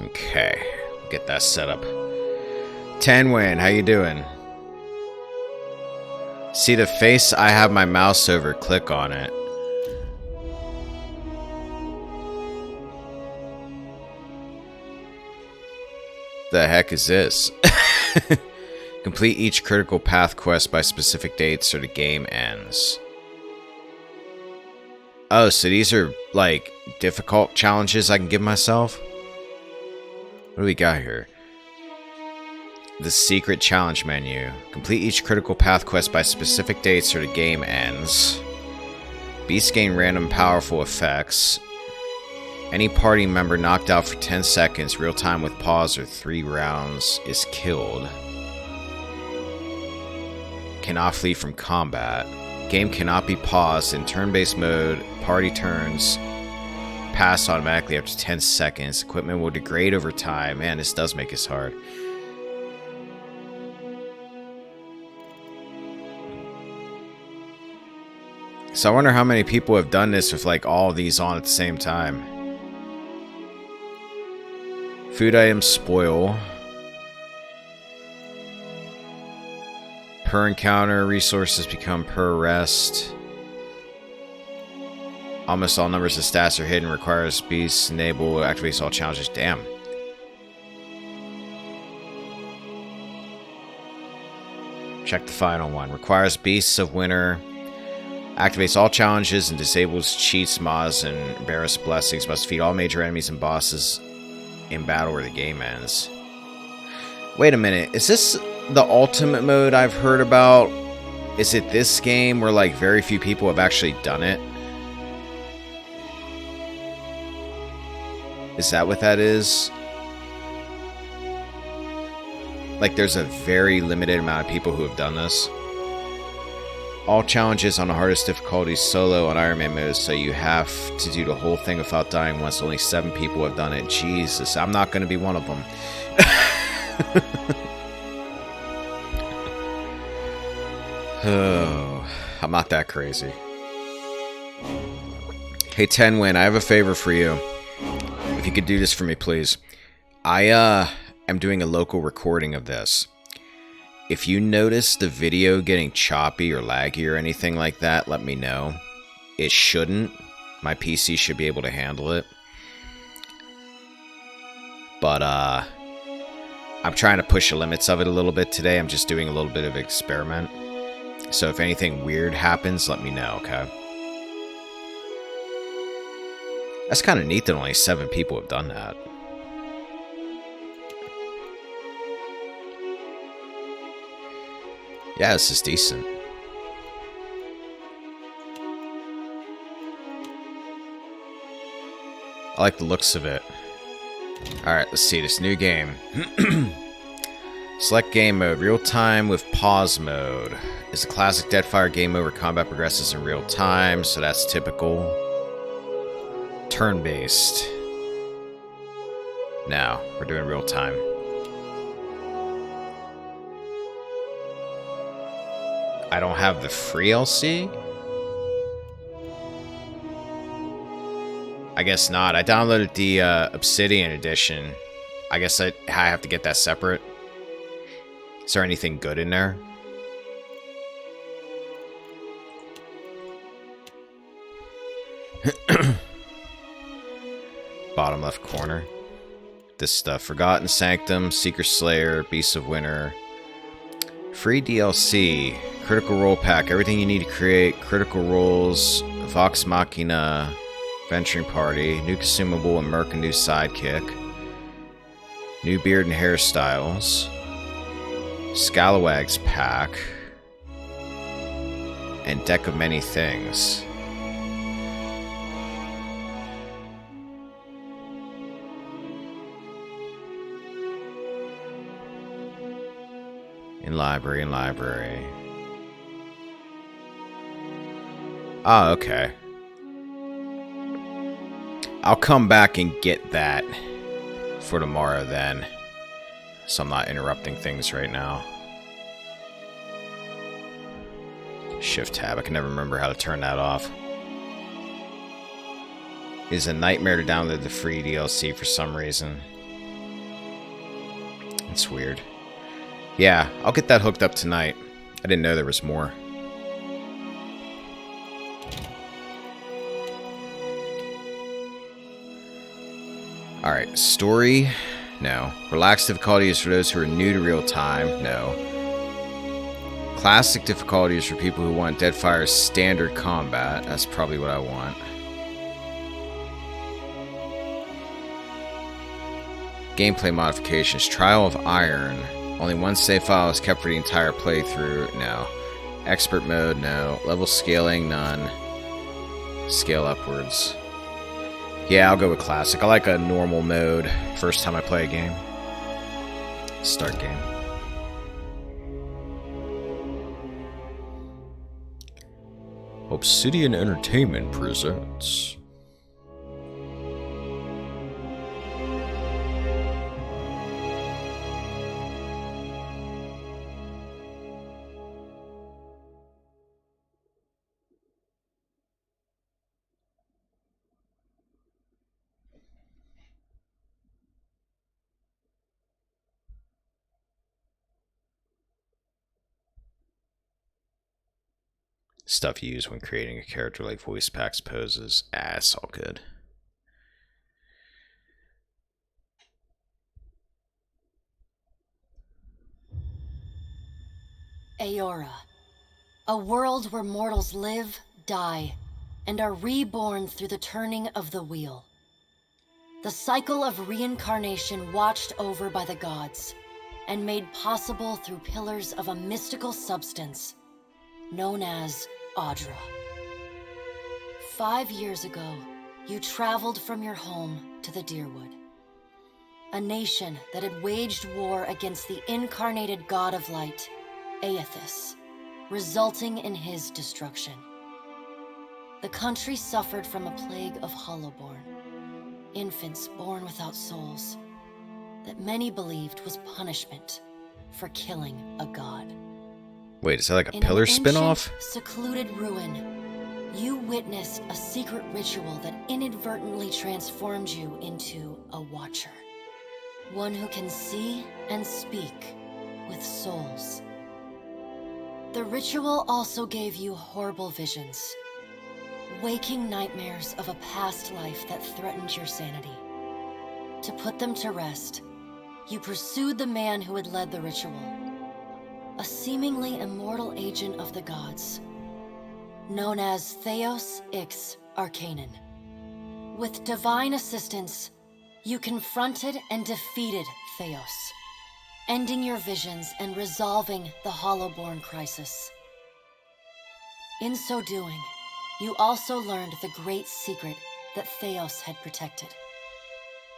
Okay, get that set up. Tanwin, how you doing? See the face I have my mouse over, click on it. The heck is this? Complete each critical path quest by specific dates or the game ends. Oh, so these are, like, difficult challenges I can give myself? What do we got here? The secret challenge menu. Complete each critical path quest by specific dates or the game ends. Beasts gain random powerful effects. Any party member knocked out for 10 seconds, real time with pause or 3 rounds, is killed. Cannot flee from combat. Game cannot be paused in turn-based mode. Party turns pass automatically after 10 seconds. Equipment will degrade over time. Man, this does make this hard. So I wonder how many people have done this with like all of these on at the same time. Food items spoil. Per encounter, resources become per rest. Almost all numbers of stats are hidden. Requires beasts. Enable. Activates all challenges. Damn. Check the final one. Requires beasts of winter. Activates all challenges and disables cheats, mods, and embarrass blessings. Must defeat all major enemies and bosses in battle where the game ends. Wait a minute. Is this the ultimate mode I've heard about? Is it this game where like very few people have actually done it? Is that what that is? Like there's a very limited amount of people who have done this. All challenges on the hardest difficulty solo on Iron Man mode, so you have to do the whole thing without dying once. Only 7 people have done it. Jesus, I'm not going to be one of them. Oh, I'm not that crazy. Hey Tenwin, I have a favor for you. If you could do this for me, please. I am doing a local recording of this. If you notice the video getting choppy or laggy or anything like that, let me know. It shouldn't. My PC should be able to handle it. But I'm trying to push the limits of it a little bit today. I'm just doing a little bit of an experiment. So if anything weird happens, let me know, okay? That's kind of neat that only 7 people have done that. Yeah, this is decent. I like the looks of it. Alright, let's see this new game. Select game mode. Real time with pause mode. It's a classic Deadfire game mode where combat progresses in real time, so that's typical. Turn-based. Now, we're doing real time. I don't have the free LC? I guess not. I downloaded the Obsidian edition. I guess I have to get that separate. Is there anything good in there? Bottom left corner. This stuff. Forgotten Sanctum, Seeker Slayer, Beasts of Winter. Free DLC. Critical Role Pack. Everything you need to create. Critical Roles. Vox Machina. Venturing Party. New consumable and Merc a new sidekick. New beard and hairstyles. Scalawags pack. And deck of many things. In library. Oh, okay. I'll come back and get that for tomorrow then. So I'm not interrupting things right now. Shift tab. I can never remember how to turn that off. It is a nightmare to download the free DLC for some reason. It's weird. Yeah, I'll get that hooked up tonight. I didn't know there was more. Alright, story? No. Relaxed difficulty is for those who are new to real time? No. Classic difficulty is for people who want Deadfire's standard combat. That's probably what I want. Gameplay modifications. Trial of Iron. Only one save file is kept for the entire playthrough. No. Expert mode. No. Level scaling. None. Scale upwards. Yeah, I'll go with classic. I like a normal mode first time I play a game. Start game. Obsidian Entertainment presents. Stuff you use when creating a character like voice packs, poses. Ah, it's all good. Aora. A world where mortals live, die, and are reborn through the turning of the wheel. The cycle of reincarnation watched over by the gods, and made possible through pillars of a mystical substance known as Audra. 5 years ago, you traveled from your home to the Deerwood, a nation that had waged war against the incarnated god of light, Aethys, resulting in his destruction. The country suffered from a plague of hollowborn, infants born without souls, that many believed was punishment for killing a god. Wait, is that like a Pillar spinoff? In an ancient, secluded ruin, you witnessed a secret ritual that inadvertently transformed you into a Watcher. One who can see and speak with souls. The ritual also gave you horrible visions, waking nightmares of a past life that threatened your sanity. To put them to rest, you pursued the man who had led the ritual, a seemingly immortal agent of the gods, known as Theos Ix Arcanon. With divine assistance, you confronted and defeated Theos, ending your visions and resolving the Hollowborn crisis. In so doing, you also learned the great secret that Theos had protected.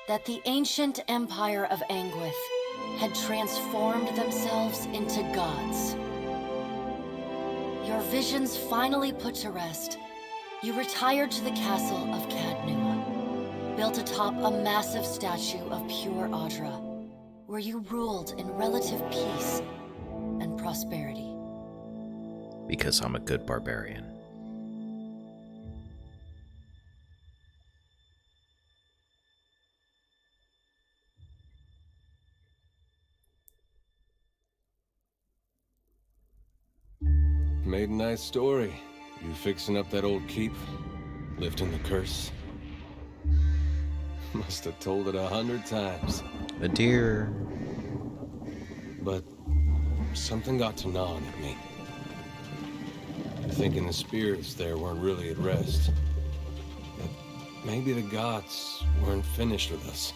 That the ancient empire of Anguith had transformed themselves into gods. Your visions finally put to rest, you retired to the castle of Cadnua, built atop a massive statue of pure Audra, where you ruled in relative peace and prosperity. Because I'm a good barbarian. Made a nice story. You fixing up that old keep? Lifting the curse? Must have told it 100 times. A deer. But something got to gnawing at me. Thinking the spirits there weren't really at rest. That maybe the gods weren't finished with us.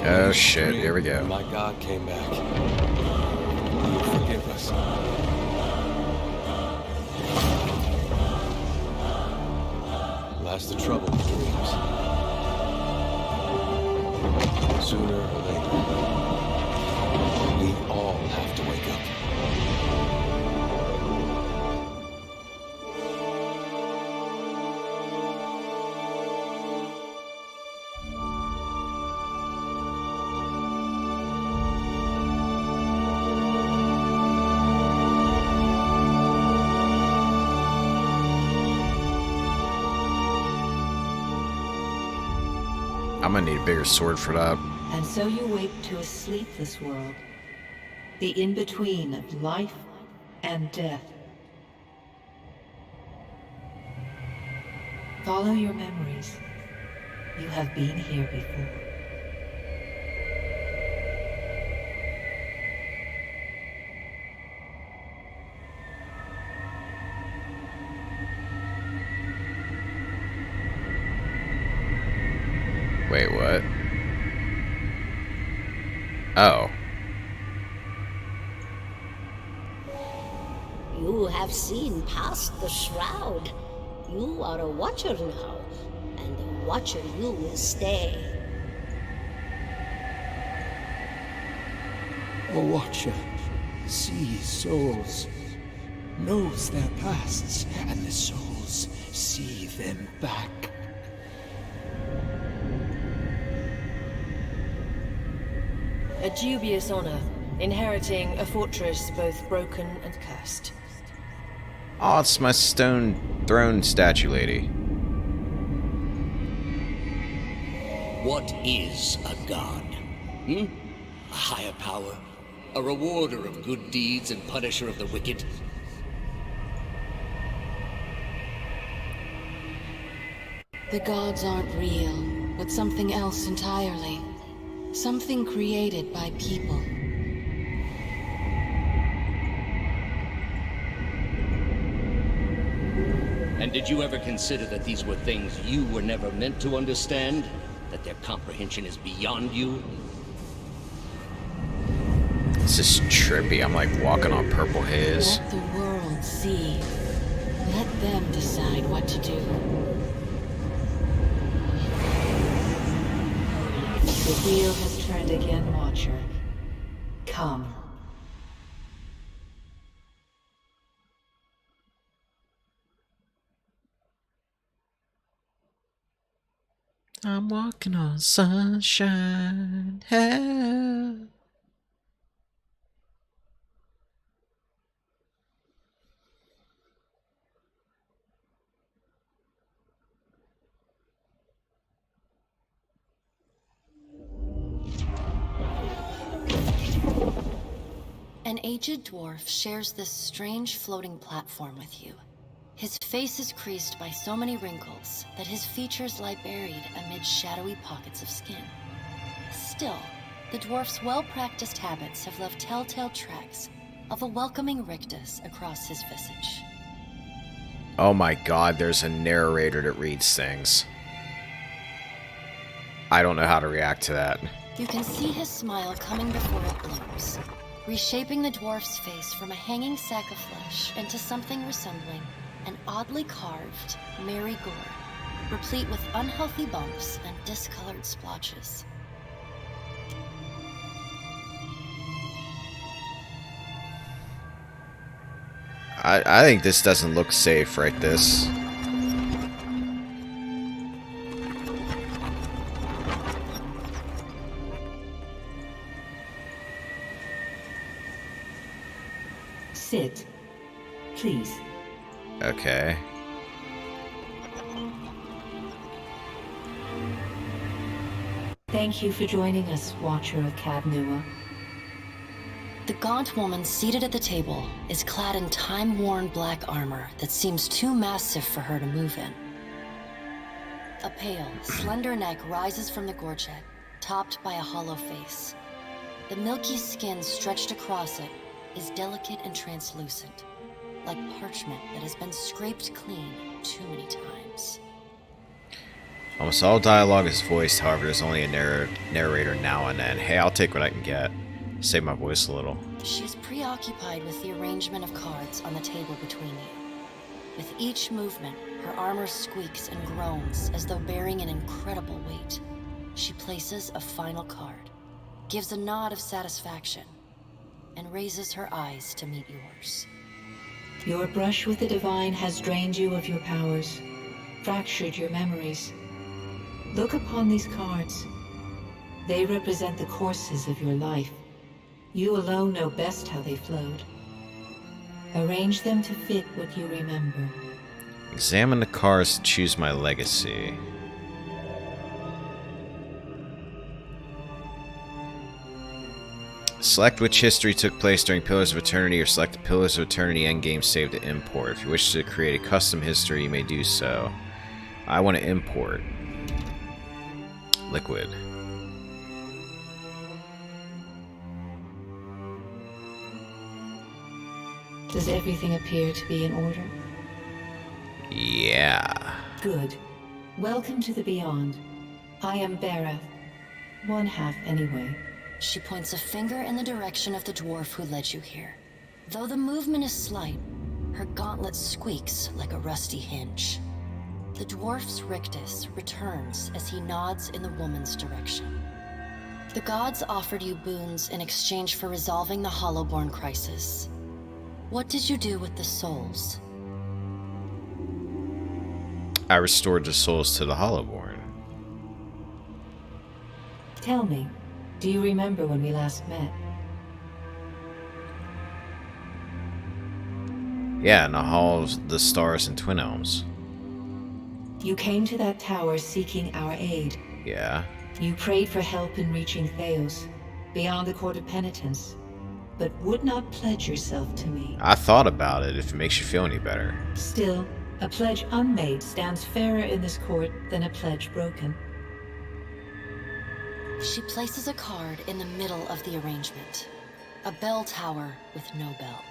Oh shit, here we go. My God came back. Forgive us. Last the trouble with dreams. Sooner or later, we all have to wake up. I'm gonna need a bigger sword for that. And so you wake to a sleepless world, the in-between of life and death. Follow your memories. You have been here before. Wait, what? Oh. You have seen past the shroud. You are a watcher now, and a watcher you will stay. A watcher sees souls, knows their pasts, and the souls see them back. A dubious honor, inheriting a fortress both broken and cursed. Oh, it's my stone throne statue lady. What is a god? A higher power? A rewarder of good deeds and punisher of the wicked? The gods aren't real, but something else entirely. Something created by people. And did you ever consider that these were things you were never meant to understand? That their comprehension is beyond you? This is trippy. I'm like walking on purple haze. Let the world see. Let them decide what to do. The wheel has turned again, Watcher. Come. I'm walking on sunshine. Hell. An aged dwarf shares this strange floating platform with you. His face is creased by so many wrinkles that his features lie buried amid shadowy pockets of skin. Still, the dwarf's well-practiced habits have left telltale tracks of a welcoming rictus across his visage. Oh my god, there's a narrator that reads things. I don't know how to react to that. You can see his smile coming before it blooms, reshaping the dwarf's face from a hanging sack of flesh into something resembling an oddly carved, merry gourd, replete with unhealthy bumps and discolored splotches. I think this doesn't look safe, right? This. Sit. Please. Okay. Thank you for joining us, Watcher of Cadnua. The gaunt woman seated at the table is clad in time-worn black armor that seems too massive for her to move in. A pale, slender neck rises from the gorget, topped by a hollow face. The milky skin stretched across it is delicate and translucent, like parchment that has been scraped clean too many times. Almost all dialogue is voiced, however, there's only a narrator now and then. Hey, I'll take what I can get. Save my voice a little. She is preoccupied with the arrangement of cards on the table between you. With each movement, her armor squeaks and groans as though bearing an incredible weight. She places a final card, gives a nod of satisfaction, and raises her eyes to meet yours. Your brush with the divine has drained you of your powers, fractured your memories. Look upon these cards. They represent the courses of your life. You alone know best how they flowed. Arrange them to fit what you remember. Examine the cards to choose my legacy. Select which history took place during Pillars of Eternity or select the Pillars of Eternity endgame save to import. If you wish to create a custom history, you may do so. I want to import. Liquid. Does everything appear to be in order? Yeah. Good. Welcome to the Beyond. I am Bera. One half, anyway. She points a finger in the direction of the dwarf who led you here. Though the movement is slight, her gauntlet squeaks like a rusty hinge. The dwarf's rictus returns as he nods in the woman's direction. The gods offered you boons in exchange for resolving the Hollowborn crisis. What did you do with the souls? I restored the souls to the Hollowborn. Tell me, do you remember when we last met? Yeah, in the Hall of the Stars and Twin Elms. You came to that tower seeking our aid. Yeah. You prayed for help in reaching Theos, beyond the Court of Penitence, but would not pledge yourself to me. I thought about it if it makes you feel any better. Still, a pledge unmade stands fairer in this court than a pledge broken. She places a card in the middle of the arrangement. A bell tower with no bell.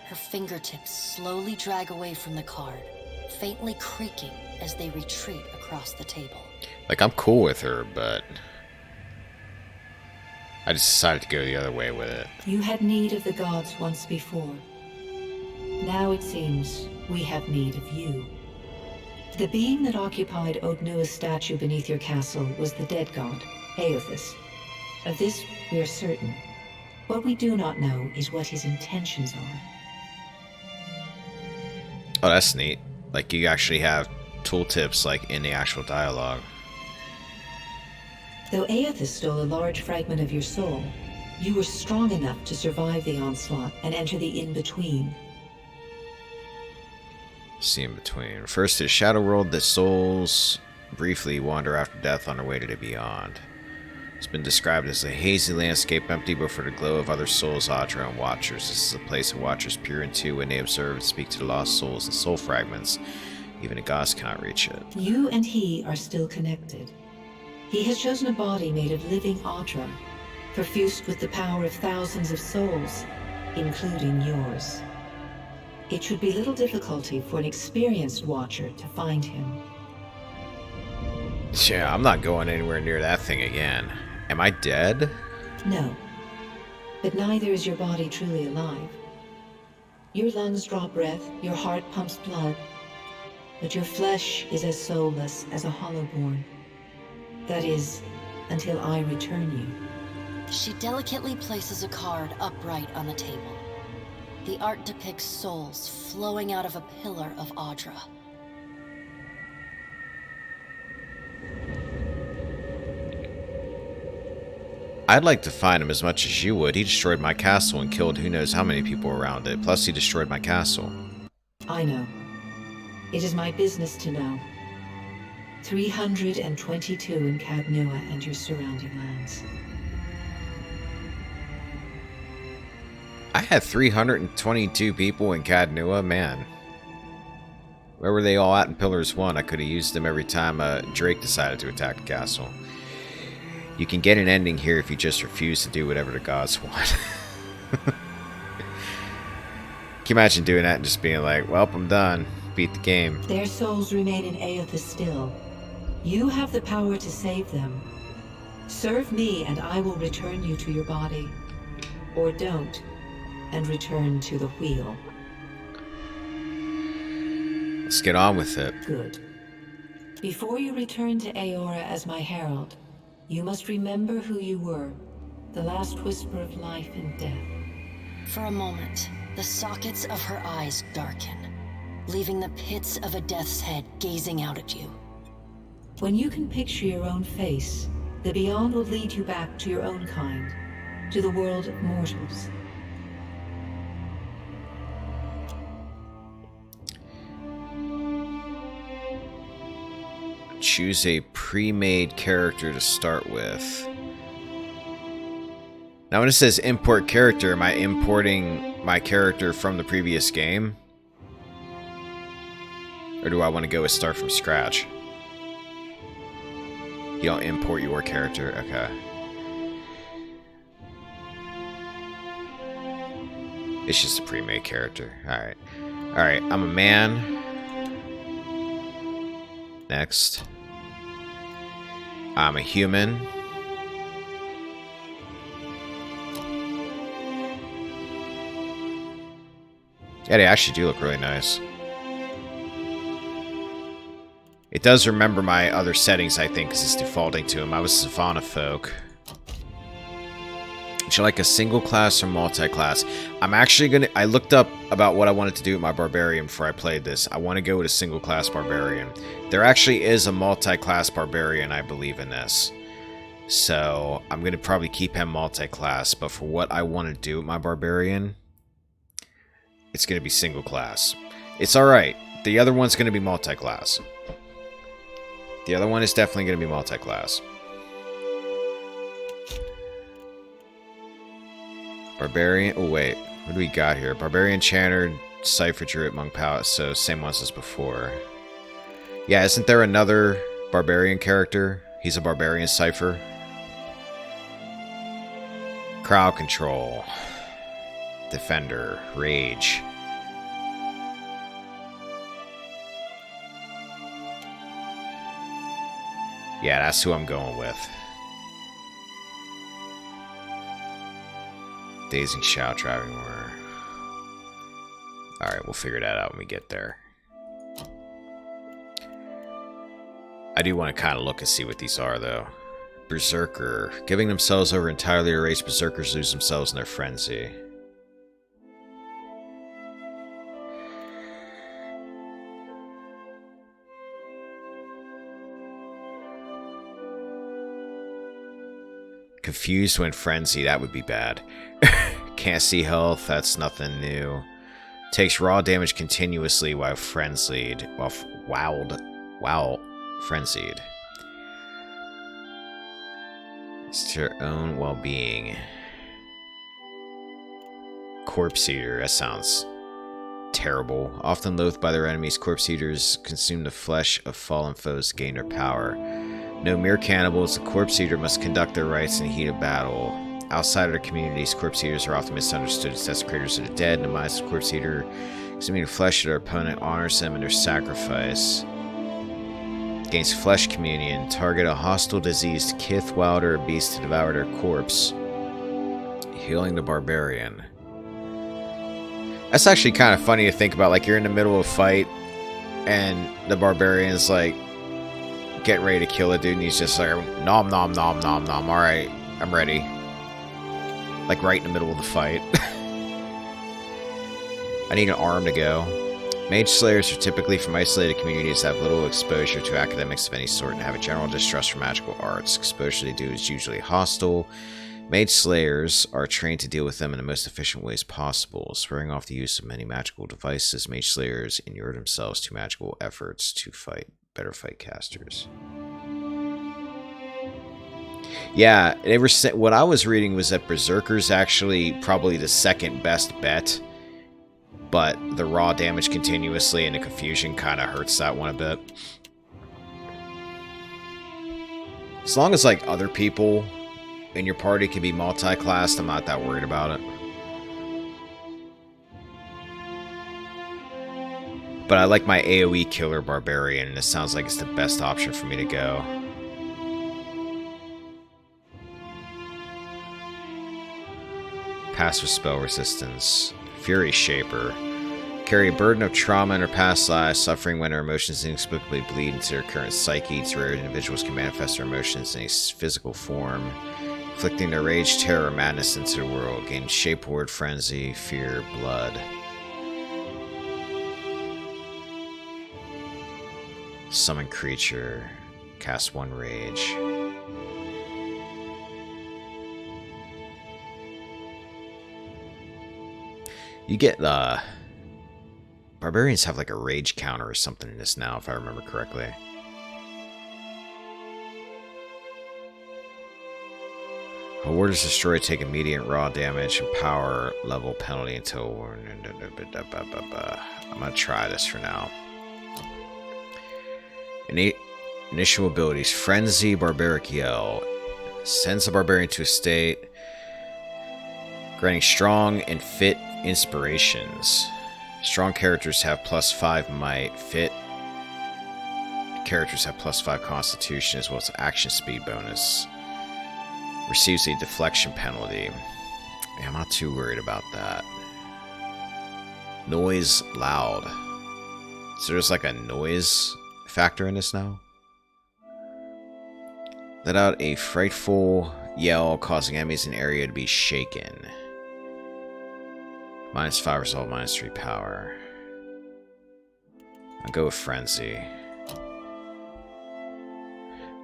Her fingertips slowly drag away from the card, faintly creaking as they retreat across the table. Like, I'm cool with her, but I just decided to go the other way with it. You had need of the gods once before. Now it seems we have need of you. The being that occupied Ognua's statue beneath your castle was the dead god, Aothus. Of this we are certain. What we do not know is what his intentions are. Oh, that's neat. Like, you actually have tooltips, like, in the actual dialogue. Though Aothus stole a large fragment of your soul, you were strong enough to survive the onslaught and enter the in-between. See in between. Refers to the shadow world that souls briefly wander after death on their way to the beyond. It's been described as a hazy landscape empty before the glow of other souls, Audra, and Watchers. This is a place that Watchers peer into when they observe and speak to the lost souls and soul fragments. Even the gods cannot reach it. You and he are still connected. He has chosen a body made of living Audra, perfused with the power of thousands of souls, including yours. It should be little difficulty for an experienced Watcher to find him. Yeah, I'm not going anywhere near that thing again. Am I dead? No, but neither is your body truly alive. Your lungs draw breath, your heart pumps blood, but your flesh is as soulless as a Hollowborn. That is, until I return you. She delicately places a card upright on the table. The art depicts souls flowing out of a pillar of Audra. I'd like to find him as much as you would. He destroyed my castle and killed who knows how many people around it. Plus, he destroyed my castle. I know. It is my business to know. 322 in Cadnua and your surrounding lands. I had 322 people in Cadnua, man. Where were they all at in Pillars 1? I could have used them every time Drake decided to attack the castle. You can get an ending here if you just refuse to do whatever the gods want. Can you imagine doing that and just being like, well, I'm done. Beat the game. Their souls remain in Aothus still. You have the power to save them. Serve me and I will return you to your body. Or don't, and return to the wheel. Let's get on with it. Good. Before you return to Aora as my herald, you must remember who you were, the last whisper of life and death. For a moment, the sockets of her eyes darken, leaving the pits of a death's head gazing out at you. When you can picture your own face, the Beyond will lead you back to your own kind, to the world of mortals. Choose a pre-made character to start with. Now when it says import character, am I importing my character from the previous game? Or do I want to go with start from scratch? You don't import your character, okay. It's just a pre-made character, alright. Alright, I'm a man. Next. I'm a human. Yeah, they actually do look really nice. It does remember my other settings, I think, because it's defaulting to them. I was Savannah folk. Would you like a single class or multi-class? I'm actually gonna... I looked up about what I wanted to do with my barbarian before I played this. I want to go with a single class barbarian. There actually is a multi-class barbarian, I believe, in this. So, I'm gonna probably keep him multi-class, but for what I want to do with my barbarian, it's gonna be single class. It's alright. The other one's gonna be multi-class. The other one is definitely going to be multi-class. Barbarian... Oh, wait. What do we got here? Barbarian, Chanter, Cypher, Druid, Monk, Paladin. So, same ones as before. Yeah, isn't there another Barbarian character? He's a Barbarian Cypher. Crowd Control. Defender. Rage. Yeah, that's who I'm going with. Dazing Shout, Driving War. Alright, we'll figure that out when we get there. I do want to kind of look and see what these are, though. Berserker. Giving themselves over entirely to rage, Berserkers lose themselves in their frenzy. Confused when frenzy, that would be bad. Can't see health, that's nothing new. Takes raw damage continuously while frenzied. While frenzied. It's to your own well-being. Corpse Eater, that sounds terrible. Often loathed by their enemies, Corpse Eaters consume the flesh of fallen foes to gain their power. No mere cannibals, the Corpse Eater must conduct their rites in the heat of battle. Outside of their communities, Corpse Eaters are often misunderstood as desecrators of the dead. In the minds of the Corpse Eater, consuming the flesh of their opponent honors them in their sacrifice. Gains flesh communion. Target a hostile diseased kith, wild, or beast to devour their corpse. Healing the barbarian. That's actually kind of funny to think about. Like, you're in the middle of a fight, and the barbarian's like, getting ready to kill a dude, and he's just like, nom nom nom nom nom. Alright, I'm ready. Like right in the middle of the fight. I need an arm to go. Mage Slayers are typically from isolated communities that have little exposure to academics of any sort and have a general distrust for magical arts. Exposure they do is usually hostile. Mage Slayers are trained to deal with them in the most efficient ways possible. Swearing off the use of many magical devices, Mage Slayers inure themselves to magical efforts to better fight casters. Yeah, what I was reading was that Berserker's actually probably the second best bet, but the raw damage continuously and the confusion kind of hurts that one a bit. As long as like other people in your party can be multi-classed, I'm not that worried about it. But I like my AoE killer barbarian, and this sounds like it's the best option for me to go. Passive spell resistance. Fury Shaper. Carry a burden of trauma in her past lives, suffering when her emotions inexplicably bleed into their current psyche. It's rare individuals can manifest their emotions in a physical form, inflicting their rage, terror, madness into the world. Gain shape, word, frenzy, fear, blood. Summon creature. Cast 1 rage. You get the... Barbarians have like a rage counter or something in this now, if I remember correctly. A ward is destroyed, take immediate raw damage and power level penalty until... I'm gonna try this for now. Initial abilities. Frenzy, Barbaric Yell. Sends the barbarian to a state, granting strong and fit inspirations. Strong characters have +5 might. Fit characters have +5 constitution as well as action speed bonus. Receives a deflection penalty. Yeah, I'm not too worried about that. Noise loud. So there's like a noise factor in this now? Let out a frightful yell, causing enemies in the area to be shaken. -5 resolve, -3 power. I'll go with Frenzy.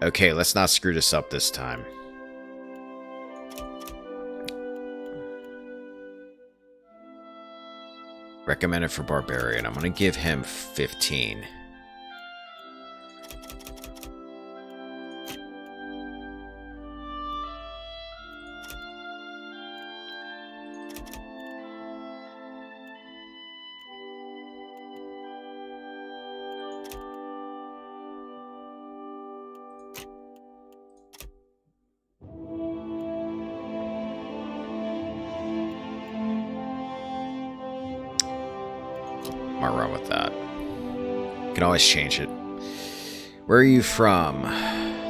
Okay, let's not screw this up this time. Recommended for Barbarian. I'm going to give him 15. I'll run with that. You can always change it. Where are you from?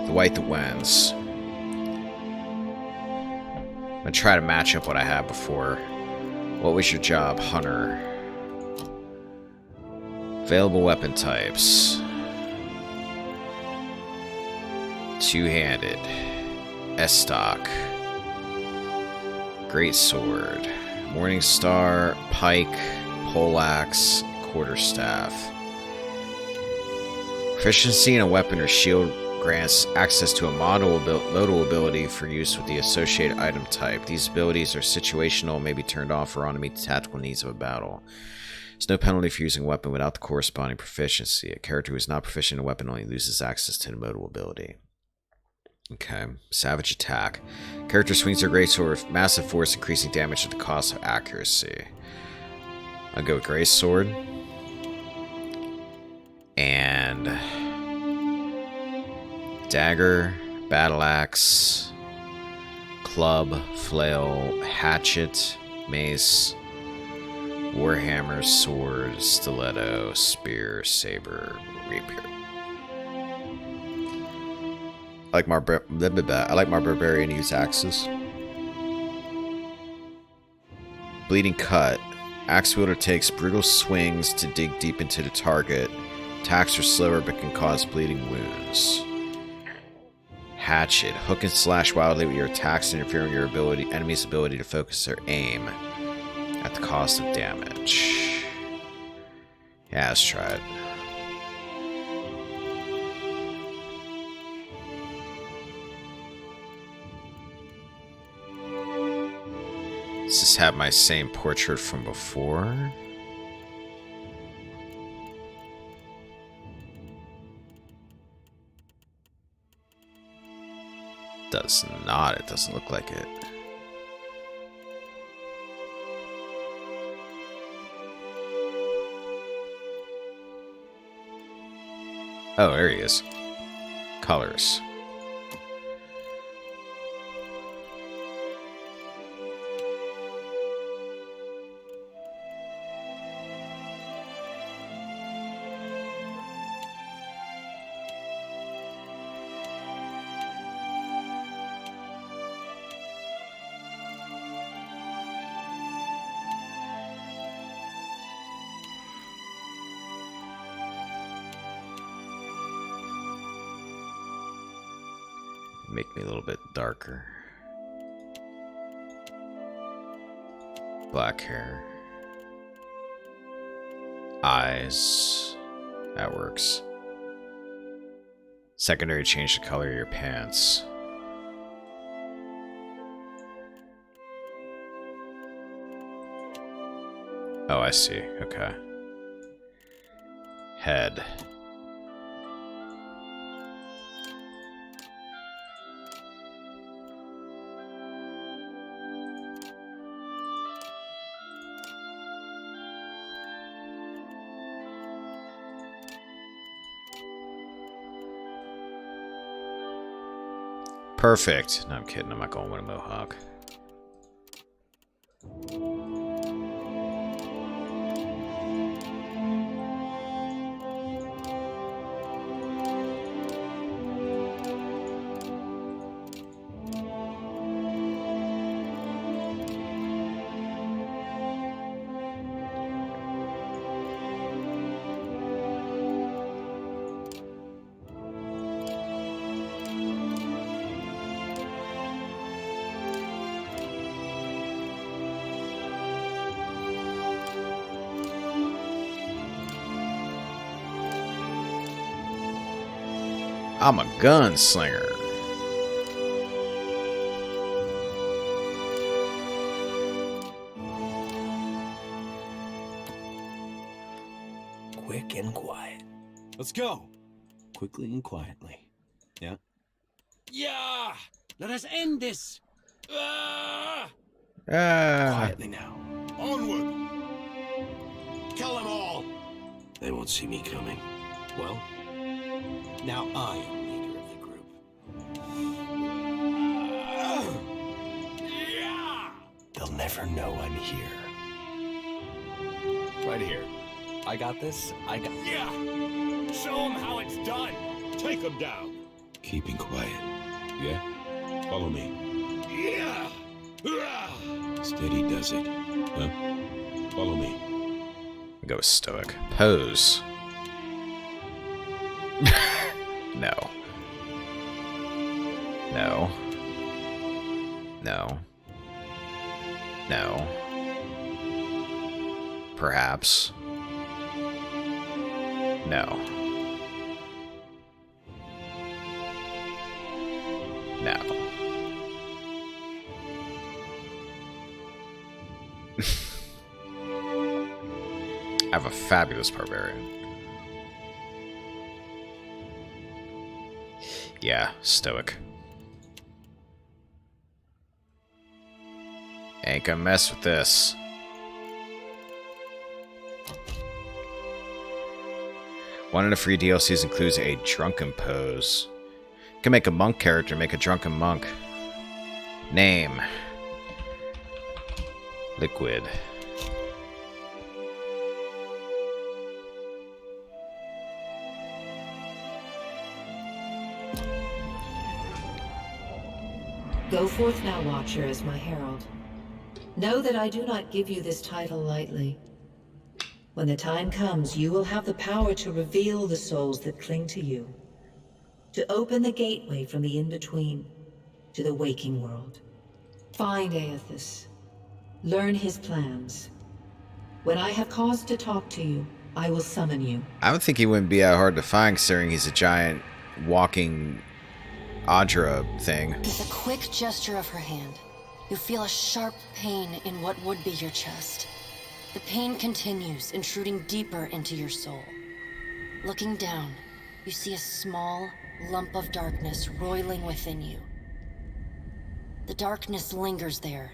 The White That Wins. I'm gonna try to match up what I had before. What was your job? Hunter. Available weapon types. Two-handed. S-stock. Great sword. Morning Star. Pike. Poleaxe. Quarterstaff. Proficiency in a weapon or shield grants access to a modal ability for use with the associated item type. These abilities are situational and may be turned off or on to meet the tactical needs of a battle. There's no penalty for using a weapon without the corresponding proficiency. A character who is not proficient in a weapon only loses access to the modal ability. Okay. Savage Attack. Character swings their greatsword with massive force, increasing damage at the cost of accuracy. I'll go with Greatsword. And dagger, battle axe, club, flail, hatchet, mace, warhammer, sword, stiletto, spear, saber, rapier. I like my barbarian use axes. Bleeding cut. Axe wielder takes brutal swings to dig deep into the target. Attacks are slower but can cause bleeding wounds. Hatchet. Hook and slash wildly with your attacks, interfering with your enemy's ability to focus their aim at the cost of damage. Yeah, let's try it. Does this have my same portrait from before? Does not. It doesn't look like it. Oh, there he is. Colors. Make me a little bit darker. Black hair. Eyes. That works. Secondary, change the color of your pants. Oh, I see. Okay. Head. Perfect. No, I'm kidding. I'm not going with a mohawk. I'm a gunslinger. Quick and quiet. Let's go. Quickly and quietly. Yeah? Yeah! Let us end this! Ah! Quietly now. Onward! Kill them all! They won't see me coming. Well, now I am leader of the group. Yeah! They'll never know I'm here. Right here. I got this. Yeah! Show them how it's done! Take them down! Keeping quiet. Yeah? Follow me. Yeah! Ah! Steady does it. Huh? Follow me. Go with stoic. Pose. No. No. No. No. Perhaps. No. No. I have a fabulous barbarian. Yeah, stoic. Ain't gonna mess with this. One of the free DLCs includes a drunken pose. You can make a monk character, make a drunken monk. Name. Liquid. Go forth now, Watcher, as my herald. Know that I do not give you this title lightly. When the time comes, you will have the power to reveal the souls that cling to you, to open the gateway from the in-between to the waking world. Find Aethys. Learn his plans. When I have cause to talk to you, I will summon you. I would think he wouldn't be that hard to find, considering he's a giant walking Audra thing. With a quick gesture of her hand, you feel a sharp pain in what would be your chest. The pain continues, intruding deeper into your soul. Looking down, you see a small lump of darkness roiling within you. The darkness lingers there,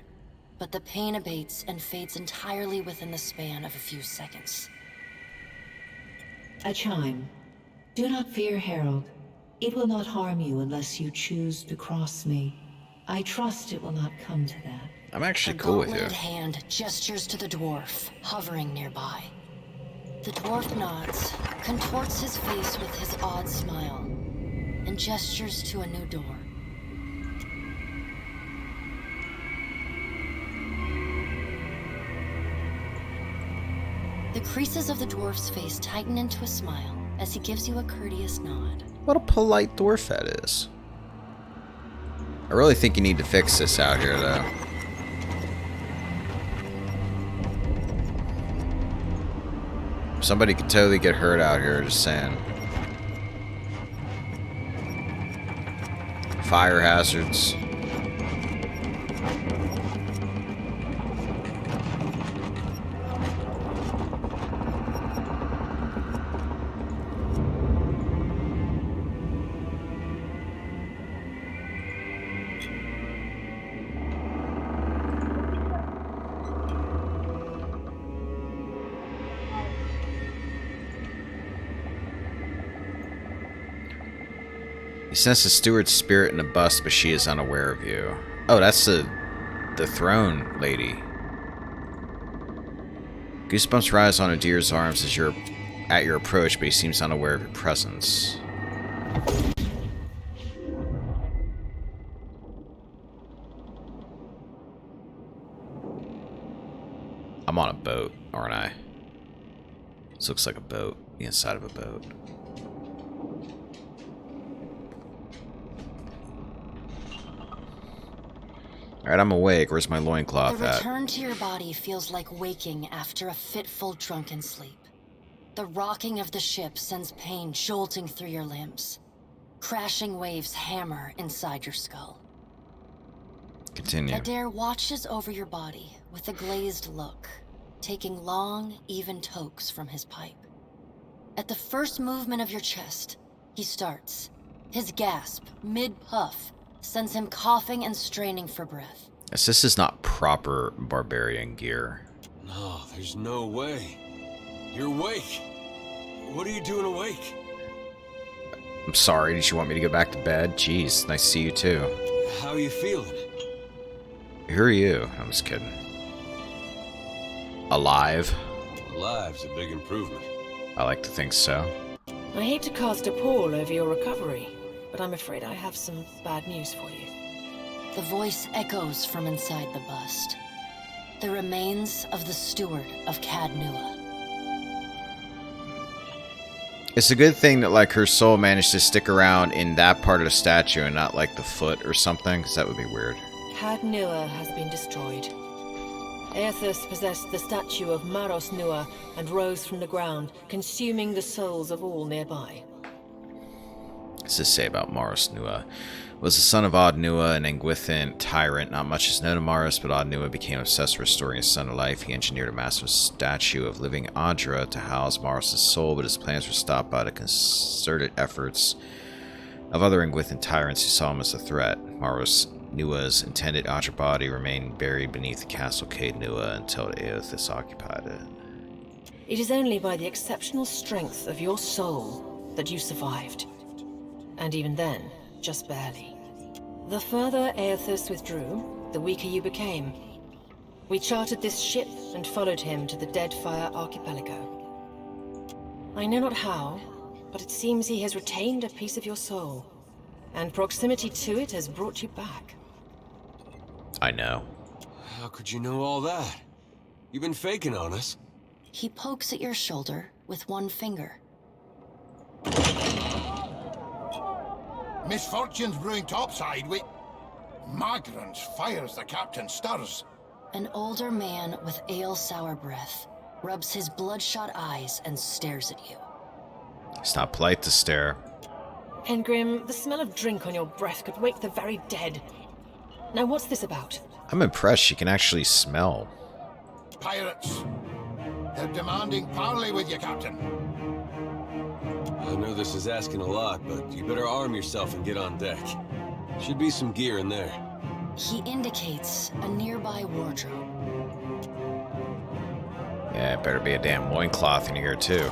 but the pain abates and fades entirely within the span of a few seconds. A chime. Do not fear, Herald. It will not harm you unless you choose to cross me. I trust it will not come to that. I'm actually A cool with you. gauntleted hand gestures to the dwarf, hovering nearby. The dwarf nods, contorts his face with his odd smile, and gestures to a new door. The creases of the dwarf's face tighten into a smile as he gives you a courteous nod. What a polite dwarf that is. I really think you need to fix this out here, though. Somebody could totally get hurt out here, just saying. Fire hazards. You sense the steward's spirit in the bust, but she is unaware of you. Oh, that's the throne lady. Goosebumps rise on Adir's arms as you're at your approach, but he seems unaware of your presence. I'm on a boat, aren't I? This looks like a boat. The inside of a boat. Alright, I'm awake. Where's my loincloth The at? return to your body feels like waking after a fitful drunken sleep. The rocking of the ship sends pain jolting through your limbs. Crashing waves hammer inside your skull. Continue. Adir watches over your body with a glazed look, taking long, even tokes from his pipe. At the first movement of your chest, he starts. His gasp, mid-puff, sends him coughing and straining for breath. Yes, this is not proper barbarian gear. No, there's no way. You're awake. What are you doing awake? I'm sorry, did you want me to go back to bed? Jeez, nice to see you too. How are you feeling? Who are you? I'm just kidding. Alive? Alive's a big improvement. I like to think so. I hate to cast a pall over your recovery, but I'm afraid I have some bad news for you. The voice echoes from inside the bust. The remains of the steward of Cadnua. It's a good thing that, like, her soul managed to stick around in that part of the statue and not, like, the foot or something, because that would be weird. Cadnua has been destroyed. Aethus possessed the statue of Maros Nua and rose from the ground, consuming the souls of all nearby. What's this say about Maros Nua? Was the son of Od Nua, an Anguithan tyrant. Not much is known of Maros, but Od Nua became obsessed with restoring his son to life. He engineered a massive statue of living Adra to house Maros' soul, but his plans were stopped by the concerted efforts of other Anguithan tyrants who saw him as a threat. Maros Nua's intended Adra body remained buried beneath the castle Cade Nua until Aethus occupied it. It is only by the exceptional strength of your soul that you survived. And even then, just barely. The further Aethus withdrew, the weaker you became. We chartered this ship and followed him to the Deadfire archipelago. I know not how, but it seems he has retained a piece of your soul, and proximity to it has brought you back. I know. How could you know all that? You've been faking on us. He pokes at your shoulder with one finger. Misfortune's brewing topside. Magrans fires the captain stirs. An older man with ale-sour breath rubs his bloodshot eyes and stares at you. It's not polite to stare. Engrim, the smell of drink on your breath could wake the very dead. Now what's this about? I'm impressed she can actually smell. Pirates. They're demanding parley with you, Captain. I know this is asking a lot, but you better arm yourself and get on deck. Should be some gear in there. He indicates a nearby wardrobe. Yeah, better be a damn loincloth in here, too.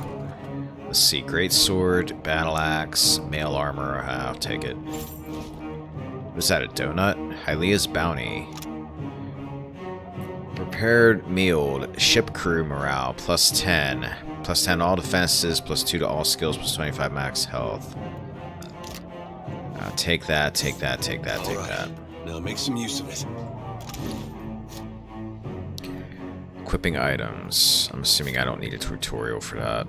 Let's see. Great sword, battle axe, mail armor. I'll take it. What's that, a donut? Hylia's bounty. Prepared meal. Ship crew morale. Plus 10. Plus 10 all defenses. Plus 2 to all skills. Plus 25 max health. Take that, take that, take that, take that. Now make some use of it. Equipping items. I'm assuming I don't need a tutorial for that.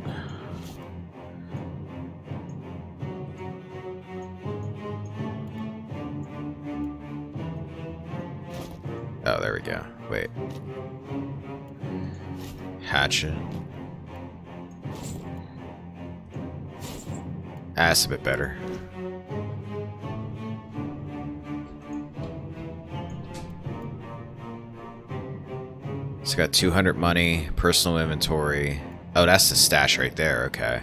Oh, there we go. Wait. Hatchet. That's a bit better. So got 200 money, personal inventory. Oh, that's the stash right there. Okay.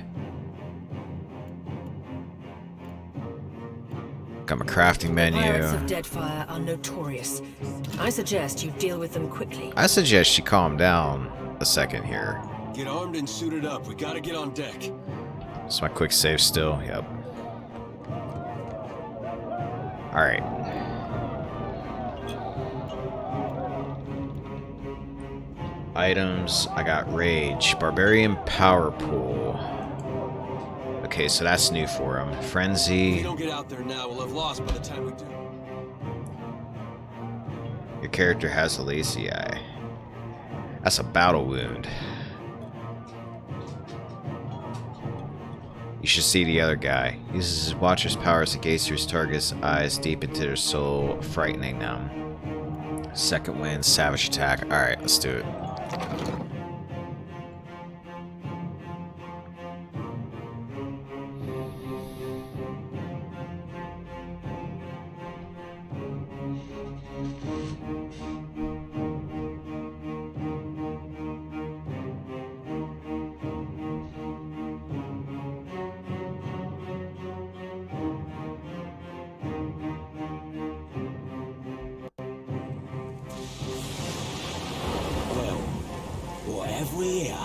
Got my crafting menu. Pirates of Deadfire are notorious. I suggest you deal with them quickly. I suggest you calm down a second here. Get armed and suited up. We gotta get on deck. It's my quick save still. Yep. Alright. Items. I got Rage. Barbarian Power Pool. Okay, so that's new for him. If Frenzy. we don't get out there now, we'll have lost by the time we do. Your character has a lazy eye. That's a battle wound. You should see the other guy. He uses his Watcher's powers to gaze through his target's eyes deep into their soul, frightening them. Second wind, savage attack. Alright, let's do it. What have we here?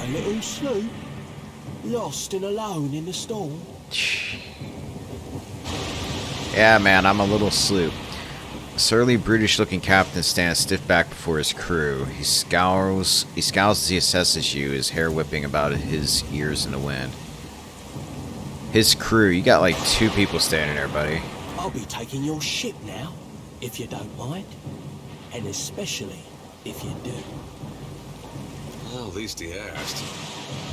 A little sloop? Lost and alone in the storm? Yeah, man, I'm a little sloop. A surly, brutish-looking captain stands stiff back before his crew. He scowls as he assesses you, his hair whipping about his ears in the wind. His crew, you got like 2 people standing there, buddy. I'll be taking your ship now, if you don't mind. And especially if you do. Well, at least he asked.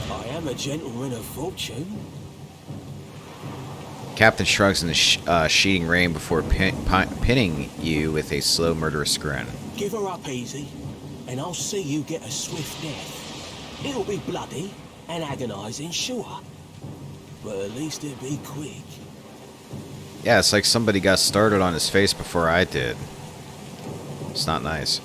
I am a gentleman of fortune. Captain shrugs in the sheeting rain before pinning you with a slow, murderous grin. Give her up easy, and I'll see you get a swift death. It'll be bloody and agonizing, sure. But at least it'll be quick. Yeah, it's like somebody got started on his face before I did. It's not nice.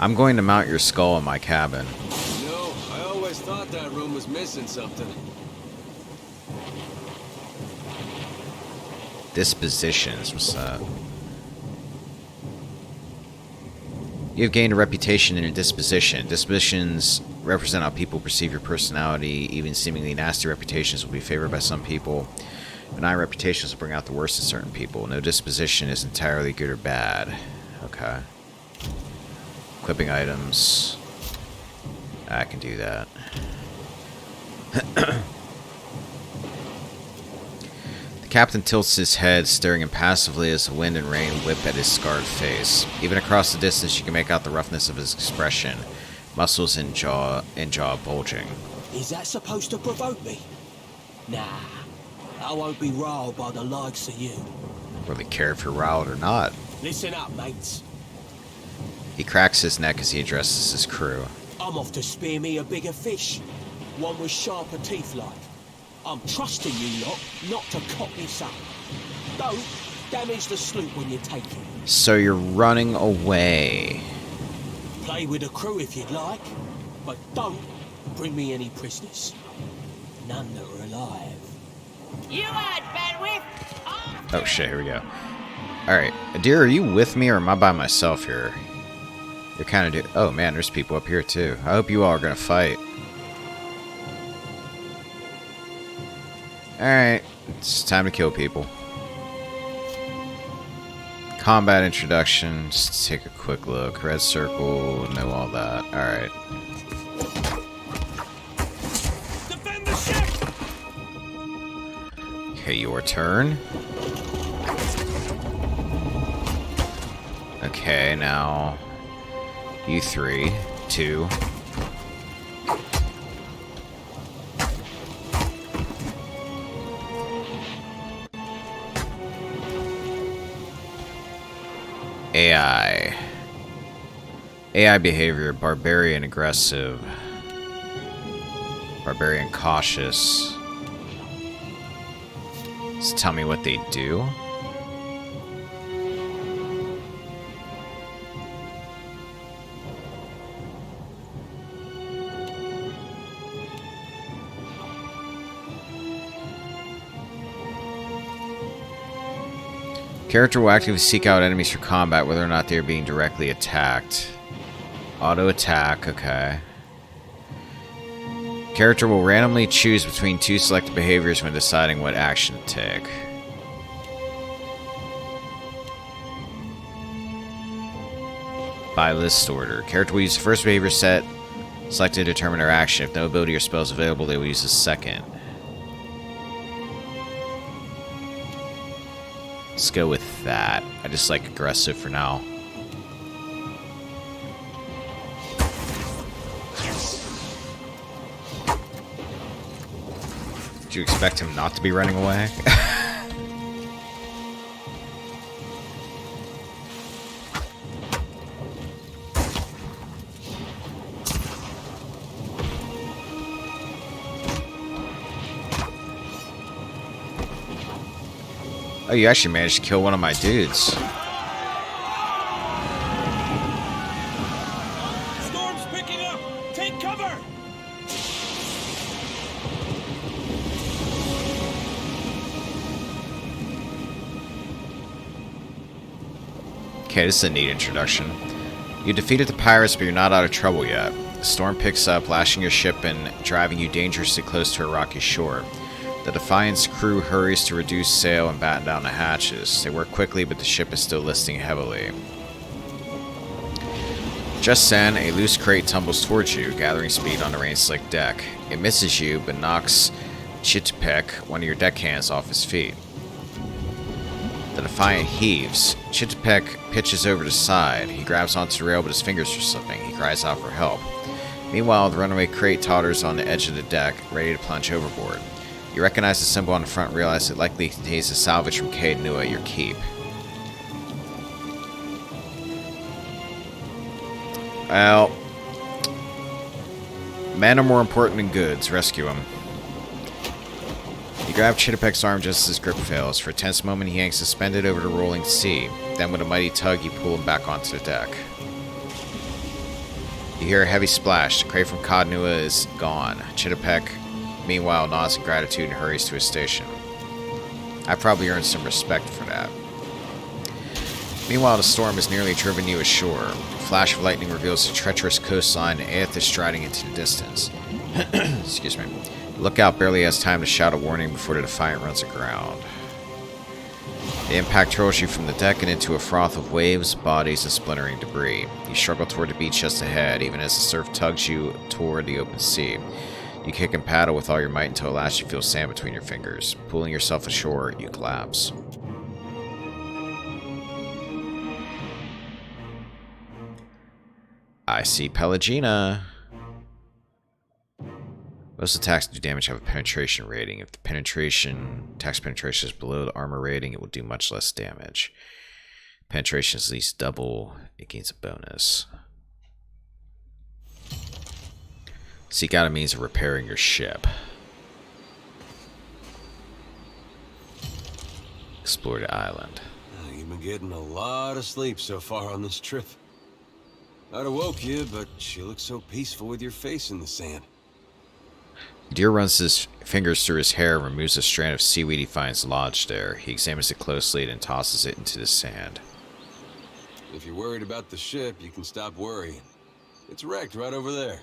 I'm going to mount your skull in my cabin. You know, I always thought that room was missing something. Dispositions, what's that? You have gained a reputation in your disposition. Dispositions represent how people perceive your personality. Even seemingly nasty reputations will be favored by some people. Benign reputations will bring out the worst in certain people. No disposition is entirely good or bad. Okay. Equipping items. I can do that. The captain tilts his head, staring impassively as the wind and rain whip at his scarred face. Even across the distance, you can make out the roughness of his expression, muscles and jaw bulging. Is that supposed to provoke me? Nah, I won't be riled by the likes of you. Really care if you're riled or not. Listen up, mates. He cracks his neck as he addresses his crew. I'm off to spear me a bigger fish. One with sharper teeth like. I'm trusting you lot not to cock this up. Don't damage the sloop when you take it. So you're running away. Play with the crew if you'd like, but don't bring me any prisoners. None that are alive. You heard, bandwidth! Oh shit, here we go. Alright, dear, are you with me or am I by myself here? You're kind of oh man, there's people up here too. I hope you all are gonna fight. Alright, it's time to kill people. Combat introduction, just take a quick look. Red circle, know all that. Alright. Defend the ship! Okay, your turn. Okay, now you 3, 2. AI behavior, barbarian aggressive, barbarian cautious. So tell me what they do. Character will actively seek out enemies for combat, whether or not they are being directly attacked. Auto attack, okay. Character will randomly choose between two selected behaviors when deciding what action to take. By list order. Character will use the first behavior set selected to determine their action. If no ability or spell is available, they will use the second. Let's go with that. I just like aggressive for now. Did you expect him not to be running away? Oh, you actually managed to kill one of my dudes. Storm's picking up! Take cover! Okay, this is a neat introduction. You defeated the pirates, but you're not out of trouble yet. The storm picks up, lashing your ship and driving you dangerously close to a rocky shore. The Defiant's crew hurries to reduce sail and batten down the hatches. They work quickly, but the ship is still listing heavily. Just then, a loose crate tumbles towards you, gathering speed on the rain-slick deck. It misses you, but knocks Chitapek, one of your deckhands, off his feet. The Defiant heaves. Chitapek pitches over the side. He grabs onto the rail, but his fingers are slipping. He cries out for help. Meanwhile, the runaway crate totters on the edge of the deck, ready to plunge overboard. You recognize the symbol on the front and realize it likely contains a salvage from Cade Nua at your keep. Well, men are more important than goods. Rescue him. You grab Chitapek's arm just as his grip fails. For a tense moment, he hangs suspended over the rolling sea. Then, with a mighty tug, you pull him back onto the deck. You hear a heavy splash. The crate from Cade Nua is gone. Chitapek, meanwhile, nods in gratitude and hurries to his station. I probably earned some respect for that. Meanwhile, the storm has nearly driven you ashore. A flash of lightning reveals the treacherous coastline and Aethys striding into the distance. Excuse me. The lookout barely has time to shout a warning before the Defiant runs aground. The impact hurls you from the deck and into a froth of waves, bodies, and splintering debris. You struggle toward the beach just ahead, even as the surf tugs you toward the open sea. You kick and paddle with all your might until at last you feel sand between your fingers. Pulling yourself ashore, you collapse. I see Pelagina. Most attacks do damage have a penetration rating. If the attack's penetration is below the armor rating, it will do much less damage. Penetration is at least double, it gains a bonus. Seek out a means of repairing your ship. Explore the island. You've been getting a lot of sleep so far on this trip. I'd have woke you, but you look so peaceful with your face in the sand. Deer runs his fingers through his hair and removes a strand of seaweed he finds lodged there. He examines it closely and then tosses it into the sand. If you're worried about the ship, you can stop worrying. It's wrecked right over there.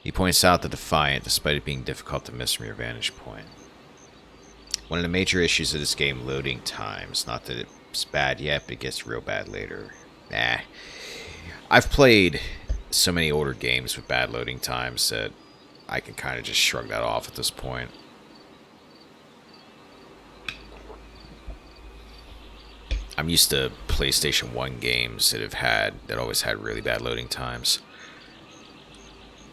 He points out the Defiant, despite it being difficult to miss from your vantage point. One of the major issues of this game, loading times. Not that it's bad yet, but it gets real bad later. Nah. I've played so many older games with bad loading times that I can kind of just shrug that off at this point. I'm used to PlayStation 1 games that always had really bad loading times.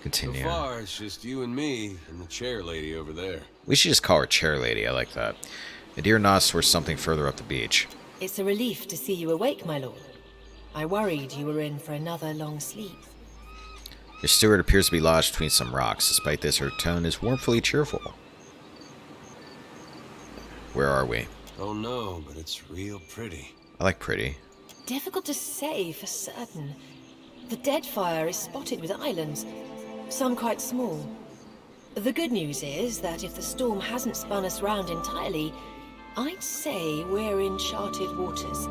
Continue. So far, it's just you and me and the chair lady over there. We should just call her Chair Lady. I like that. The deer nods towards something further up the beach. It's a relief to see you awake, my lord. I worried you were in for another long sleep. Your steward appears to be lodged between some rocks. Despite this, her tone is warmthily cheerful. Where are we? Don't know, but it's real pretty. I like pretty. Difficult to say for certain. The Deadfire is spotted with islands, some quite small. The good news is that if the storm hasn't spun us round entirely, I'd say we're in charted waters.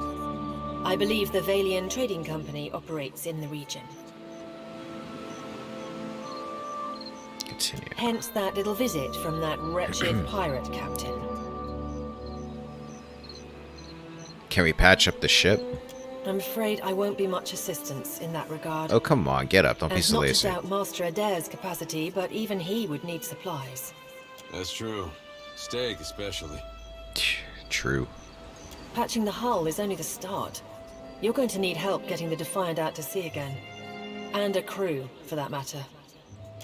I believe the Valian Trading Company operates in the region. Continue. Hence that little visit from that wretched pirate captain. Can we patch up the ship? I'm afraid I won't be much assistance in that regard. Oh, come on, get up. Don't be And so not to lazy. doubt Master Adair's capacity, but even he would need supplies. That's true. Steak, especially. True. Patching the hull is only the start. You're going to need help getting the Defiant out to sea again. And a crew, for that matter.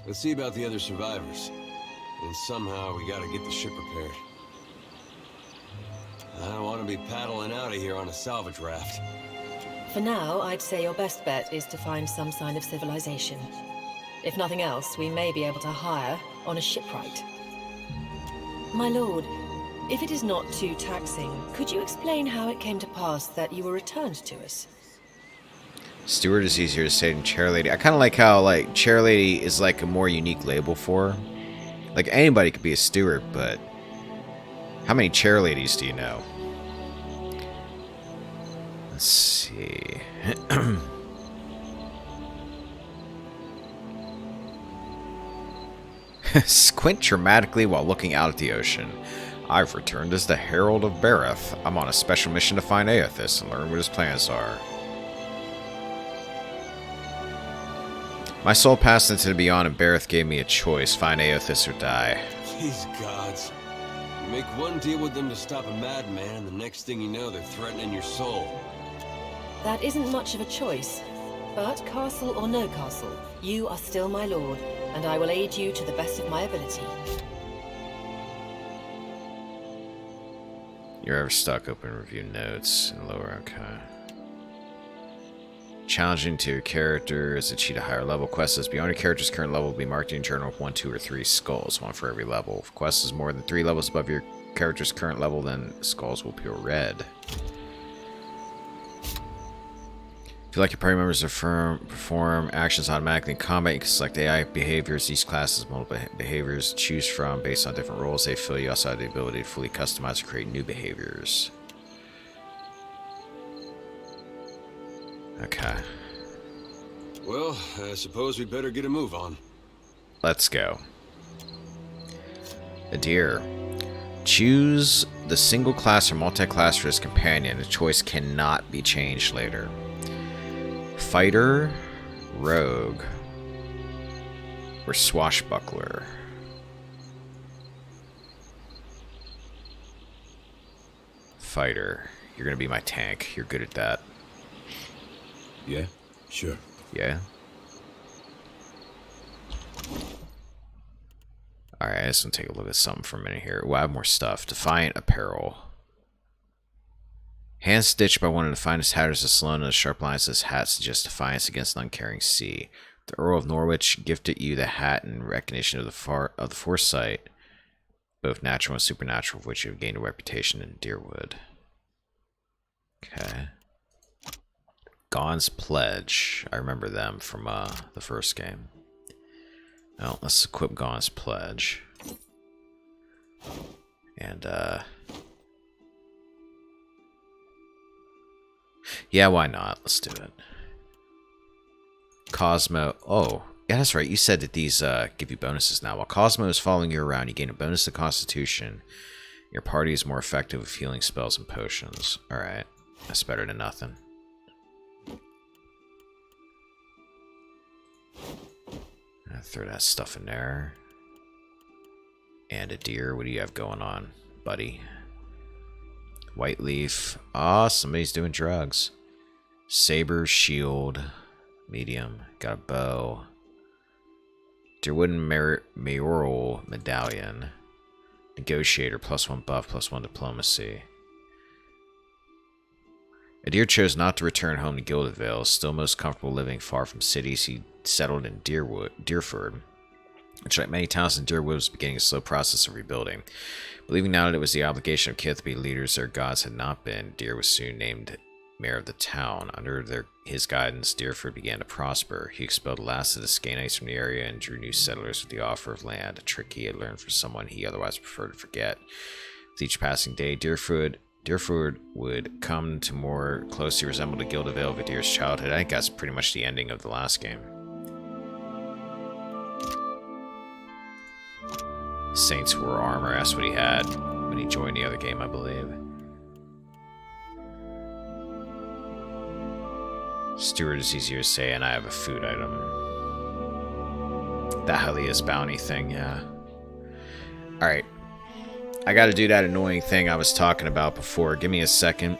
Let's see about the other survivors. And somehow we gotta get the ship repaired. I don't want to be paddling out of here on a salvage raft. For now, I'd say your best bet is to find some sign of civilization. If nothing else, we may be able to hire on a shipwright. My lord, if it is not too taxing, could you explain how it came to pass that you were returned to us? Steward is easier to say than chair lady. I kind of like how, like, chair lady is like a more unique label for her. Like, anybody could be a steward, but how many chair ladies do you know? Let's see. Squint dramatically while looking out at the ocean. I've returned as the Herald of Bereth. I'm on a special mission to find Aethys and learn what his plans are. My soul passed into the beyond and Bereth gave me a choice. Find Aethys or die. Please, gods. You make one deal with them to stop a madman, and the next thing you know, they're threatening your soul. That isn't much of a choice. But castle or no castle, you are still my lord, and I will aid you to the best of my ability. You're ever stuck, open review notes and lower, okay. Challenging to your character is to cheat a higher level. Quest is beyond your character's current level will be marked in your journal with 1, 2, or 3 skulls, one for every level. If quest is more than 3 levels above your character's current level, then skulls will appear red. If you like your party members to perform actions automatically in combat, you can select AI behaviors. Each class has multiple behaviors to choose from based on different roles they fill. You also have the ability to fully customize and create new behaviors. Okay. Well, I suppose we better get a move on. Let's go. Adir. Choose the single class or multi-class for his companion. The choice cannot be changed later. Fighter, rogue, or swashbuckler. Fighter. You're gonna be my tank. You're good at that. Yeah, sure. Yeah. Alright, I just want to take a look at something for a minute here. Ooh, I have more stuff. Defiant apparel. Hand stitched by one of the finest hatters of Sloan, and the sharp lines of his hat suggest defiance against an uncaring sea. The Earl of Norwich gifted you the hat in recognition of the foresight, both natural and supernatural, of which you have gained a reputation in Deerwood. Okay. Gon's Pledge. I remember them from the first game. Well, let's equip Gon's Pledge. And, yeah, why not? Let's do it. Cosmo. Oh, yeah, that's right. You said that these give you bonuses now. While Cosmo is following you around, you gain a bonus to Constitution. Your party is more effective with healing spells and potions. Alright. That's better than nothing. Throw that stuff in there. And a deer. What do you have going on, buddy? White leaf. Ah, somebody's doing drugs. Saber, shield, medium. Got a bow. Deerwood mayoral medallion. Negotiator, +1 buff, +1 diplomacy. Adir chose not to return home to Gildedvale. Still most comfortable living far from cities, he settled in Deerford, which, like many towns in Deerwood, was beginning a slow process of rebuilding. Believing now that it was the obligation of Kith to be leaders their gods had not been, Deer was soon named mayor of the town. Under his guidance, Deerford began to prosper. He expelled the last of the Skanites from the area and drew new settlers with the offer of land, a trick he had learned from someone he otherwise preferred to forget. With each passing day, Deerford would come to more closely resemble the Gildedvale of Adir's childhood. I think that's pretty much the ending of the last game. Saints wore armor. That's what he had when he joined the other game, I believe. Steward is easier to say, and I have a food item. The Helios bounty thing, yeah. Alright. I gotta do that annoying thing I was talking about before. Give me a second.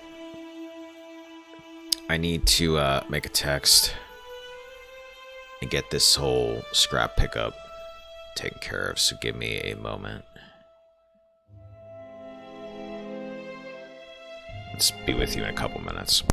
I need to make a text and get this whole scrap pickup taken care of, so give me a moment. Let's be with you in a couple minutes.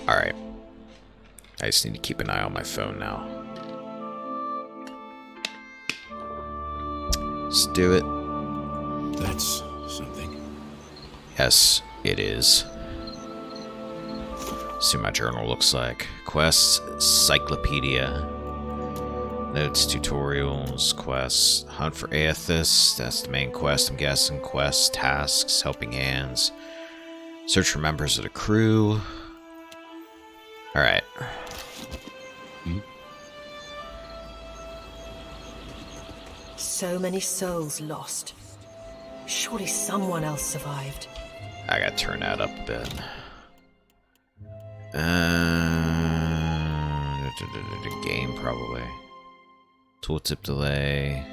Alright. I just need to keep an eye on my phone now. Let's do it. That's something. Yes, it is. See what my journal looks like. Quests, Cyclopedia. Notes, tutorials, quests. Hunt for Aethys. That's the main quest, I'm guessing. Quests, tasks, helping hands. Search for members of the crew. Alright. So many souls lost. Surely someone else survived. I gotta turn that up a bit. The game, probably. Tooltip delay.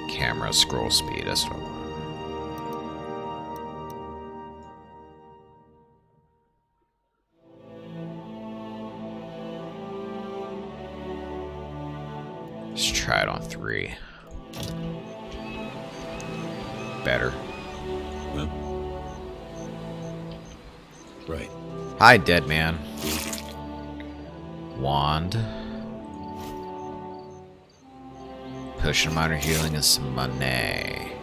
Camera scroll speed, that's what I want. Let's try it on 3. Better. Huh? Right. Hi, dead man. Wand. Potion of minor healing and some money.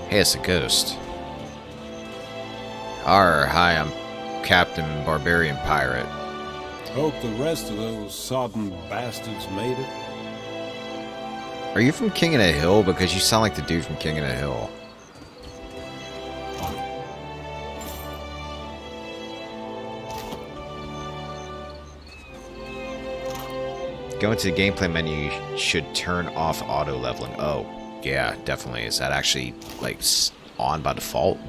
Hey, it's a ghost. Hi, I'm Captain Barbarian Pirate. Hope the rest of those sodden bastards made it. Are you from King of the Hill? Because you sound like the dude from King of the Hill. Go into the gameplay menu, you should turn off auto leveling. Oh, yeah, definitely. Is that actually, like, on by default?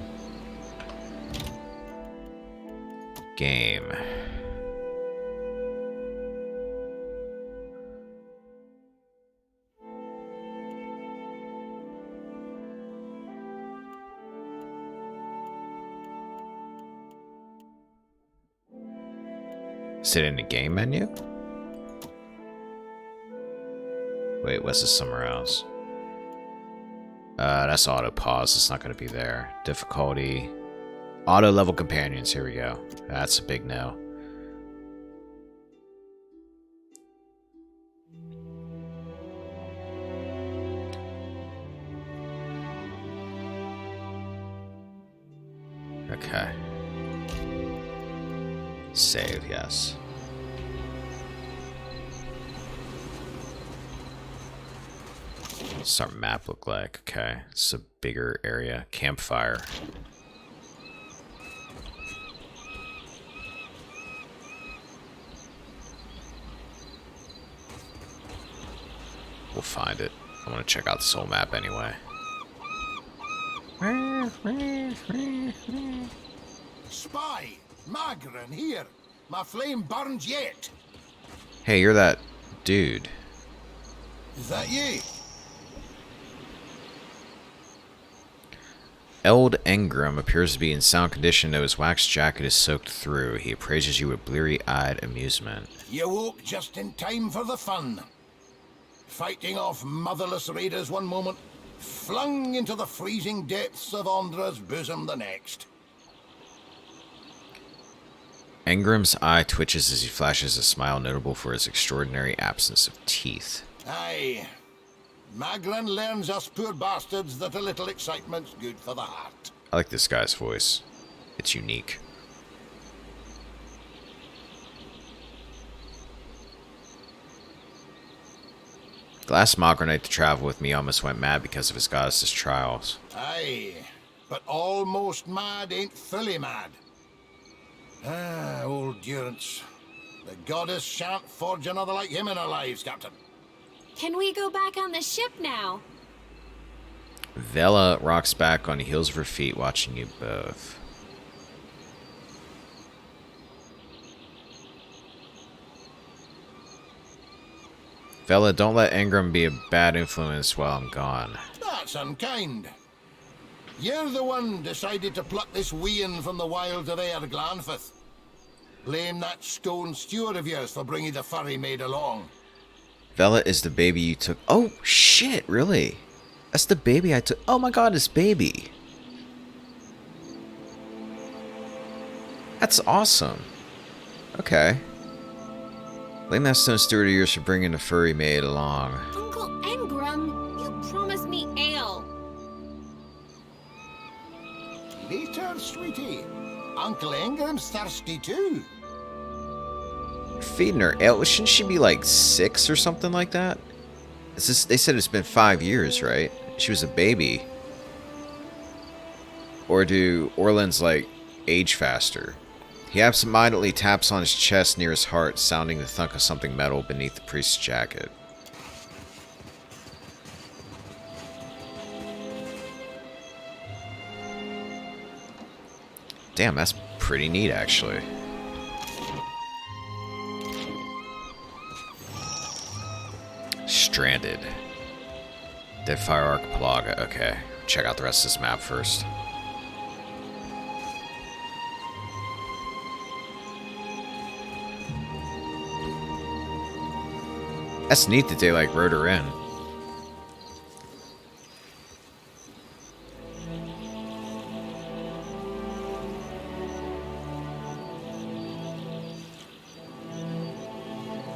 Game. Is it in the game menu? Wait, what's this somewhere else? That's auto pause. It's not going to be there. Difficulty. Auto level companions. Here we go. That's a big no. Okay. Save, yes. What's our map look like? Okay, it's a bigger area. Campfire. We'll find it. I want to check out this whole map anyway. Spy! Magran, here! My flame burns yet! Hey, you're that dude. Is that ye? Eld Engram appears to be in sound condition, though his wax jacket is soaked through. He appraises you with bleary-eyed amusement. You woke just in time for the fun. Fighting off motherless raiders one moment, flung into the freezing depths of Ondra's bosom the next. Engram's eye twitches as he flashes a smile notable for his extraordinary absence of teeth. Aye. Magran learns us poor bastards that a little excitement's good for the heart. I like this guy's voice. It's unique. The last Magranite to travel with me almost went mad because of his goddess's trials. Aye, but almost mad ain't fully mad. Ah, old Durance. The goddess shan't forge another like him in our lives, Captain. Can we go back on the ship now? Vela rocks back on the heels of her feet, watching you both. Vela, don't let Engram be a bad influence while I'm gone. That's unkind. You're the one decided to pluck this wean from the wilds of Air Glanfith. Blame that stone steward of yours for bringing the furry maid along. Vela is the baby you took. Oh, shit, really? That's the baby I took. Oh my god, it's baby. That's awesome. Okay. Blame that stone steward of yours for bringing the furry maid along. Uncle Engram, you promised me ale. Later, sweetie. Uncle Ingram's thirsty too. Feeding her ale. Shouldn't she be like 6 or something like that? It's just, they said it's been 5 years, right? She was a baby. Or do Orlands like age faster? He absentmindedly taps on his chest near his heart, sounding the thunk of something metal beneath the priest's jacket. Damn, that's pretty neat, actually. Stranded. Deadfire Archipelago. Okay, check out the rest of this map first. That's neat that they, like, wrote her in.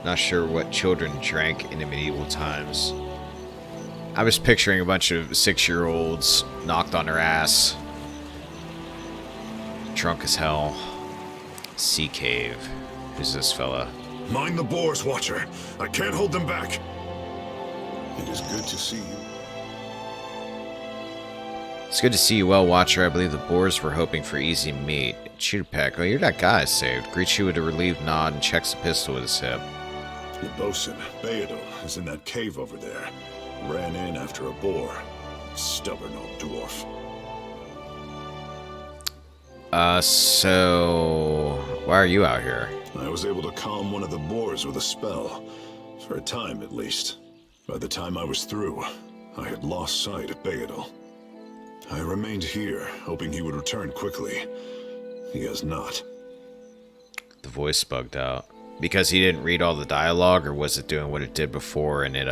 Not sure what children drank in the medieval times. I was picturing a bunch of 6-year-olds knocked on their ass. Drunk as hell. Sea Cave. Who's this fella? Mind the boars, Watcher. I can't hold them back. It is good to see you. It's good to see you well, Watcher. I believe the boars were hoping for easy meat. Chewpack, oh, you're that guy I saved. Greets you with a relieved nod and checks the pistol with his hip. The bosun, Beadle, is in that cave over there. Ran in after a boar. Stubborn old dwarf. So... why are you out here? I was able to calm one of the boars with a spell. For a time, at least. By the time I was through, I had lost sight of Beadle. I remained here, hoping he would return quickly. He has not. The voice bugged out. Because he didn't read all the dialogue, or was it doing what it did before and it,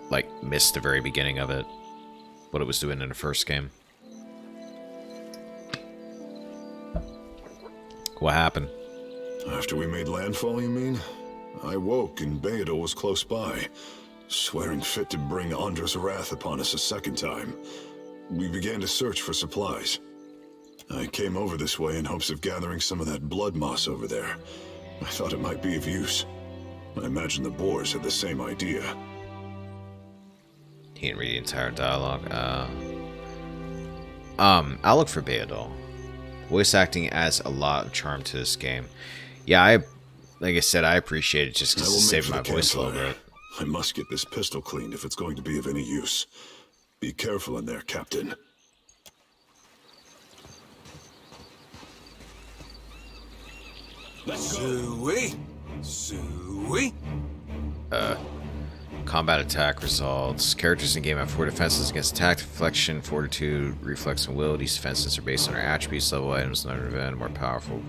like, missed the very beginning of it? What it was doing in the first game? What happened? After we made landfall, you mean? I woke and Beadle was close by, swearing fit to bring Andra's wrath upon us a second time. We began to search for supplies. I came over this way in hopes of gathering some of that blood moss over there. I thought it might be of use. I imagine the boars had the same idea. He didn't read the entire dialogue. I'll look for Beadle. Voice acting adds a lot of charm to this game. Yeah, like I said, I appreciate it just because it saved my voice a little bit. I must get this pistol cleaned if it's going to be of any use. Be careful in there, Captain. Let's go. Suey. Combat attack results. Characters in game have 4 defenses against attack, deflection, fortitude, reflex, and will. These defenses are based on our attributes, level items, and event. More powerful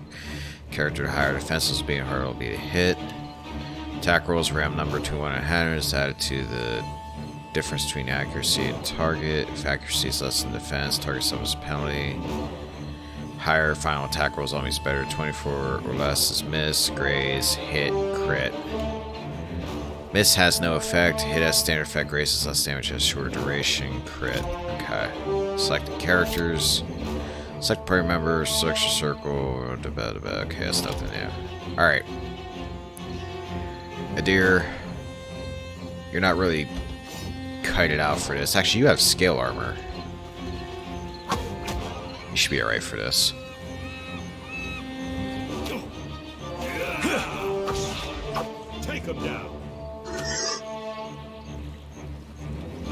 character, higher defenses, being harder will be to hit. Attack rolls ram number 2100 is added to the difference between accuracy and target. If accuracy is less than defense, target suffers a penalty. Higher final attack rolls always better. 24 or less is miss, graze, hit, crit. Miss has no effect. Hit has standard effect. Graze has less damage, has shorter duration. Crit. Okay. Selected characters. Select party members. Selection circle. Okay, that's nothing new. Alright. Adir, you're not really kited out for this. Actually, you have scale armor. You should be alright for this. Take him down.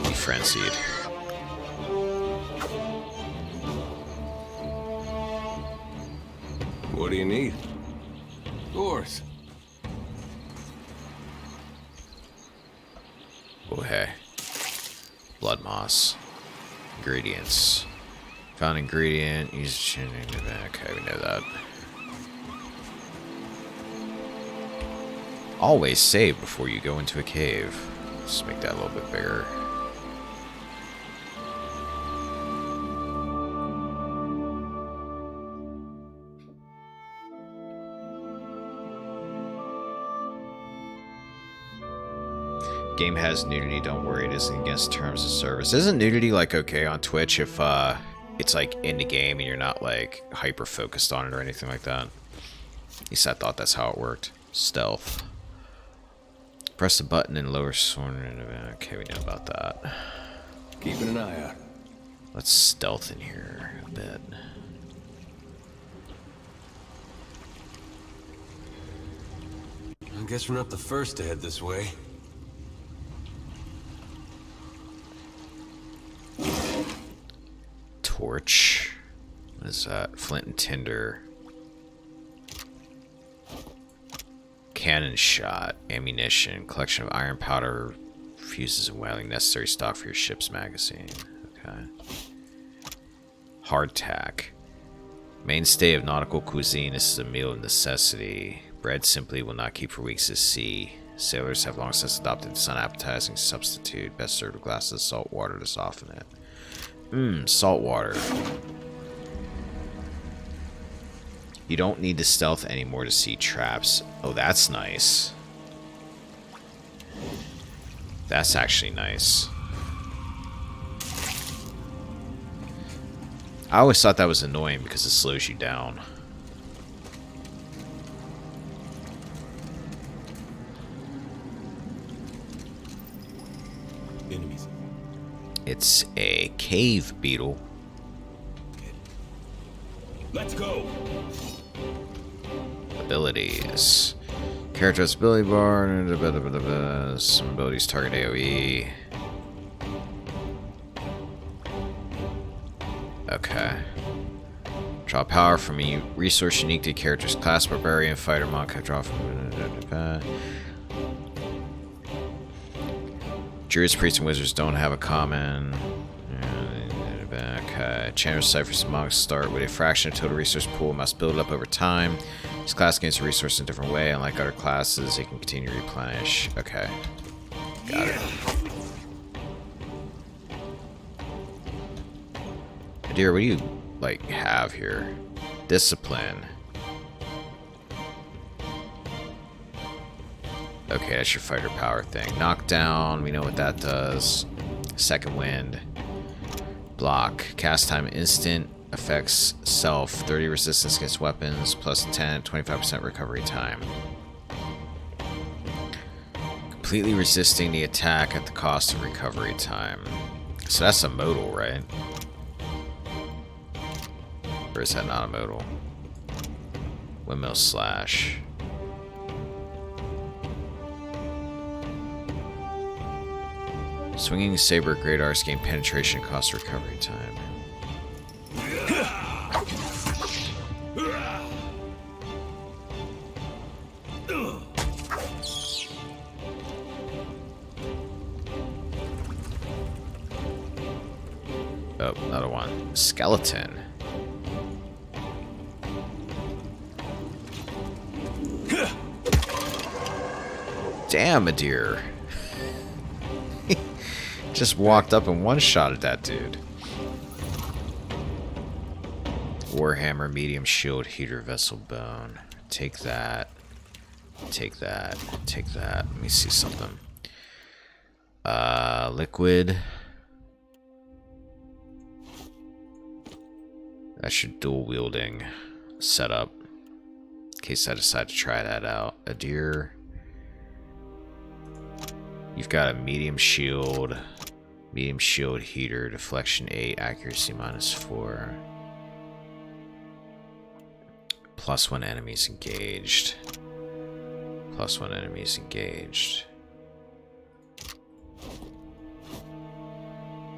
Be frenzied. What do you need? Doors. Oh, hey. Blood moss. Ingredients. Found ingredient. Use okay, we know that. Always save before you go into a cave. Let's make that a little bit bigger. Game has nudity, don't worry, it isn't against terms of service. Isn't nudity like okay on Twitch if it's like in the game and you're not like hyper focused on it or anything like that? At least I thought that's how it worked. Stealth. Press the button and lower sword. Okay, we know about that. Keeping an eye out. Let's stealth in here a bit. I guess we're not the first to head this way. Torch. What is that? Flint and tinder. Cannon shot. Ammunition. Collection of iron powder, fuses, and welding. Necessary stock for your ship's magazine. Okay. Hardtack. Mainstay of nautical cuisine. This is a meal of necessity. Bread simply will not keep for weeks at sea. Sailors have long since adopted this unappetizing substitute. Best served with glasses of salt water to soften it. Salt water. You don't need to stealth anymore to see traps. Oh, that's nice. That's actually nice. I always thought that was annoying because it slows you down. Enemies. It's a cave beetle. Let's go. Abilities. Character's ability bar. Some abilities target AoE. Okay. Draw power from a resource unique to character's class. Barbarian, fighter, monk. Draw from. Druids, priests, and wizards don't have a common. Okay. Channel ciphers and monks start with a fraction of total resource pool. Must build up over time. This class gains a resource in a different way. Unlike other classes, it can continue to replenish. Okay. Got it. Dear, what do you, like, have here? Discipline. Okay, that's your fighter power thing. Knockdown, we know what that does. Second wind. Block. Cast time instant. Affects self. 30 resistance against weapons. Plus 10, 25% recovery time. Completely resisting the attack at the cost of recovery time. So that's a modal, right? Or is that not a modal? Windmill slash. Swinging saber great arts gain penetration cost recovery time. Oh, another one. Skeleton. Damn, a deer. Just walked up and one-shotted that dude. Warhammer, medium shield, heater, vessel, bone. Take that. Take that. Take that. Let me see something. Liquid. That's your dual wielding setup. In case I decide to try that out. A deer. You've got a medium shield heater, deflection 8, accuracy -4. +1 enemies engaged. +1 enemies engaged.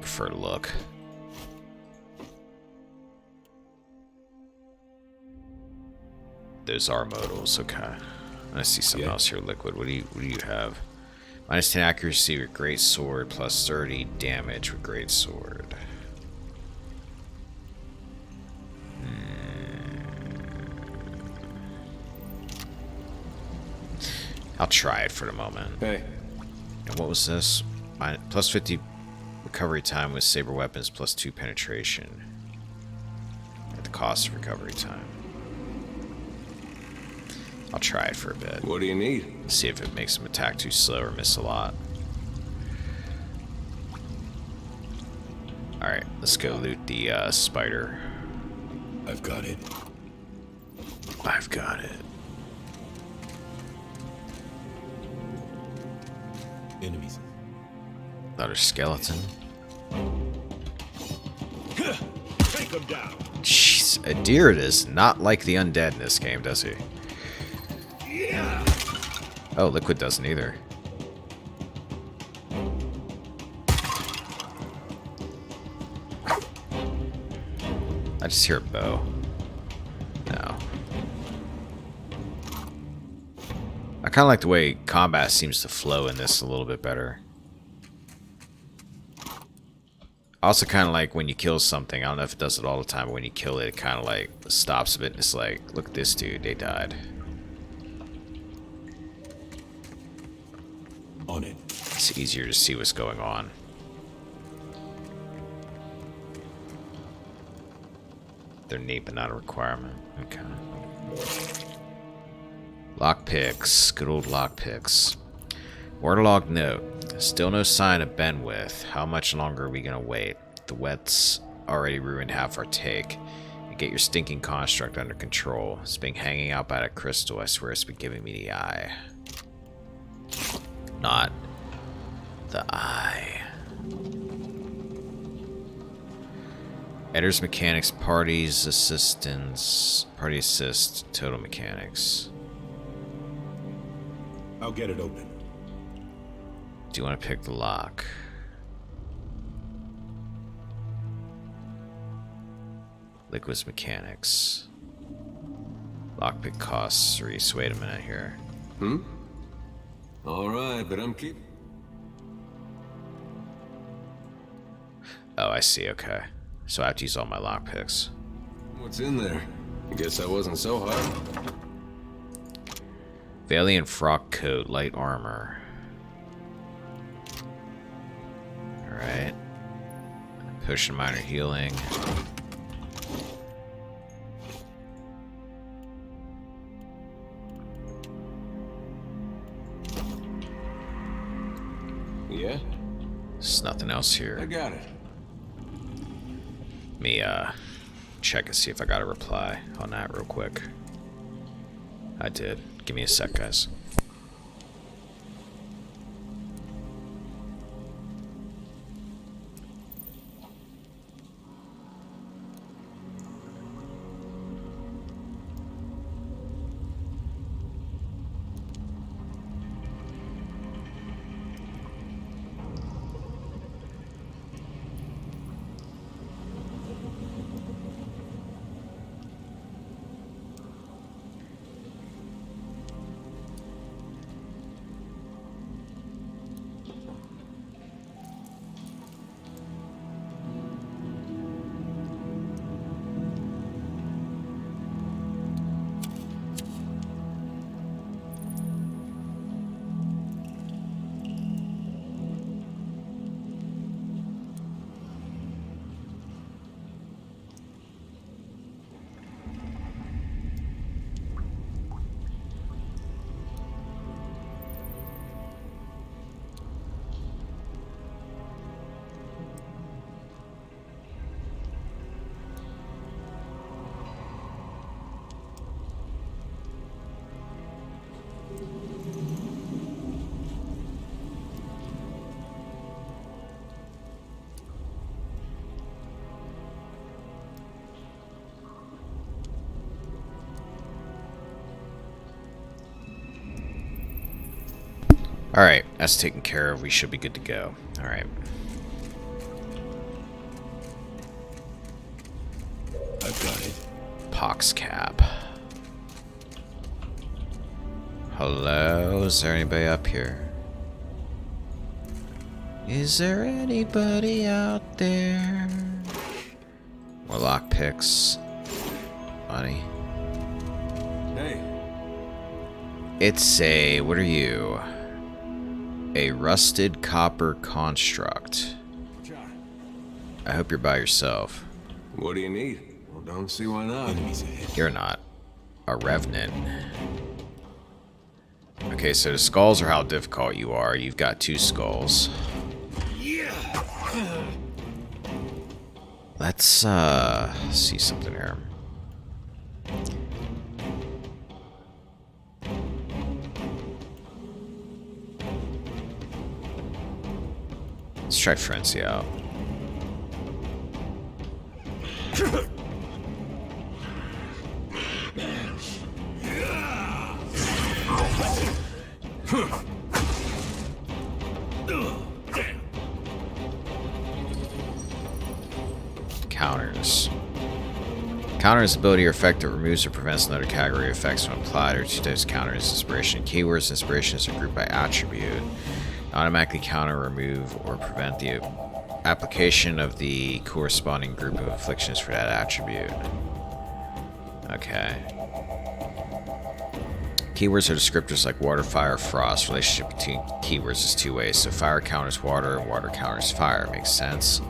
Prefer look. Those are modals, okay. I see something else here, liquid. What do you have? -10 accuracy with great sword, +30 damage with great sword. I'll try it for the moment. Hey. And what was this? Plus 50 recovery time with saber weapons, plus 2 penetration. At the cost of recovery time. I'll try it for a bit. What do you need? See if it makes him attack too slow or miss a lot. Alright, let's go loot the spider. I've got it. I've got it. Enemies. Another skeleton. Take them down. Jeez, Adir does not like the undead in this game, does he? Yeah. Oh, Liquid doesn't either. I just hear a bow. No. I kind of like the way combat seems to flow in this a little bit better. I also kind of like when you kill something. I don't know if it does it all the time, but when you kill it, it kind of like stops a bit and it's like, look at this dude, they died. On it. It's easier to see what's going on. They're neat, but not a requirement. Okay. Lockpicks. Good old lockpicks. Waterlogged note. Still no sign of Benwith. How much longer are we gonna wait? The wet's already ruined half our take. And get your stinking construct under control. It's been hanging out by that crystal. I swear it's been giving me the eye. Not the eye. Enters mechanics, parties, assistants, party assist, total mechanics. I'll get it open. Do you want to pick the lock? Liquid's mechanics. Lockpick costs 3. So wait a minute here. Alright, but I'm keep... Oh, I see, okay. So I have to use all my lockpicks. What's in there? I guess I wasn't so hard. Valiant frock coat, light armor. Alright. Potion minor healing. Yeah? There's nothing else here. I got it. Let me check and see if I got a reply on that real quick. I did. Give me a sec, guys. Alright, that's taken care of. We should be good to go. Alright. I've got it. Pox cap. Hello? Is there anybody up here? Is there anybody out there? More lockpicks. Money. Hey. It's a... What are you? A rusted copper construct. I hope you're by yourself. What do you need? Well, don't see why not. You're not. A revenant. Okay, so the skulls are how difficult you are. You've got 2 skulls. Let's see something here. Let's try Frenzy out. Counters. Counters ability or effect that removes or prevents another category of effects when applied, or to those counters inspiration. Keywords inspirations are grouped by attribute. Automatically counter, remove, or prevent the application of the corresponding group of afflictions for that attribute. Okay. Keywords are descriptors like water, fire, frost. Relationship between keywords is 2 ways. So fire counters water, and water counters fire. Makes sense.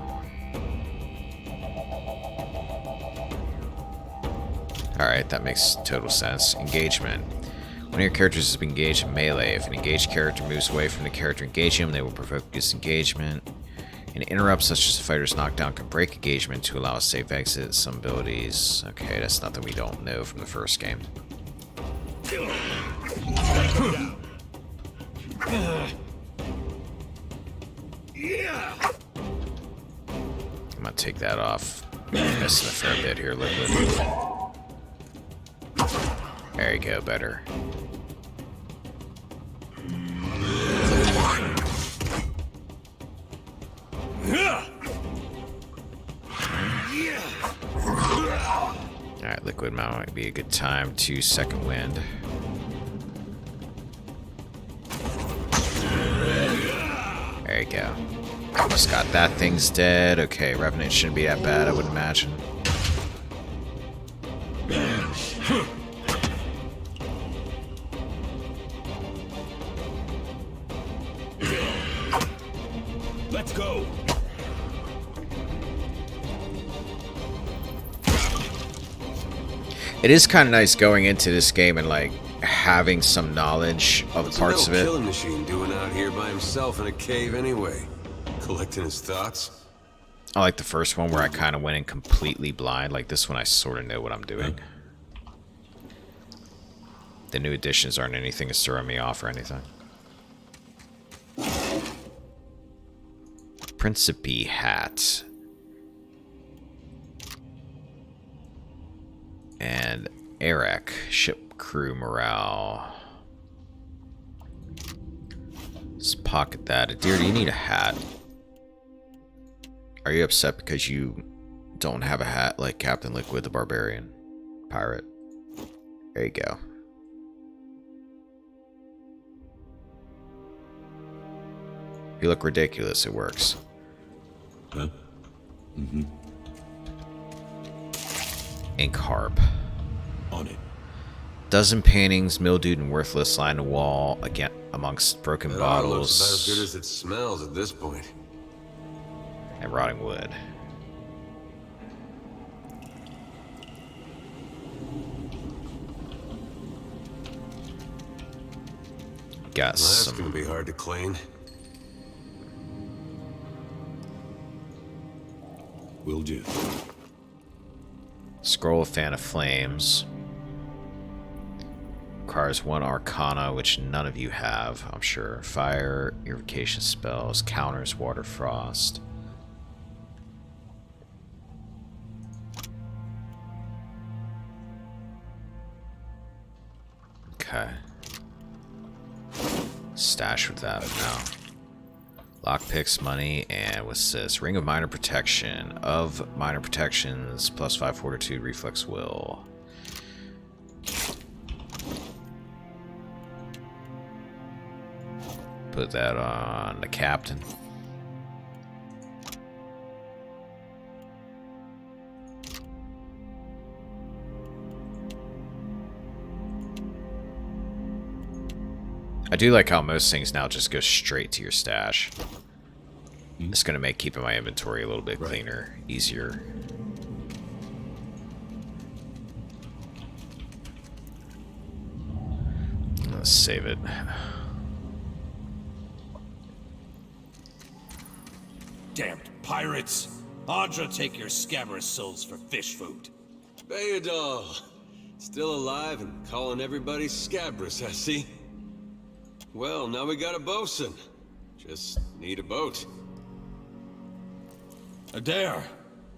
Alright, that makes total sense. Engagement. One of your characters has been engaged in melee. If an engaged character moves away from the character engaging him, they will provoke disengagement. An interrupt such as a fighter's knockdown can break engagement to allow a safe exit. Some abilities. Okay, that's nothing we don't know from the first game. I'm gonna take that off. Missing a fair bit here, Liquid. There you go, better. Alright, Liquid might be a good time to second wind. There you go. Almost got that thing's dead. Okay, Revenant shouldn't be that bad, I would imagine. Let's go. It is kind of nice going into this game and like having some knowledge of parts of it. Killing machine doing out here by himself in a cave anyway, collecting his thoughts. I like the first one where I kind of went in completely blind. Like this one, I sort of know what I'm doing. The new additions aren't anything that's throwing me off or anything. Principe hat. And Eric, ship crew morale. Let's pocket that. Adir, do you need a hat? Are you upset because you don't have a hat like Captain Liquid the Barbarian Pirate? There you go. You look ridiculous, it works. Huh? Mm-hmm. Ink harp. On it. Dozen paintings, mildewed and worthless, line the wall again amongst broken That bottles. looks about as good as it smells at this point. And rotting wood. Got Well, some. that's gonna be hard to clean. Will do. Scroll of Fan of Flames. Requires 1 Arcana, which none of you have, I'm sure. Fire, Evocation spells, counters, Water, Frost. Okay. Stash with that for now. Lockpicks, money, and what's this? Ring of Minor Protection. Of Minor Protections, +5 Fortitude, Reflex Will. Put that on the captain. I do like how most things now just go straight to your stash. It's going to make keeping my inventory a little bit cleaner, easier. Let's save it. Damned pirates! Audra, take your scabrous souls for fish food. Bayadol, still alive and calling everybody scabrous, I see. Well, now we got a bosun. Just need a boat. Adair!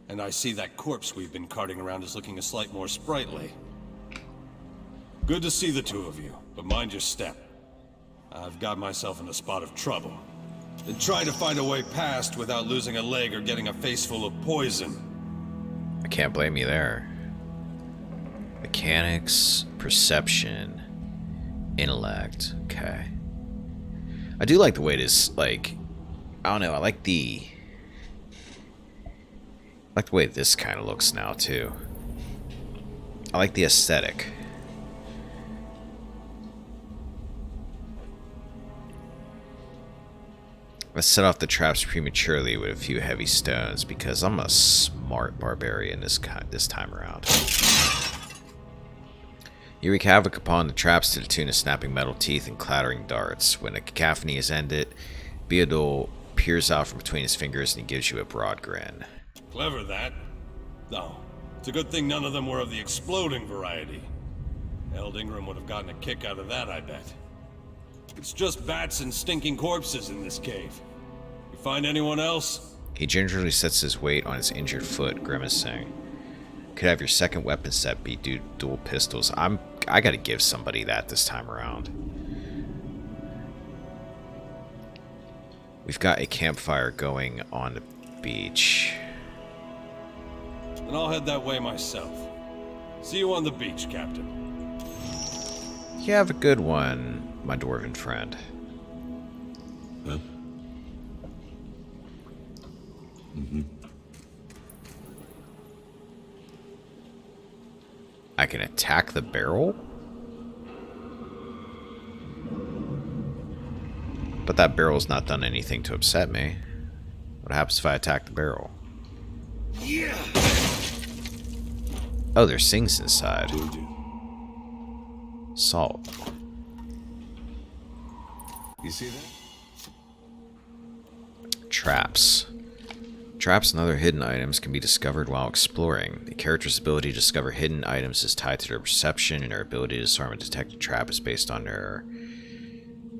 And I see that corpse we've been carting around is looking a slight more sprightly. Good to see the two of you, but mind your step. I've got myself in a spot of trouble. Been trying to find a way past without losing a leg or getting a face full of poison. I can't blame you there. Mechanics, perception, intellect. Okay. I do like the way it is, like, I don't know, I like the way this kind of looks now, too. I like the aesthetic. Let's set off the traps prematurely with a few heavy stones because I'm a smart barbarian this time around. You wreak havoc upon the traps to the tune of snapping metal teeth and clattering darts. When a cacophony is ended, Beadle peers out from between his fingers and he gives you a broad grin. Clever, that. No, it's a good thing none of them were of the exploding variety. Eld Ingram would have gotten a kick out of that, I bet. It's just bats and stinking corpses in this cave. You find anyone else? He gingerly sets his weight on his injured foot, grimacing. Could have your second weapon set be dual pistols. I gotta give somebody that this time around. We've got a campfire going on the beach. Then I'll head that way myself. See you on the beach, Captain. You have a good one, my dwarven friend. Huh? I can attack the barrel? But that barrel's not done anything to upset me. What happens if I attack the barrel? Yeah. Oh, there's things inside. Salt. You see that? Traps. Traps and other hidden items can be discovered while exploring. The character's ability to discover hidden items is tied to their perception, and their ability to disarm and detect a trap is based on their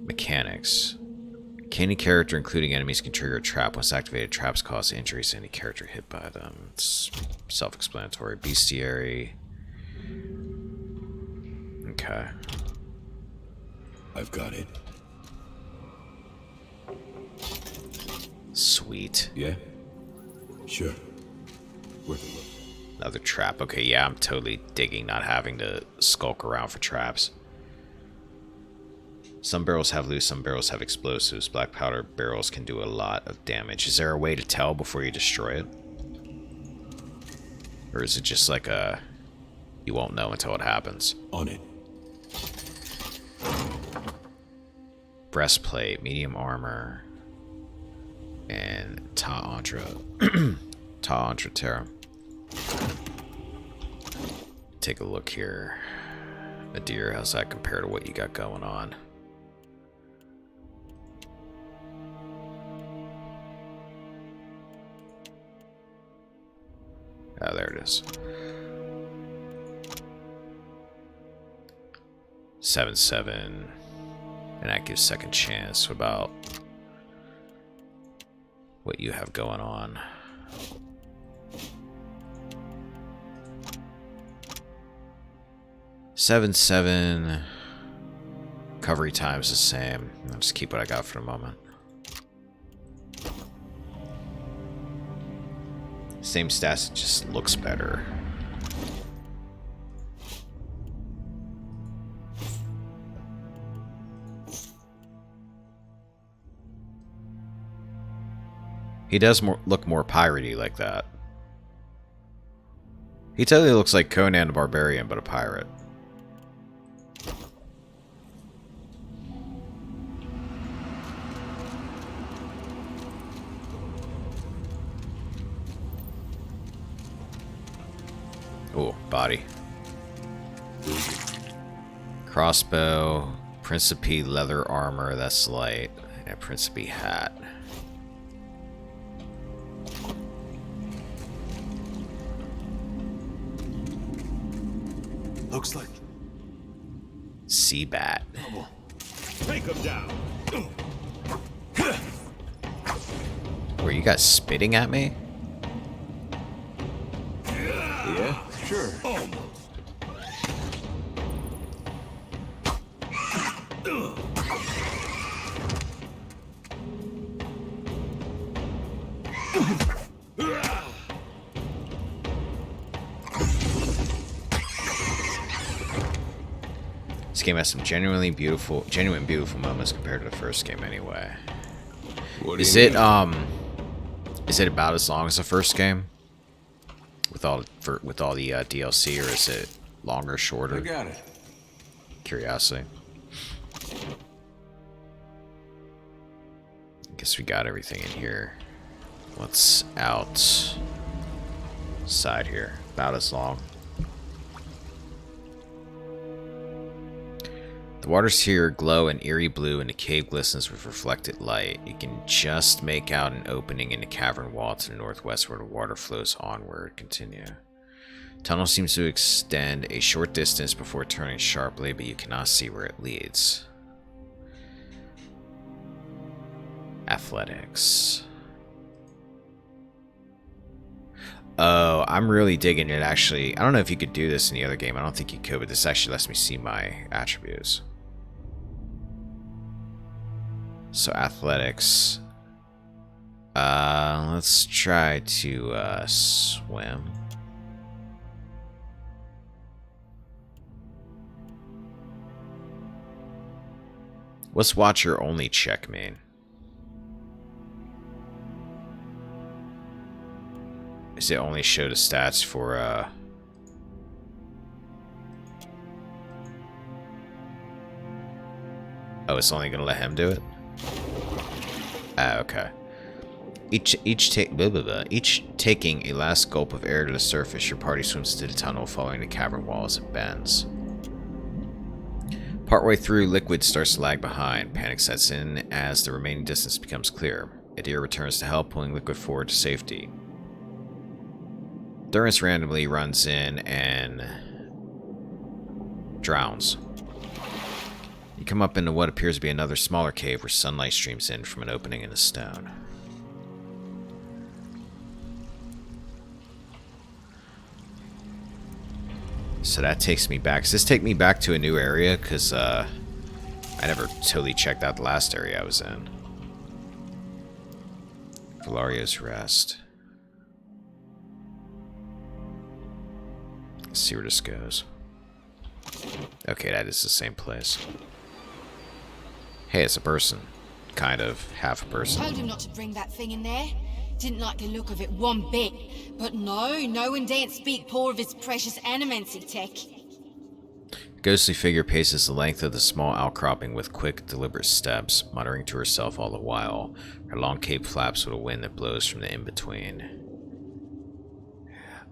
mechanics. Any character, including enemies, can trigger a trap. Once activated, traps cause injuries to any character hit by them. It's self-explanatory. Bestiary. Okay. I've got it. Sweet. Yeah? Sure. Worth a look. Another trap. Okay, yeah, I'm totally digging not having to skulk around for traps. Some barrels have loose, some barrels have explosives. Black powder barrels can do a lot of damage. Is there a way to tell before you destroy it? Or is it just like a... you won't know until it happens? On it. Breastplate, medium armor, and Ta Antra. Ta Antra Terra. Take a look here. Adir, how's that compare to what you got going on? Oh, there it is. 7/7. And that gives second chance. What about what you have going on? Seven. Recovery time's the same. I'll just keep what I got for the moment. Same stats, it just looks better. He does look more piratey like that. He totally looks like Conan the Barbarian, but a pirate. Oh, body. Crossbow, Principe leather armor, that's light, and a Principe hat. Looks like Sea bat. take him down. Were you guys spitting at me? Yeah, sure. This game has some genuine beautiful moments compared to the first game anyway. Is it about as long as the first game? With all the DLC, or is it longer, shorter? I got it. Curiosity. I guess we got everything in here. What's outside here? About as long. The waters here glow an eerie blue and the cave glistens with reflected light. You can just make out an opening in the cavern wall to the northwest where the water flows onward. Continue. Tunnel seems to extend a short distance before turning sharply, but you cannot see where it leads. Athletics. Oh, I'm really digging it actually. I don't know if you could do this in the other game. I don't think you could, but this actually lets me see my attributes. So athletics. Let's try to swim. What's watcher only check mean? Does it only show the stats for Oh, it's only gonna let him do it? Ah, okay. Each taking a last gulp of air to the surface, your party swims to the tunnel, following the cavern wall as it bends. Partway through, liquid starts to lag behind. Panic sets in as the remaining distance becomes clear. Adir returns to help, pulling liquid forward to safety. Durance randomly runs in and drowns. You come up into what appears to be another smaller cave where sunlight streams in from an opening in the stone. So that takes me back. Does this take me back to a new area? Because I never totally checked out the last area I was in. Valario's Rest. Let's see where this goes. Okay, that is the same place. Hey, it's a person. Kind of. Half a person. Told him not to bring that thing in there. Didn't like the look of it one bit. But no one daren't speak poor of his precious animancy tech. The ghostly figure paces the length of the small outcropping with quick, deliberate steps, muttering to herself all the while. Her long cape flaps with a wind that blows from the in-between.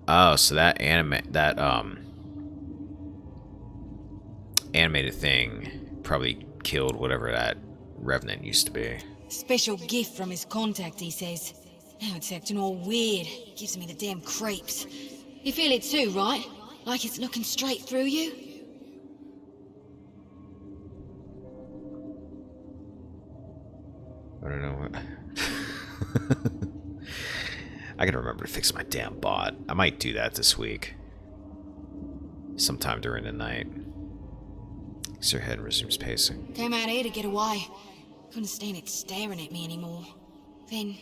Oh, so that animated thing probably killed whatever that revenant used to be. Special gift from his contact, he says. Now it's acting all weird. Gives me the damn creeps. You feel it too, right? Like it's looking straight through you? I don't know what... I gotta remember to fix my damn bot. I might do that this week. Sometime during the night. Her head resumes pacing. Came out here to get away. Couldn't stand it staring at me anymore. Then...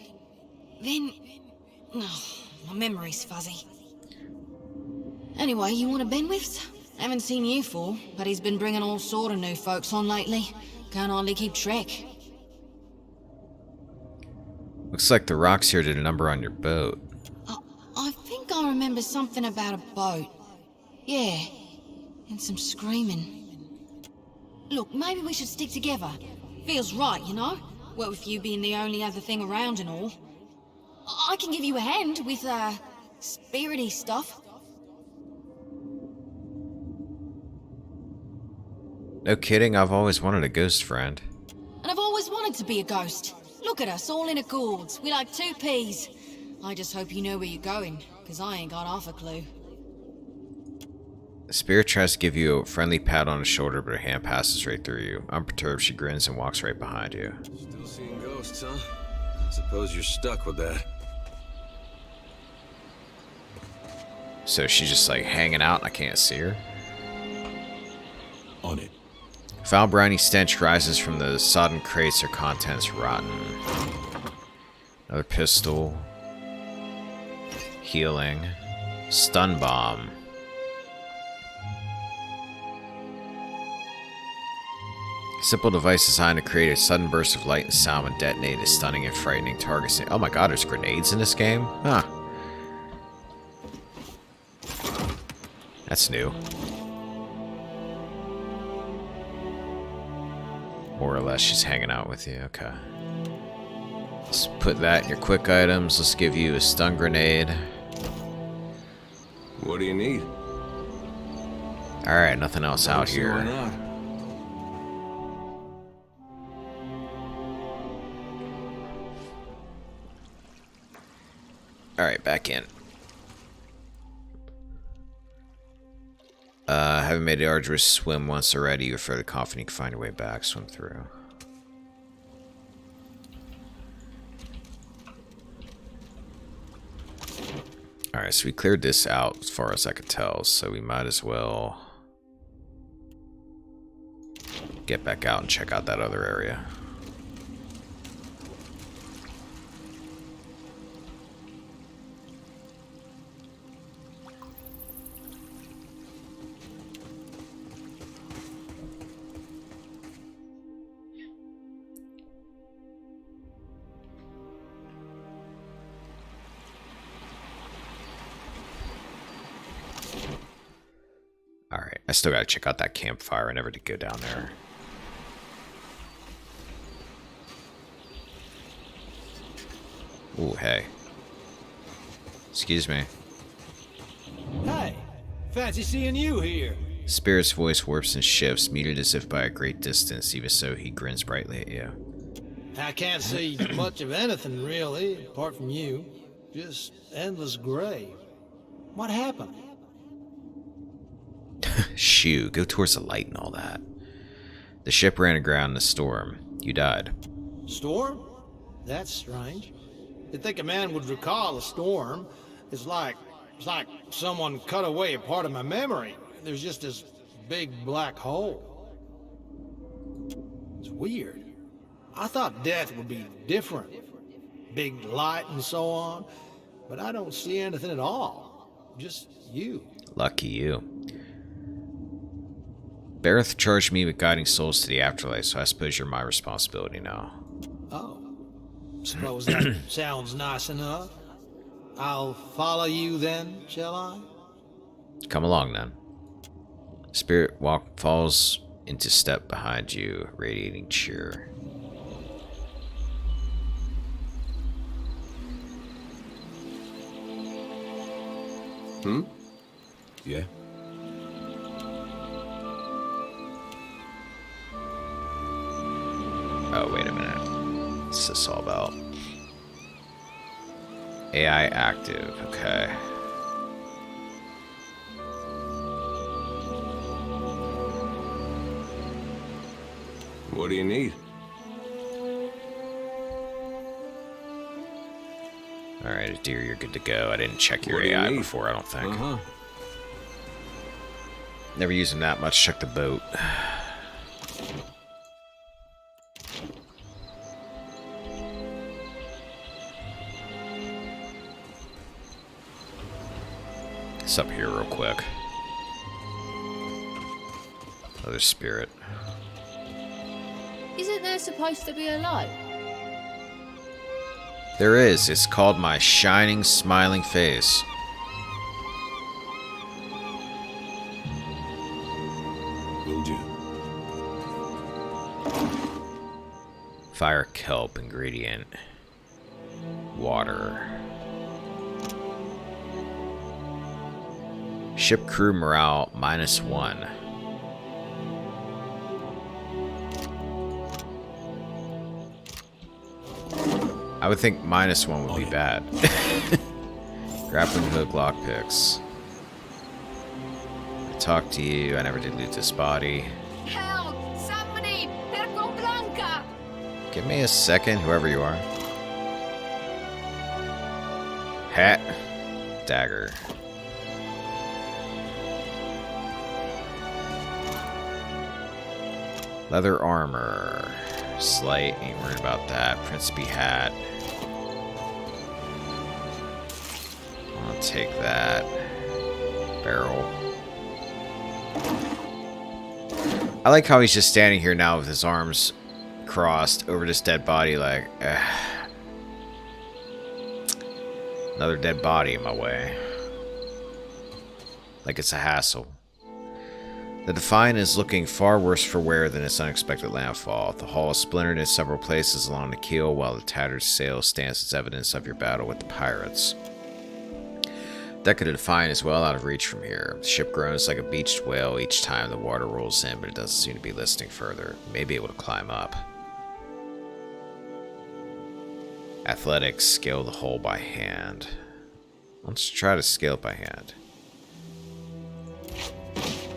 Oh, my memory's fuzzy. Anyway, you want a Benwiths? Haven't seen you for, but he's been bringing all sort of new folks on lately. Can't hardly keep track. Looks like the rocks here did a number on your boat. I think I remember something about a boat. Yeah, and some screaming. Look, maybe we should stick together. Feels right, you know? What with you being the only other thing around and all. I can give you a hand with, spirity stuff. No kidding, I've always wanted a ghost friend. And I've always wanted to be a ghost. Look at us, all in accords. We like two peas. I just hope you know where you're going, because I ain't got half a clue. The spirit tries to give you a friendly pat on the shoulder, but her hand passes right through you. Unperturbed, she grins and walks right behind you. Still seeing ghosts, huh? Suppose you're stuck with that. So she's just like hanging out and I can't see her? On it. Foul briny stench rises from the sodden crates, their contents rotten. Another pistol. Healing. Stun bomb. Simple device designed to create a sudden burst of light and sound when detonated, stunning and frightening targets. Oh my god, there's grenades in this game? Huh. That's new. More or less, she's hanging out with you. Okay. Let's put that in your quick items. Let's give you a stun grenade. What do you need? Alright, nothing else out here. Why not? Alright, back in. Having made the arduous swim once already, you're fairly confident you can find your way back. Swim through. Alright, so we cleared this out as far as I could tell, so we might as well get back out and check out that other area. Alright, I still gotta check out that campfire. I never did go down there. Ooh, hey. Excuse me. Hey, fancy seeing you here. Spirit's voice warps and shifts, muted as if by a great distance. Even so, he grins brightly at you. I can't see much of anything, really, apart from you. Just endless gray. What happened? Shoo, go towards the light and all that. The ship ran aground in a storm. You died. Storm? That's strange. You'd think a man would recall a storm. It's like someone cut away a part of my memory. There's just this big black hole. It's weird. I thought death would be different. Big light and so on. But I don't see anything at all. Just you. Lucky you. Bareth charged me with guiding souls to the afterlife, so I suppose you're my responsibility now. Oh. Suppose that sounds nice enough. I'll follow you then, shall I? Come along then. Spirit falls into step behind you, radiating cheer. Hmm? Yeah? Oh, wait a minute. What's this all about? AI active, okay. What do you need? Alright, dear, you're good to go. I didn't check your AI before, I don't think. Never use them that much. Check the boat. It's up here real quick. Another spirit. Isn't there supposed to be a light? There is. It's called my shining, smiling face. Will do. Fire kelp ingredient. Water. Ship crew morale -1. I would think -1 would be bad. Grappling hook lockpicks. I talked to you. I never did loot this body. Help! Somebody! Perco Blanca! Give me a second, whoever you are. Hat. Dagger. Leather armor. Slight, ain't worried about that. Principe hat. I'll take that. Barrel. I like how he's just standing here now with his arms crossed over this dead body like, another dead body in my way. Like it's a hassle. The Defiant is looking far worse for wear than its unexpected landfall. The hull is splintered in several places along the keel, while the tattered sail stands as evidence of your battle with the pirates. The deck of the Defiant is well out of reach from here. The ship groans like a beached whale each time the water rolls in, but it doesn't seem to be listening further. It may be able to climb up. Athletics, scale the hull by hand. Let's try to scale it by hand.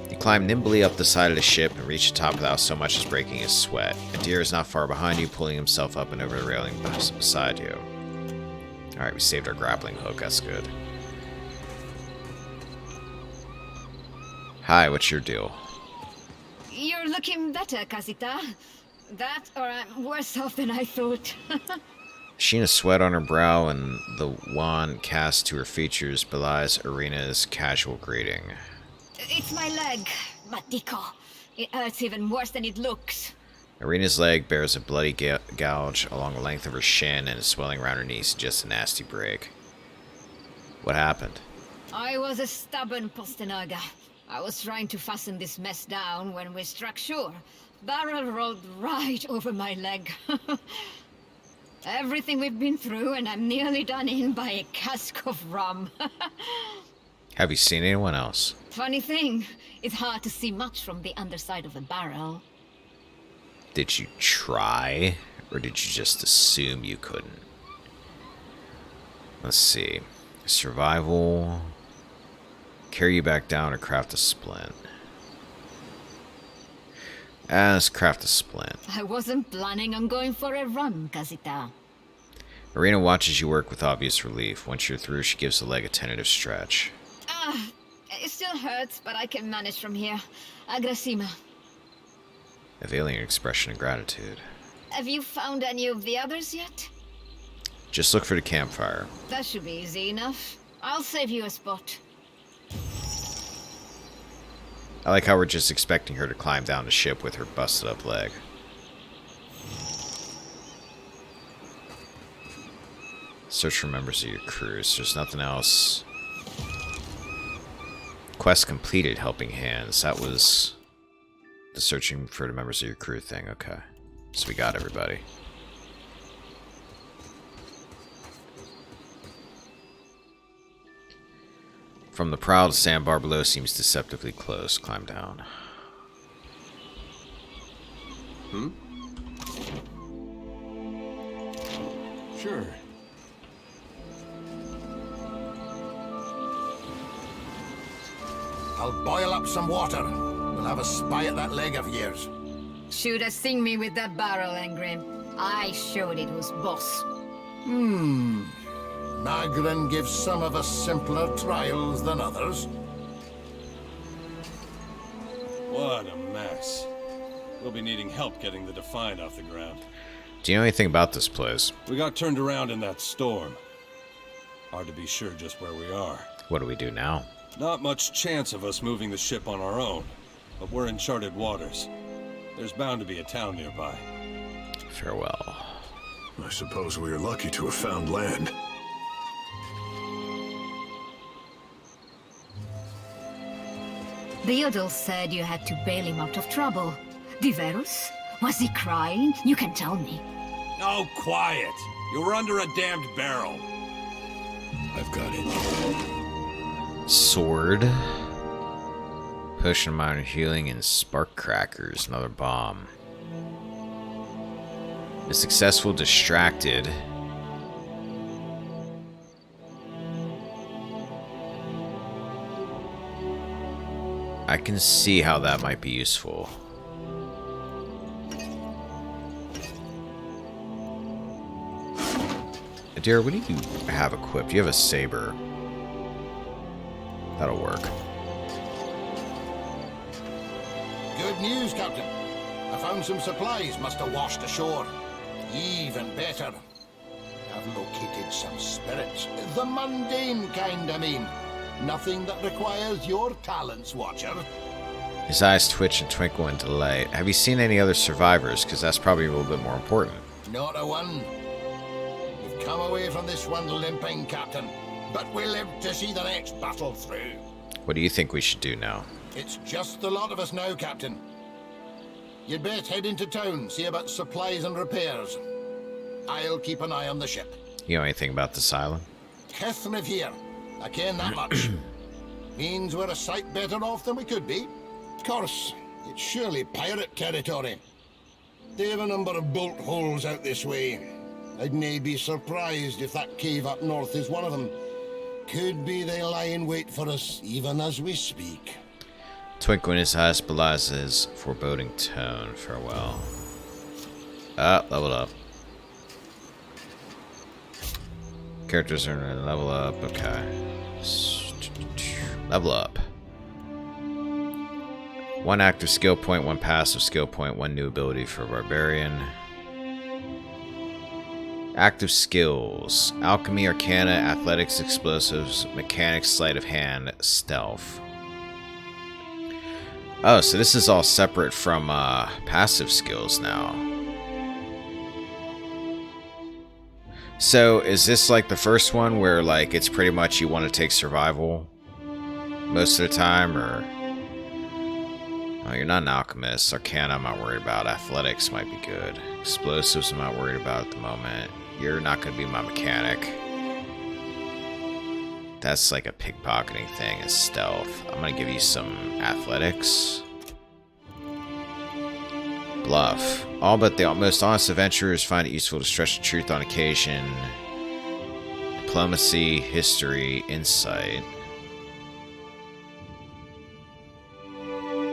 You climb nimbly up the side of the ship and reach the top without so much as breaking a sweat. A deer is not far behind you, pulling himself up and over the railing beside you. Alright, we saved our grappling hook, that's good. Hi, what's your deal? You're looking better, Casita. That, or I'm worse off than I thought. Sheen of sweat on her brow and the wand cast to her features belies Irina's casual greeting. It's my leg, Matico. It hurts even worse than it looks. Irina's leg bears a bloody gouge along the length of her shin, and a swelling around her knees just a nasty break. What happened? I was a stubborn Postanaga. I was trying to fasten this mess down when we struck shore. Barrel rolled right over my leg. Everything we've been through, and I'm nearly done in by a cask of rum. Have you seen anyone else? Funny thing, it's hard to see much from the underside of a barrel. Did you try, or did you just assume you couldn't? Let's see. Survival. Carry you back down or craft a splint. Let's craft a splint. I wasn't planning on going for a run, Casita. Irina watches you work with obvious relief. Once you're through, she gives the leg a tentative stretch. It still hurts, but I can manage from here. Agrasima. A valiant expression of gratitude. Have you found any of the others yet? Just look for the campfire. That should be easy enough. I'll save you a spot. I like how we're just expecting her to climb down the ship with her busted up leg. Search for members of your crew. So there's nothing else. Quest completed, helping hands. That was the searching for the members of your crew thing. Okay. So we got everybody. From the prow, the sandbar below seems deceptively close. Climb down. Sure. I'll boil up some water. We'll have a spy at that leg of yours. Should have seen me with that barrel, Engrim. I showed it who's boss. Magrin gives some of us simpler trials than others. What a mess. We'll be needing help getting the Defiant off the ground. Do you know anything about this place? We got turned around in that storm. Hard to be sure just where we are. What do we do now? Not much chance of us moving the ship on our own, but we're in charted waters. There's bound to be a town nearby. Farewell. I suppose we are lucky to have found land. Theodore said you had to bail him out of trouble. Diverus? Was he crying? You can tell me. Oh, quiet! You were under a damned barrel. I've got it. Sword. Potion of minor healing and spark crackers. Another bomb. The successful distracted I can see how that might be useful. Dear, what do you have equipped? You have a saber. That'll work. Good news, Captain. I found some supplies must have washed ashore. Even better. I've located some spirits. The mundane kind, I mean. Nothing that requires your talents, Watcher. His eyes twitch and twinkle in delight. Have you seen any other survivors? Because that's probably a little bit more important. Not a one. We've come away from this one limping, Captain. But we live to see the next battle through. What do you think we should do now? It's just the lot of us now, Captain. You'd best head into town, see about supplies and repairs. I'll keep an eye on the ship. You know anything about this island? Kethnev here. I ken that much. Means we're a sight better off than we could be. Of course, it's surely pirate territory. They have a number of bolt holes out this way. I'd nae be surprised if that cave up north is one of them. Could be they lie in wait for us even as we speak. Twinkle in his eyes belies his foreboding tone. Farewell. Leveled up. Characters are in level up. Okay. Level up. 1 active skill point, 1 passive skill point, 1 new ability for Barbarian. Active skills: Alchemy, Arcana, Athletics, Explosives, Mechanics, Sleight of Hand, Stealth. Oh, so this is all separate from passive skills now. So is this like the first one where like it's pretty much you want to take survival most of the time, or... Oh, you're not an alchemist. Arcana I'm not worried about. Athletics might be good. Explosives I'm not worried about at the moment. You're not going to be my mechanic. That's like a pickpocketing thing, is stealth. I'm going to give you some athletics. Bluff. All but the most honest adventurers find it useful to stretch the truth on occasion. Diplomacy, history, insight.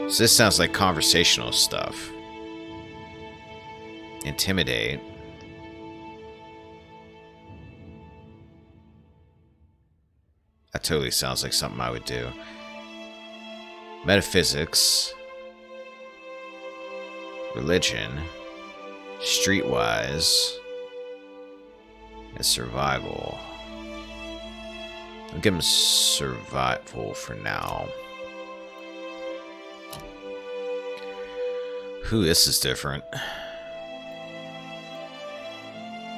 So this sounds like conversational stuff. Intimidate. That totally sounds like something I would do. Metaphysics. Religion. Streetwise. And survival. I'll give him survival for now. Ooh, this is different.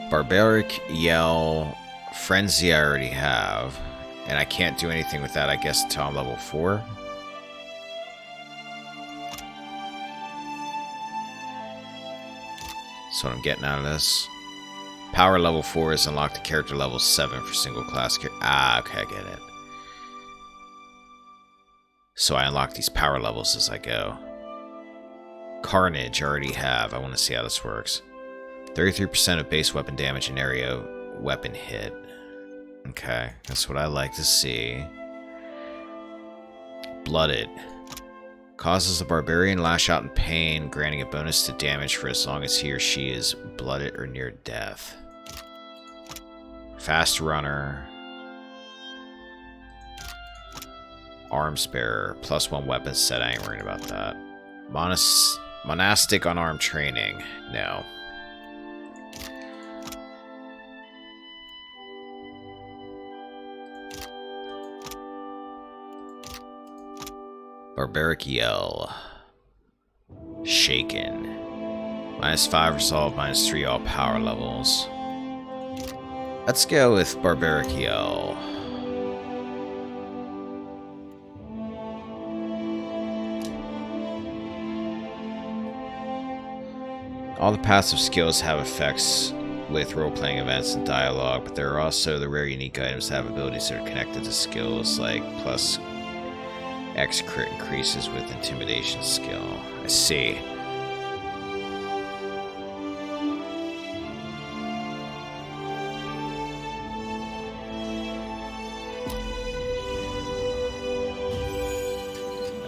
Barbaric Yell. Frenzy I already have. And I can't do anything with that, I guess, until I'm level 4. That's what I'm getting out of this. Power level 4 is unlocked at character level 7 for single class character. Ah, okay, I get it. So I unlock these power levels as I go. Carnage I already have. I want to see how this works. 33% of base weapon damage and area weapon hit. Okay, that's what I like to see. Blooded. Causes the barbarian lash out in pain, granting a bonus to damage for as long as he or she is blooded or near death. Fast runner. Arms bearer. +1 weapon set. I ain't worried about that. Monastic unarmed training. No. Barbaric Yell. Shaken. -5 resolve, -3 all power levels. Let's go with Barbaric Yell. All the passive skills have effects with role-playing events and dialogue, but there are also the rare unique items that have abilities that are connected to skills, like plus X crit increases with intimidation skill. I see.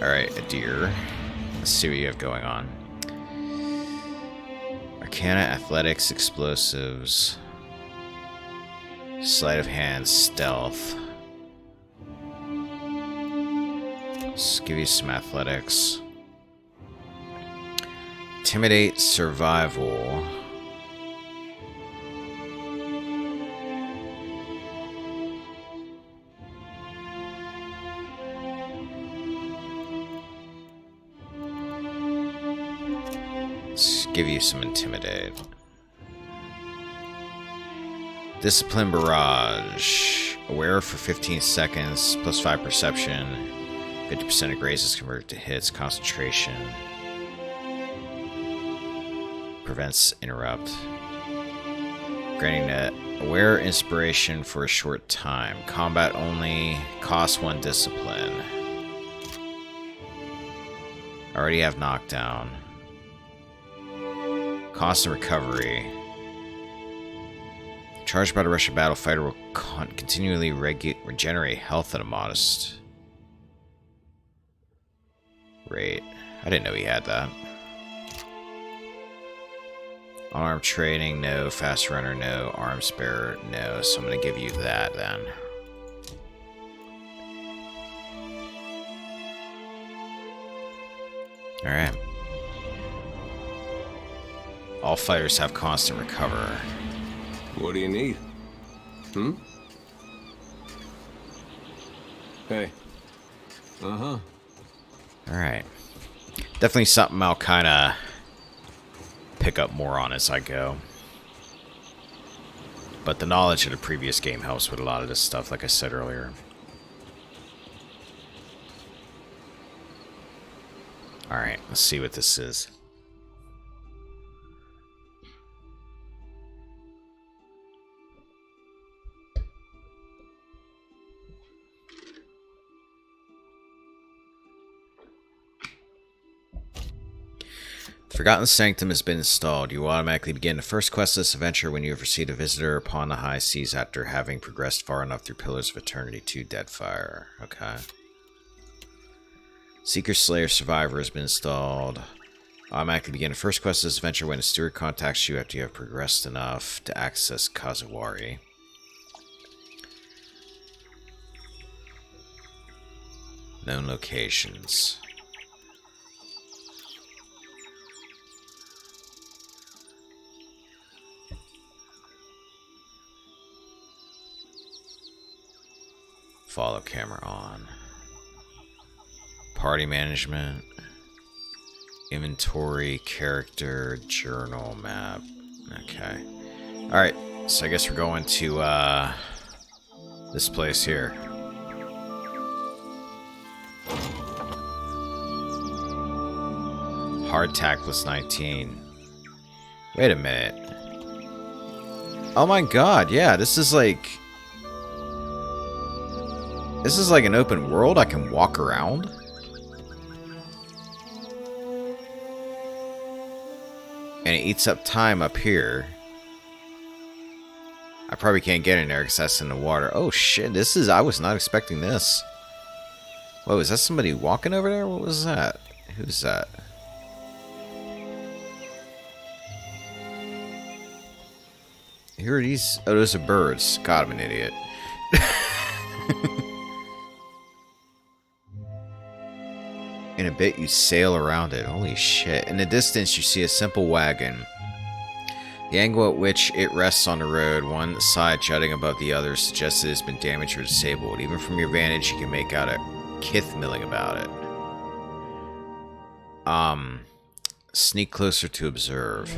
Alright, a deer. Let's see what you have going on. Arcana, athletics, explosives. Sleight of hand, stealth. Let's give you some athletics. Intimidate, survival. Let's give you some intimidate. Discipline barrage. Aware for 15 seconds, plus 5 perception. 50% of grazes converted to hits. Concentration. Prevents interrupt. Granting that aware inspiration for a short time. Combat only. Cost 1 discipline. Already have knockdown. Constant recovery. Charged by the rush of battle, fighter will continually regenerate health at a modest rate. I didn't know he had that. Arm training, no. Fast runner, no. Arm spare, no. So I'm going to give you that then. Alright. All fighters have constant recover. What do you need? Hmm? Hey. Uh-huh. Alright. Definitely something I'll kind of pick up more on as I go. But the knowledge of the previous game helps with a lot of this stuff, like I said earlier. Alright, let's see what this is. Forgotten Sanctum has been installed. You automatically begin the first quest of this adventure when you have received a visitor upon the high seas after having progressed far enough through Pillars of Eternity to Deadfire. Okay. Seeker Slayer Survivor has been installed. Automatically begin the first quest of this adventure when a steward contacts you after you have progressed enough to access Kazuwari. Known locations. Follow camera on. Party management. Inventory, character, journal, map. Okay. Alright, so I guess we're going to this place here. Hardtack plus 19. Wait a minute. Oh my god, yeah, this is like... This is like an open world. I can walk around. And it eats up time up here. I probably can't get in there because that's in the water. Oh shit, this is... I was not expecting this. Whoa, is that somebody walking over there? What was that? Who's that? Who are these? Oh, those are birds. God, I'm an idiot. In a bit, you sail around it. Holy shit. In the distance, you see a simple wagon. The angle at which it rests on the road, one side jutting above the other, suggests it has been damaged or disabled. Even from your vantage, you can make out a kith milling about it. Sneak closer to observe.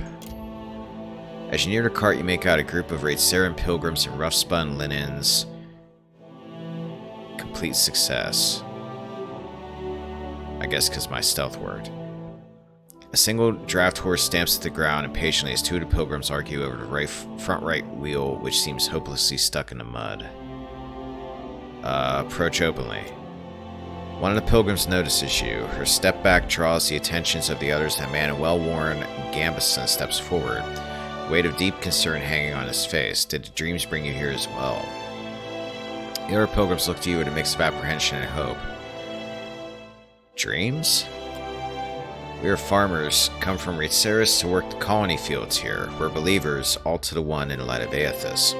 As you near the cart, you make out a group of Raidsaran pilgrims in rough-spun linens. Complete success. I guess because my stealth worked. A single draft horse stamps at the ground impatiently as two of the pilgrims argue over the front right wheel, which seems hopelessly stuck in the mud. Approach openly. One of the pilgrims notices you. Her step back draws the attentions of the others, and a man in well-worn gambeson steps forward, weight of deep concern hanging on his face. Did the dreams bring you here as well? The other pilgrims look to you with a mix of apprehension and hope. Dreams? We are farmers, come from Reseris to work the colony fields here. We're believers, all to the one in light of Aethys.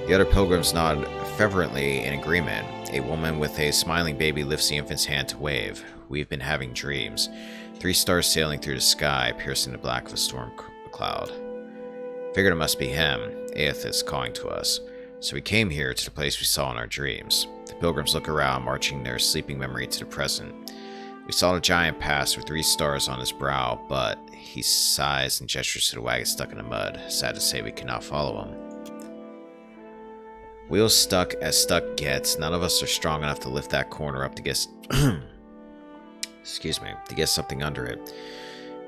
The other pilgrims nod fervently in agreement. A woman with a smiling baby lifts the infant's hand to wave. We've been having dreams. 3 stars sailing through the sky, piercing the black of a storm cloud. Figured it must be him, Aethys, calling to us. So we came here to the place we saw in our dreams. The pilgrims look around, marching their sleeping memory to the present. We saw the giant pass with 3 stars on his brow, but he sighs and gestures to the wagon stuck in the mud. Sad to say we cannot follow him. Wheels stuck as stuck gets. None of us are strong enough to lift that corner up to get excuse me, to get something under it.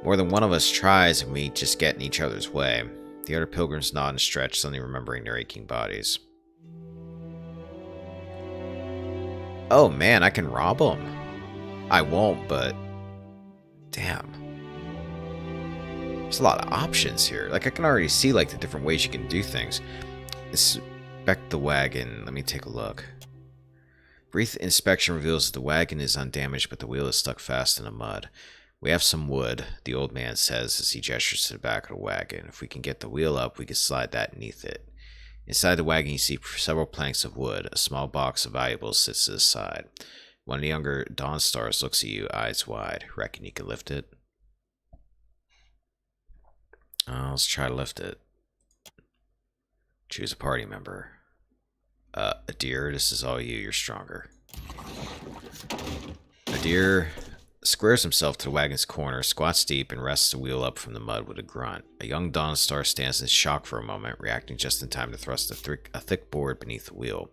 More than one of us tries and we just get in each other's way. The other pilgrims nod and stretch, suddenly remembering their aching bodies. Oh man, I can rob them. I won't, but damn. There's a lot of options here. Like, I can already see like the different ways you can do things. Inspect the wagon. Let me take a look. Brief inspection reveals that the wagon is undamaged, but the wheel is stuck fast in the mud. We have some wood, the old man says as he gestures to the back of the wagon. If we can get the wheel up, we can slide that beneath it. Inside the wagon, you see several planks of wood. A small box of valuables sits to the side. One of the younger Dawn Stars looks at you, eyes wide. Reckon you can lift it? Let's try to lift it. Choose a party member. Adir, this is all you. You're stronger. Adir squares himself to the wagon's corner, squats deep, and rests the wheel up from the mud with a grunt. A young Dawn Star stands in shock for a moment, reacting just in time to thrust a thick board beneath the wheel.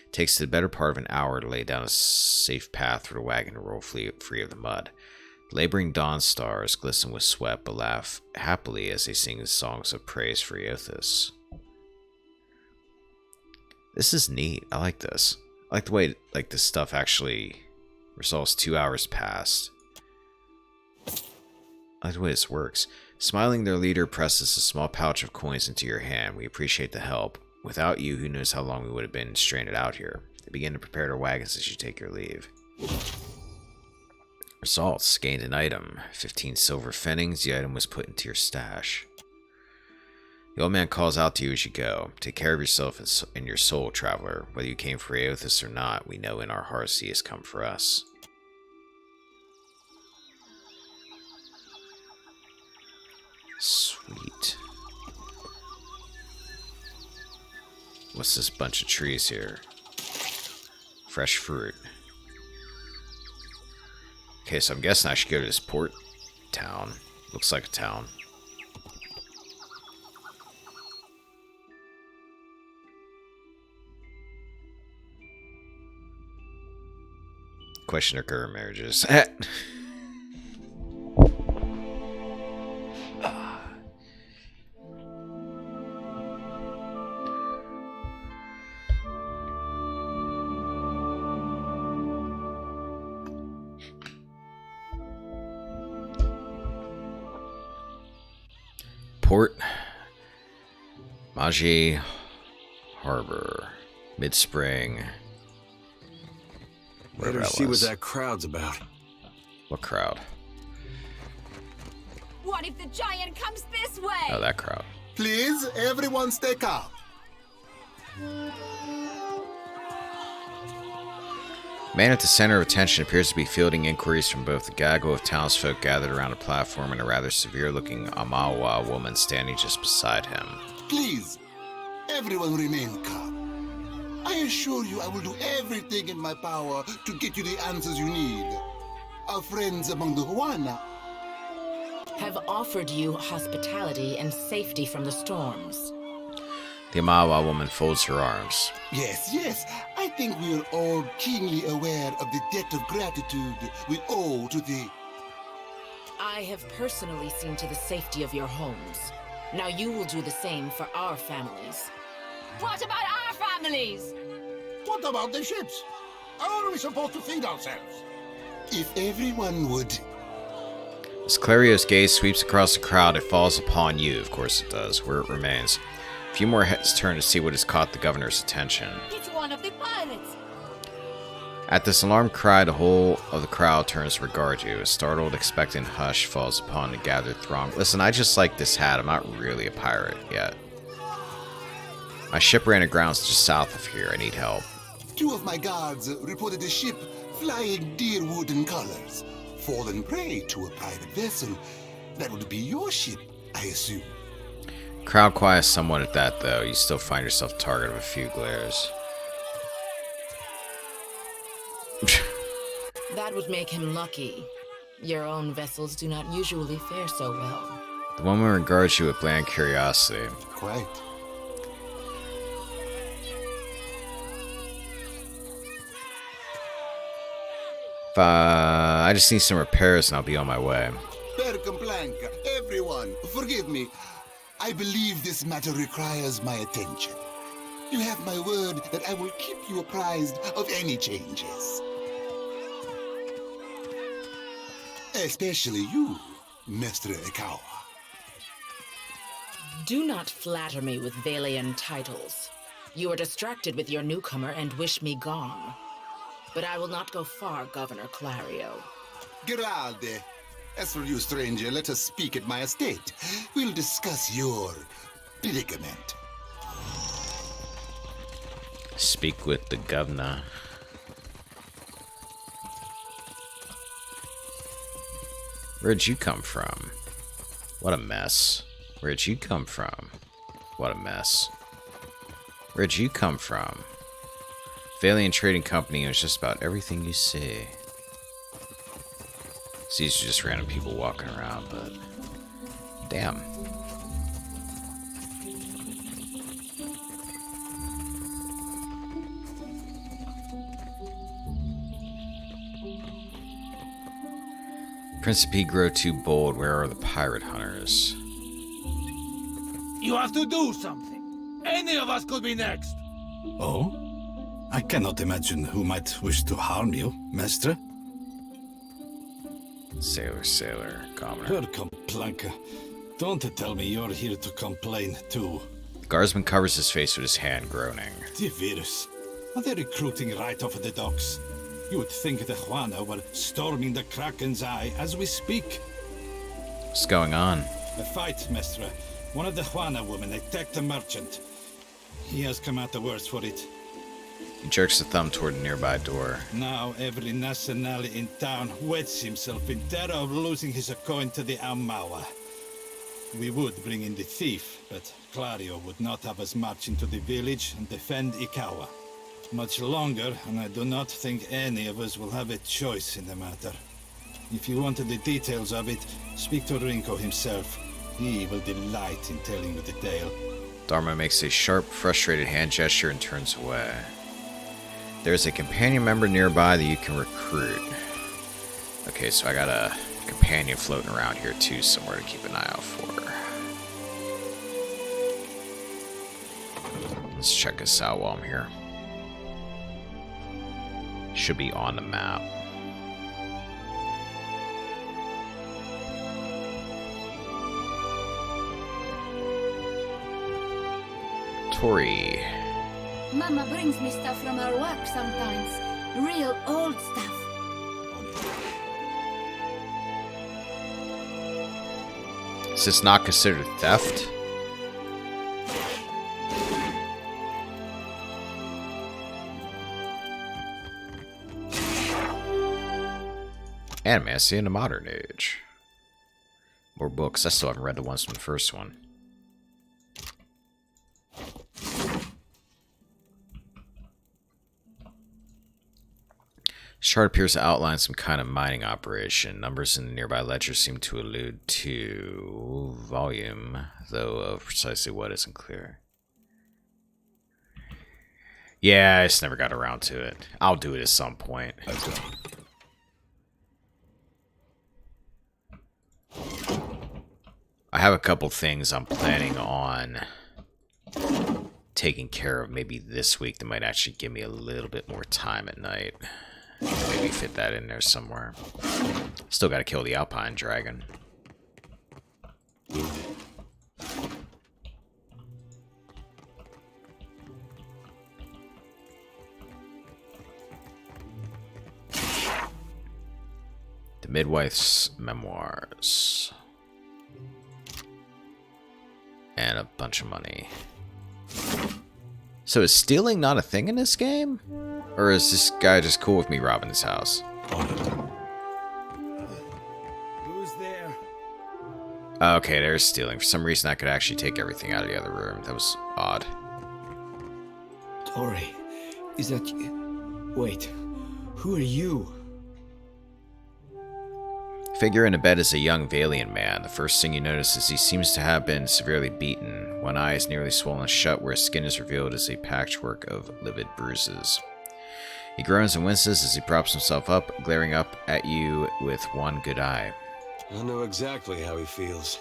It takes the better part of an hour to lay down a safe path for the wagon to roll free of the mud. The laboring Dawn Stars glisten with sweat, but laugh happily as they sing songs of praise for Aethys. This is neat. I like this. I like the way this stuff actually resolves 2 hours past. I like the way this works. Smiling, their leader presses a small pouch of coins into your hand. We appreciate the help. Without you, who knows how long we would have been stranded out here. They begin to prepare their wagons as you take your leave. Results. Gained an item. 15 silver pfennings. The item was put into your stash. The old man calls out to you as you go. Take care of yourself and your soul, traveler. Whether you came for Aethys or not, we know in our hearts he has come for us. Sweet. What's this bunch of trees here? Fresh fruit. Okay, so I'm guessing I should go to this port town. Looks like a town. Question their current marriages. Port Maji Harbor, mid-spring. Better see what that crowd's about. What crowd? What if the giant comes this way? Oh, that crowd. Please, everyone stay calm. Man at the center of attention appears to be fielding inquiries from both the gaggle of townsfolk gathered around a platform and a rather severe-looking Amawa woman standing just beside him. Please, everyone remain calm. I assure you I will do everything in my power to get you the answers you need. Our friends among the Huana have offered you hospitality and safety from the storms. The Amawa woman folds her arms. Yes. I think we are all keenly aware of the debt of gratitude we owe to the... I have personally seen to the safety of your homes. Now you will do the same for our families. What about our families? What about the ships? How are we supposed to feed ourselves? If everyone would... As Clario's gaze sweeps across the crowd, it falls upon you. Of course it does, where it remains. A few more heads turn to see what has caught the governor's attention. It's one of the pirates. At this alarmed cry, the whole of the crowd turns to regard you. A startled, expectant hush falls upon the gathered throng. Listen, I just like this hat. I'm not really a pirate yet. My ship ran aground just south of here. I need help. 2 of my guards reported a ship flying deer wooden colors. Fallen prey to a private vessel. That would be your ship, I assume. Crowd quiets somewhat at that, though. You still find yourself the target of a few glares. That would make him lucky. Your own vessels do not usually fare so well. The woman regards you with bland curiosity. Quite. I just need some repairs and I'll be on my way. Percomplanca, everyone, forgive me. I believe this matter requires my attention. You have my word that I will keep you apprised of any changes. Especially you, Mr. Ikawa. Do not flatter me with Valian titles. You are distracted with your newcomer and wish me gone. But I will not go far, Governor Clario. Geralde, as for you, stranger, let us speak at my estate. We'll discuss your predicament. Speak with the governor. Where'd you come from? What a mess. Where'd you come from? What a mess. Where'd you come from? Valiant Trading Company is just about everything you see. So these are just random people walking around, but damn. Principe grow too bold. Where are the pirate hunters? You have to do something. Any of us could be next. Oh? I cannot imagine who might wish to harm you, master. Sailor, commoner. Percomplanca, don't tell me you're here to complain too. The guardsman covers his face with his hand, groaning. The virus. Are they recruiting right off the docks? You would think the Juana were storming the Kraken's Eye as we speak. What's going on? A fight, Mestre. One of the Juana women attacked a merchant. He has come out the worse for it. He jerks a thumb toward a nearby door. Now every nationale in town wets himself in terror of losing his coin to the Aumaua. We would bring in the thief, but Clario would not have us march into the village and defend Ikawa. Much longer, and I do not think any of us will have a choice in the matter. If you wanted the details of it, speak to Rinko himself. He will delight in telling you the tale. Dharma makes a sharp, frustrated hand gesture and turns away. There's a companion member nearby that you can recruit. Okay, so I got a companion floating around here too, somewhere to keep an eye out for. Let's check this out while I'm here. Should be on the map. Tori. Mama brings me stuff from her work sometimes. Real old stuff. Is this not considered theft? Anime, I see in the modern age. More books. I still haven't read the ones from the first one. This chart appears to outline some kind of mining operation. Numbers in the nearby ledger seem to allude to volume, though of precisely what isn't clear. Yeah, I just never got around to it. I'll do it at some point. I have a couple things I'm planning on taking care of maybe this week that might actually give me a little bit more time at night. Maybe fit that in there somewhere. Still gotta kill the Alpine Dragon. The Midwife's Memoirs. And a bunch of money. So is stealing not a thing in this game? Or is this guy just cool with me robbing his house? Who's there? Okay, there's stealing. For some reason I could actually take everything out of the other room. That was odd. Tori, is that you? Wait, who are you? Figure in a bed is a young Valiant man. The first thing you notice is he seems to have been severely beaten. One eye is nearly swollen shut, where his skin is revealed as a patchwork of livid bruises. He groans and winces as he props himself up, glaring up at you with one good eye. I know exactly how he feels.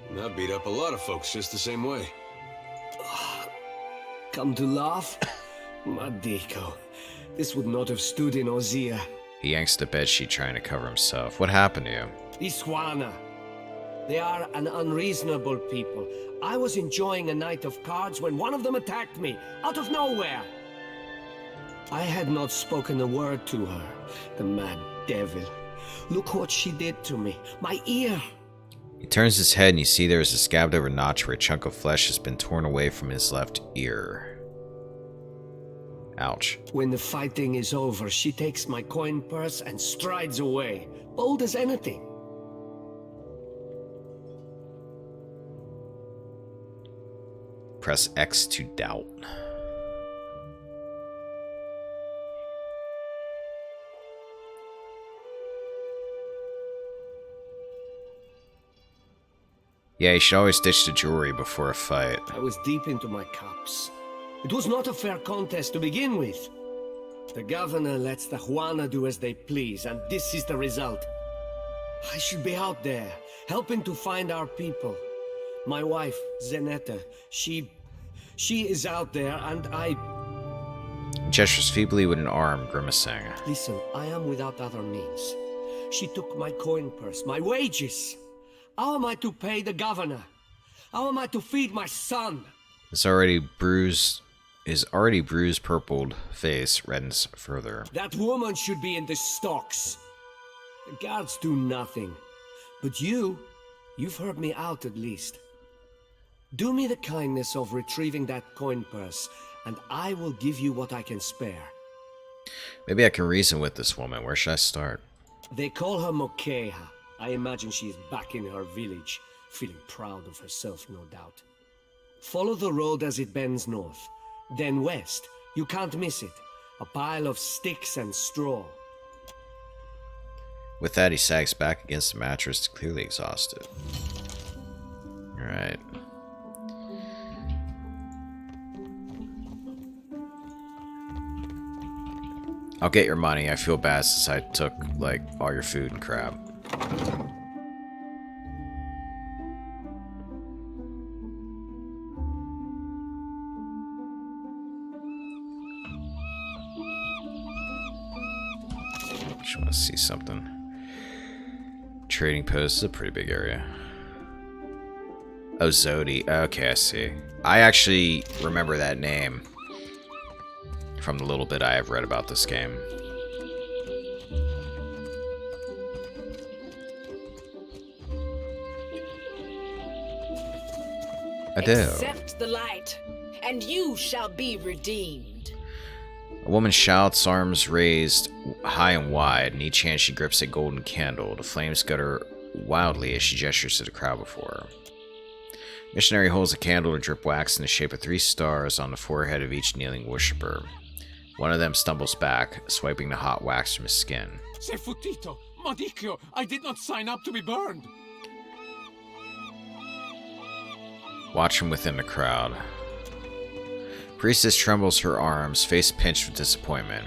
And I beat up a lot of folks just the same way. Come to laugh? Madiko, this would not have stood in Ozia. He yanks the bedsheet trying to cover himself. What happened to you? These Juana. They are an unreasonable people. I was enjoying a night of cards when one of them attacked me, out of nowhere. I had not spoken a word to her, the mad devil. Look what she did to me. My ear. He turns his head and you see there is a scabbed over notch where a chunk of flesh has been torn away from his left ear. Ouch. When the fighting is over, she takes my coin purse and strides away, bold as anything. Press X to doubt. Yeah, you should always ditch the jewelry before a fight. I was deep into my cups. It was not a fair contest to begin with. The governor lets the Juana do as they please, and this is the result. I should be out there, helping to find our people. My wife, Zenetta, she is out there, and I... He gestures feebly with an arm, grimacing. Listen, I am without other means. She took my coin purse, my wages. How am I to pay the governor? How am I to feed my son? His already bruised purpled face reddens further. That woman should be in the stocks. The guards do nothing. But you've heard me out at least. Do me the kindness of retrieving that coin purse, and I will give you what I can spare. Maybe I can reason with this woman. Where should I start? They call her Mokeha. I imagine she is back in her village, feeling proud of herself, no doubt. Follow the road as it bends north, then west. You can't miss it. A pile of sticks and straw. With that, he sags back against the mattress, clearly exhausted. Alright. I'll get your money. I feel bad since I took, like, all your food and crap. Just want to see something. Trading post is a pretty big area. Oh, Zodi. Okay, I see. I actually remember that name from the little bit I have read about this game. I do. Accept the light, and you shall be redeemed. A woman shouts, arms raised high and wide. In each hand she grips a golden candle. The flames gutter wildly as she gestures to the crowd before her. Missionary holds a candle to drip wax in the shape of 3 stars on the forehead of each kneeling worshipper. One of them stumbles back, swiping the hot wax from his skin. Sefutito, Madikyo, I did not sign up to be burned. Watch from within the crowd. Priestess trembles her arms, face pinched with disappointment.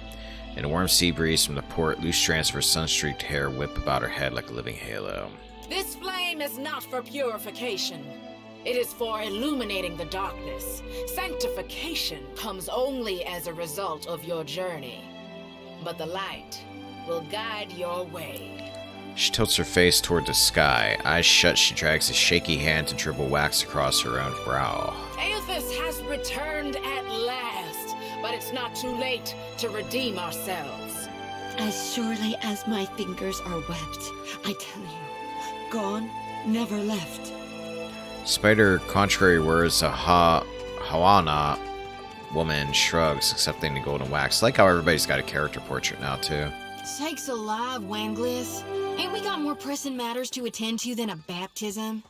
In a warm sea breeze from the port, loose strands of her sun-streaked hair whip about her head like a living halo. This flame is not for purification. It is for illuminating the darkness. Sanctification comes only as a result of your journey. But the light will guide your way. She tilts her face toward the sky. Eyes shut, she drags a shaky hand to dribble wax across her own brow. Aethys has returned at last, but it's not too late to redeem ourselves. As surely as my fingers are webbed, I tell you, gone, never left. Spider contrary words, a Hawana woman shrugs, accepting the golden wax. I like how everybody's got a character portrait now, too. Sakes alive, Wangliss. Ain't we got more pressing matters to attend to than a baptism?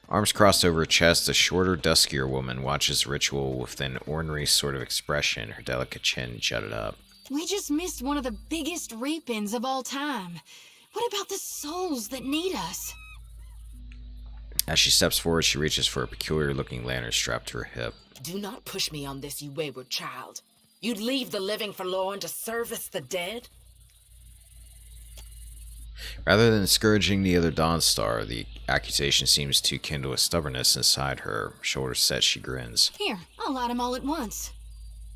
Arms crossed over her chest, a shorter, duskier woman watches the ritual with an ornery sort of expression, her delicate chin jutted up. We just missed one of the biggest reap-ins of all time. What about the souls that need us? As she steps forward, she reaches for a peculiar-looking lantern strapped to her hip. Do not push me on this, you wayward child. You'd leave the living forlorn to service the dead? Rather than discouraging the other Dawnstar, the accusation seems to kindle a stubbornness inside her. Shoulders set, she grins. Here, I'll light them all at once.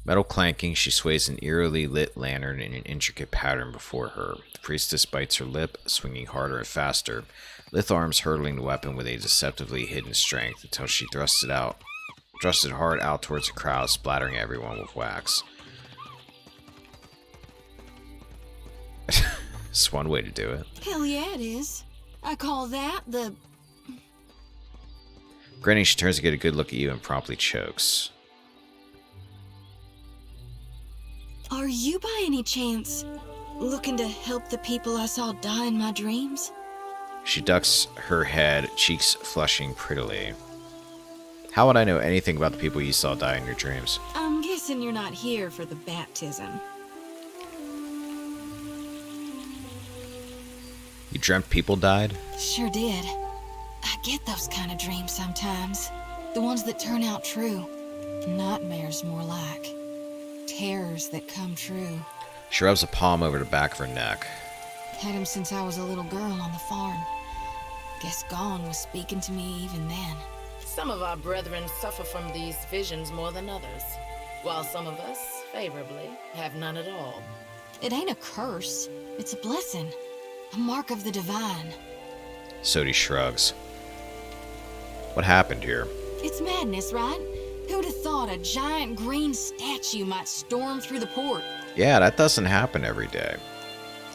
Metal clanking, she sways an eerily lit lantern in an intricate pattern before her. The priestess bites her lip, swinging harder and faster, lithe arms hurtling the weapon with a deceptively hidden strength until she thrusts it hard out towards the crowd, splattering everyone with wax. It's one way to do it. Hell yeah, it is. I call that the... Grinning, she turns to get a good look at you and promptly chokes. Are you by any chance looking to help the people I saw die in my dreams? She ducks her head, cheeks flushing prettily. How would I know anything about the people you saw die in your dreams? I'm guessing you're not here for the baptism. You dreamt people died? Sure did. I get those kind of dreams sometimes. The ones that turn out true. Nightmares, more like. Terrors that come true. She rubs a palm over the back of her neck. Had him since I was a little girl on the farm. Guess Gone was speaking to me even then. Some of our brethren suffer from these visions more than others, while some of us, favorably, have none at all. It ain't a curse. It's a blessing. A mark of the divine. Sodi shrugs. What happened here? It's madness, right? Who'd have thought a giant green statue might storm through the port? Yeah, that doesn't happen every day.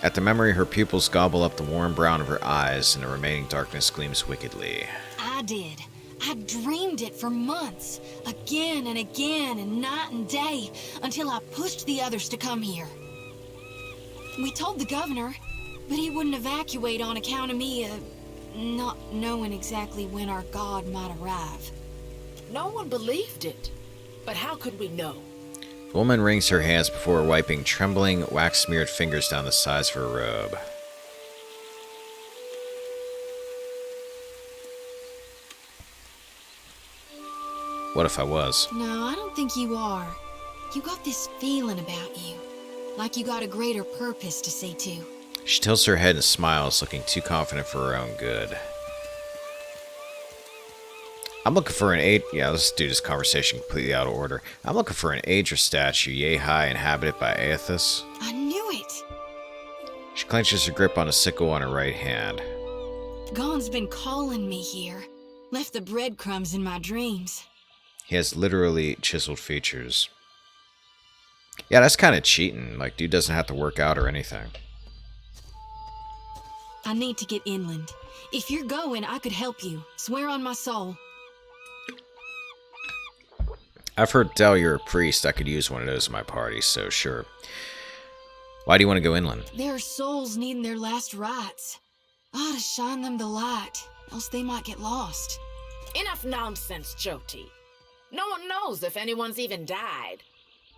At the memory, her pupils gobble up the warm brown of her eyes, and the remaining darkness gleams wickedly. I did. I dreamed it for months. Again and again, and night and day, until I pushed the others to come here. We told the governor, but he wouldn't evacuate on account of me, not knowing exactly when our god might arrive. No one believed it. But how could we know? The woman wrings her hands before wiping trembling, wax-smeared fingers down the sides of her robe. What if I was? No, I don't think you are. You got this feeling about you. Like you got a greater purpose to see to. She tilts her head and smiles, looking too confident for her own good. I'm looking for an age... Yeah, let's do this conversation completely out of order. I'm looking for an Aedra statue, yay high, inhabited by Aethys. I knew it! She clenches her grip on a sickle on her right hand. Gon's been calling me here. Left the breadcrumbs in my dreams. He has literally chiseled features. Yeah, that's kind of cheating. Like, dude doesn't have to work out or anything. I need to get inland. If you're going, I could help you. Swear on my soul. I've heard tell you're a priest. I could use one of those in my party, so sure. Why do you want to go inland? There are souls needing their last rites. I ought to shine them the light, else they might get lost. Enough nonsense, Jyoti. No one knows if anyone's even died.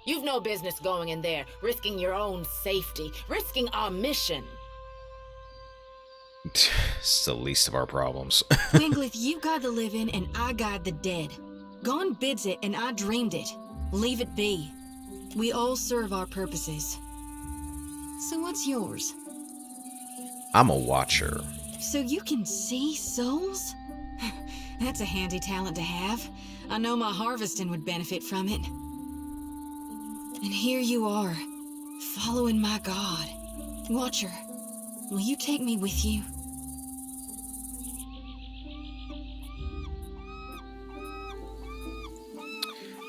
You've no business going in there, risking your own safety, risking our mission. It's the least of our problems. Winglith, you guide the living and I guide the dead. Gon bids it and I dreamed it. Leave it be. We all serve our purposes. So what's yours? I'm a watcher. So you can see souls? That's a handy talent to have. I know my harvesting would benefit from it. And here you are, following my god. Watcher, will you take me with you?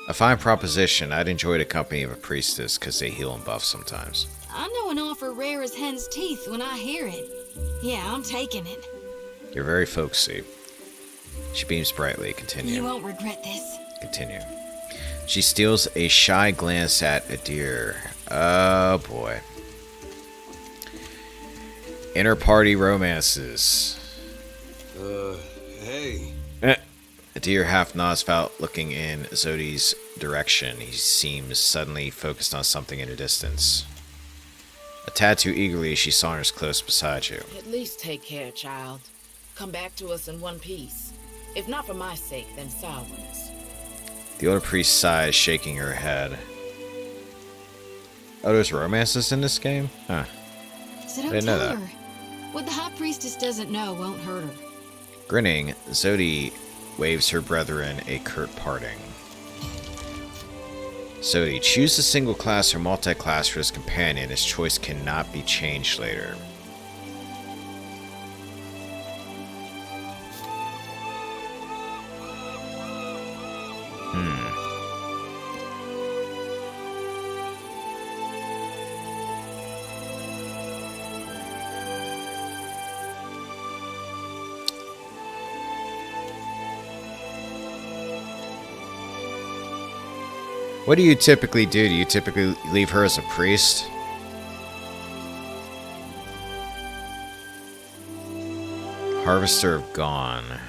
A fine proposition. I'd enjoy the company of a priestess because they heal and buff sometimes. I know an offer rare as hen's teeth when I hear it. Yeah, I'm taking it. You're very folksy. She beams brightly. Continue. You won't regret this. Continue. She steals a shy glance at Adir. Oh boy. Inter-party romances. Hey. Adir half nods without looking in Zodi's direction. He seems suddenly focused on something in the distance. A tad too eagerly, she saunters close beside you. At least take care, child. Come back to us in one piece. If not for my sake, then Samhain's. The older priest sighs, shaking her head. Oh, there's romances in this game? Huh. So I don't didn't know tell that. her. What the High Priestess doesn't know won't hurt her. Grinning, Zodi waves her brethren a curt parting. Zodi, choose a single class or multi-class for his companion. His choice cannot be changed later. What do you typically do? Do you typically leave her as a priest? Harvester of Gone.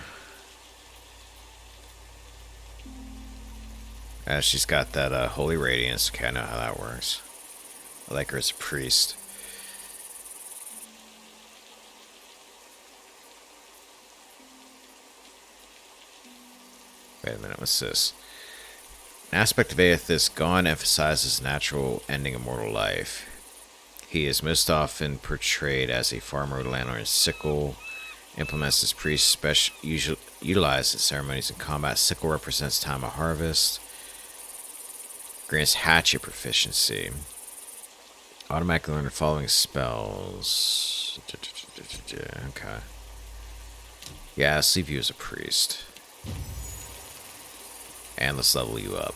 She's got that holy radiance. Okay, I know how that works. I like her as a priest. Wait a minute, what's this? An aspect of Aethys Gone emphasizes natural ending of mortal life. He is most often portrayed as a farmer with a landlord's sickle. Implements his priests utilized in ceremonies and combat. Sickle represents time of harvest. Grants hatchet proficiency. Automatically learn the following spells. Okay. Yeah, let's leave you as a priest. And let's level you up.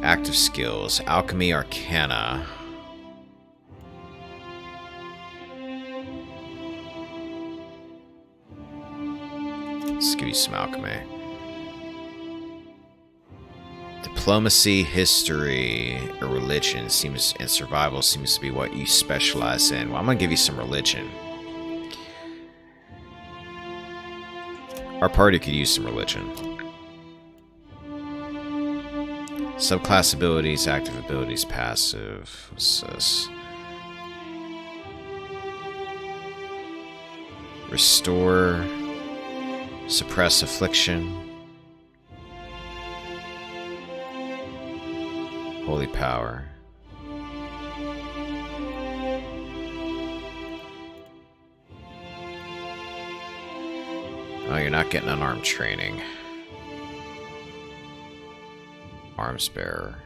Active skills. Alchemy, Arcana. Let's give you some alchemy. Diplomacy, history, or religion and survival seems to be what you specialize in. Well, I'm gonna give you some religion. Our party could use some religion. Subclass abilities, active abilities, passive. What's this? Restore. Suppress affliction. Holy power. Oh, you're not getting unarmed training. Arms bearer.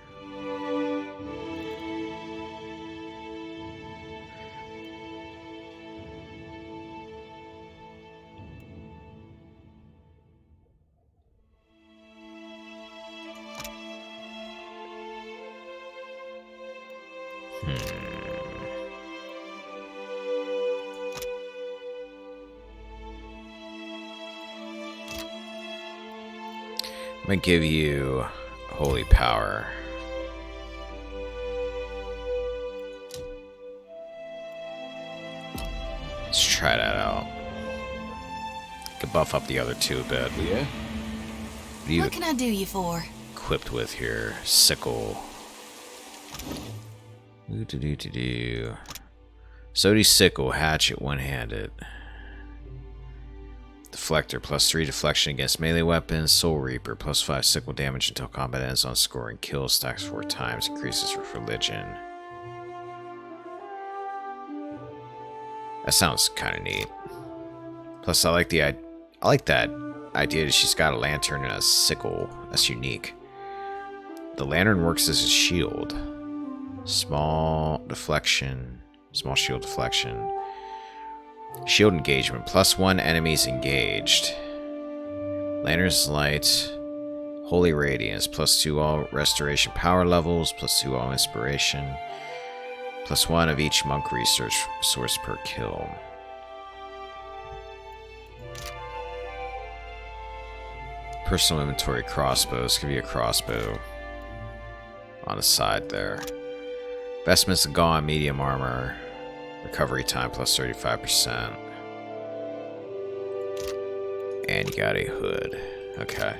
I'm gonna give you holy power. Let's try that out. Could buff up the other two a bit. Yeah. What are you What can I do you for? equipped with here? Sickle. Do. Zodi's sickle, hatchet, one-handed. Deflector, +3 deflection against melee weapons. Soul Reaper, +5 sickle damage until combat ends on scoring kills. Stacks 4 times. Increases with religion. That sounds kind of neat. Plus, I like that idea that she's got a lantern and a sickle. That's unique. The lantern works as a shield. Small deflection. Small shield deflection. Shield engagement. +1 enemies engaged. Lantern's light Holy Radiance, +2 all restoration power levels, +2 all inspiration, +1 of each monk research source per kill. Personal inventory crossbows. Give you a crossbow on the side there. Vestments of Gone, medium armor. Recovery time +35%. And you got a hood. Okay.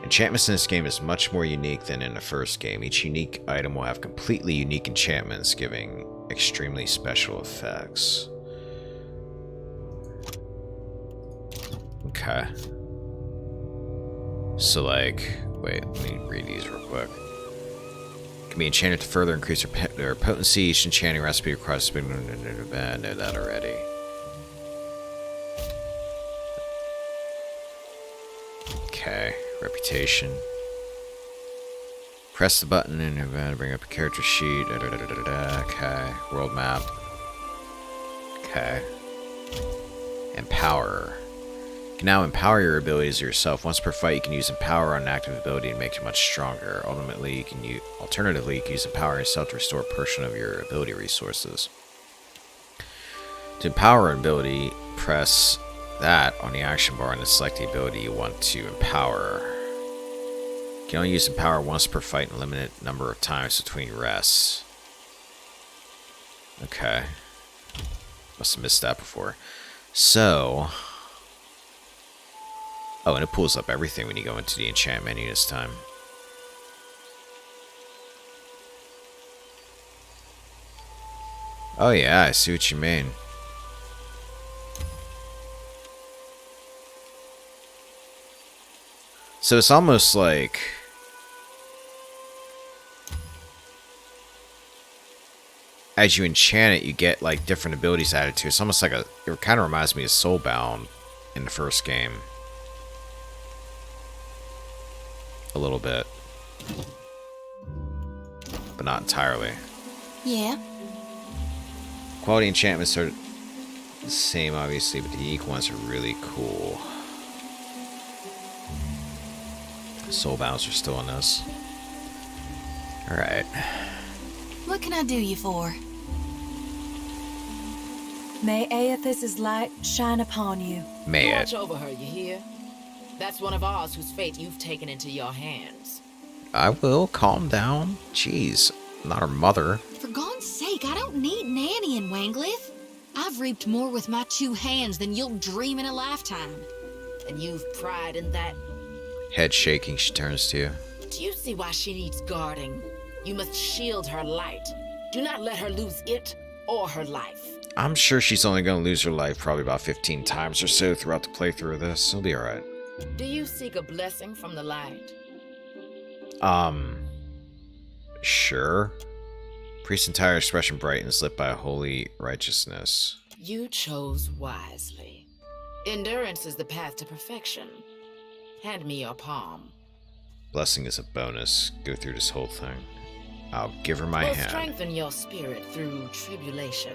Enchantments in this game is much more unique than in the first game. Each unique item will have completely unique enchantments, giving extremely special effects. Okay. So, like, wait, let me read these real quick. Can be enchanted to further increase their potency. Each enchanting recipe requires I know that already. Okay, reputation. Press the button and bring up a character sheet. Okay, world map. Okay. Empower. You can now empower your abilities yourself. Once per fight, you can use Empower on an active ability to make you much stronger. Alternatively, you can use Empower yourself to restore a portion of your ability resources. To empower an ability, press that on the action bar and then select the ability you want to empower. You can only use Empower once per fight and a limited number of times between rests. Okay. Must have missed that before. So... oh, and it pulls up everything when you go into the enchant menu this time. Oh yeah, I see what you mean. So it's almost like... as you enchant it, you get like different abilities added to it. It's almost like a... it kind of reminds me of Soulbound in the first game. A little bit. But not entirely. Yeah. Quality enchantments are the same, obviously, but the unique ones are really cool. Soulbounds are still in this. Alright. What can I do you for? May Aethys' light shine upon you. May it. Watch over her, you hear? That's one of ours whose fate you've taken into your hands. I will. Calm down. Jeez. I'm not her mother. For God's sake, I don't need Nanny in Wanglith. I've reaped more with my 2 hands than you'll dream in a lifetime. And you've pride in that? Head shaking, she turns to you. Do you see why she needs guarding? You must shield her light. Do not let her lose it or her life. I'm sure she's only going to lose her life probably about 15 times or so throughout the playthrough of this. It'll be alright. Do you seek a blessing from the light? Sure. Priest's entire expression brightens, lit by a holy righteousness. You chose wisely. Endurance is the path to perfection. Hand me your palm. Blessing is a bonus. Go through this whole thing. I'll give her my Will hand. Strengthen your spirit through tribulation.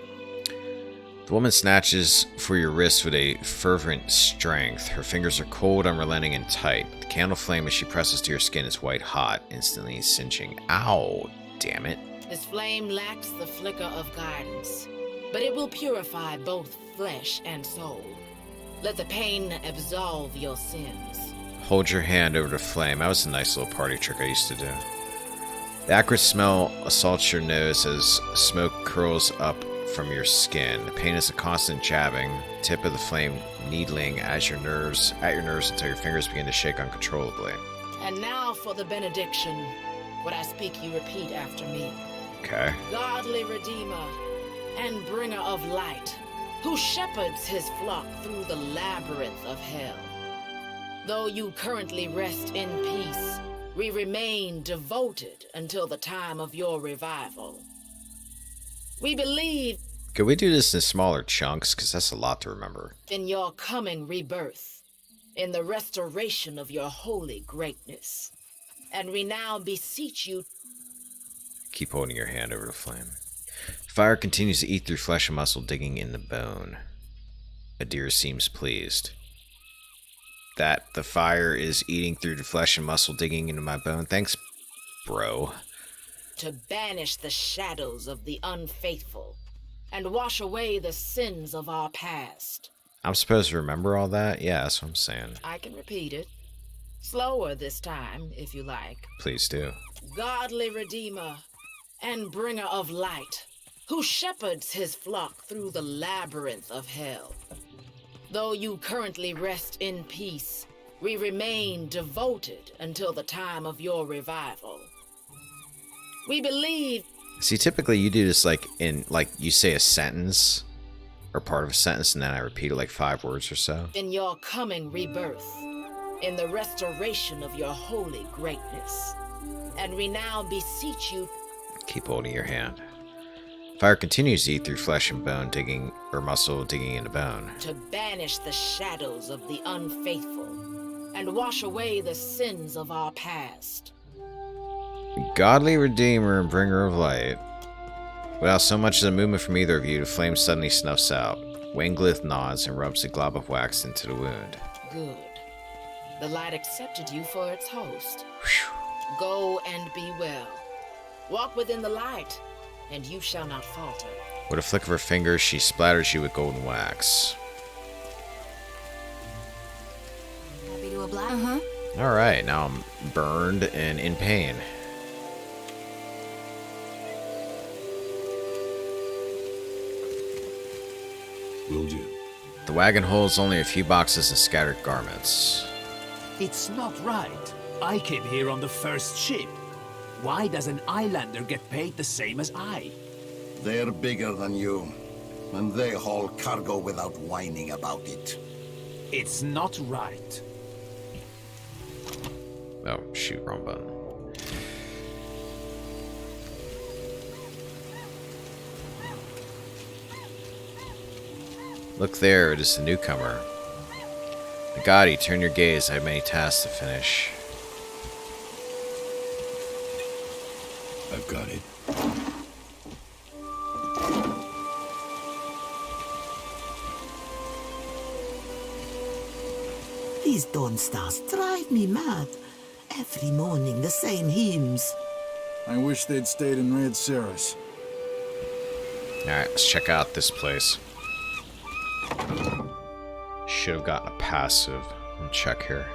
The woman snatches for your wrist with a fervent strength. Her fingers are cold, unrelenting, and tight. The candle flame as she presses to your skin is white hot, instantly singeing. Ow! Damn it. This flame lacks the flicker of guidance, but it will purify both flesh and soul. Let the pain absolve your sins. Hold your hand over the flame. That was a nice little party trick I used to do. The acrid smell assaults your nose as smoke curls up from your skin. The pain is a constant jabbing, tip of the flame needling at your nerves until your fingers begin to shake uncontrollably. And now for the benediction. What I speak, you repeat after me. Okay. Godly Redeemer and Bringer of Light, who shepherds his flock through the labyrinth of hell. Though you currently rest in peace, we remain devoted until the time of your revival. We believe Could we do this in smaller chunks? Because that's a lot to remember. in your coming rebirth, in the restoration of your holy greatness. And we now beseech you. Keep holding your hand over the flame. Fire continues to eat through flesh and muscle, digging in the bone. A deer seems pleased. That the fire is eating through the flesh and muscle, digging into my bone. Thanks, bro. To banish the shadows of the unfaithful and wash away the sins of our past. I'm supposed to remember all that? Yeah, that's what I'm saying. I can repeat it. Slower this time, if you like. Please do. Godly Redeemer and Bringer of Light, who shepherds his flock through the labyrinth of hell. Though you currently rest in peace, we remain devoted until the time of your revival. We believe... See, typically you do this like you say a sentence or part of a sentence and then I repeat it like 5 words or so. In your coming rebirth, in the restoration of your holy greatness. And we now beseech you... Keep holding your hand. Fire continues to eat through flesh and bone, digging, or muscle, digging into bone. To banish the shadows of the unfaithful and wash away the sins of our past. Godly Redeemer and Bringer of Light. Without so much as a movement from either of you, the flame suddenly snuffs out. Wanglith nods and rubs a glob of wax into the wound. Good. The light accepted you for its host. Go and be well. Walk within the light, and you shall not falter. With a flick of her fingers, she splatters you with golden wax. Happy to oblige? Alright, now I'm burned and in pain. Will do. The wagon holds only a few boxes and scattered garments. It's not right. I came here on the first ship. Why does an islander get paid the same as I? They're bigger than you, and they haul cargo without whining about it. It's not right. Oh, shoot, wrong button. Look there, it is the newcomer. Nagati, turn your gaze. I have many tasks to finish. I've got it. These dawn stars drive me mad. Every morning, the same hymns. I wish they'd stayed in Red Cirrus. Alright, let's check out this place. Should have gotten a passive. Let me check here.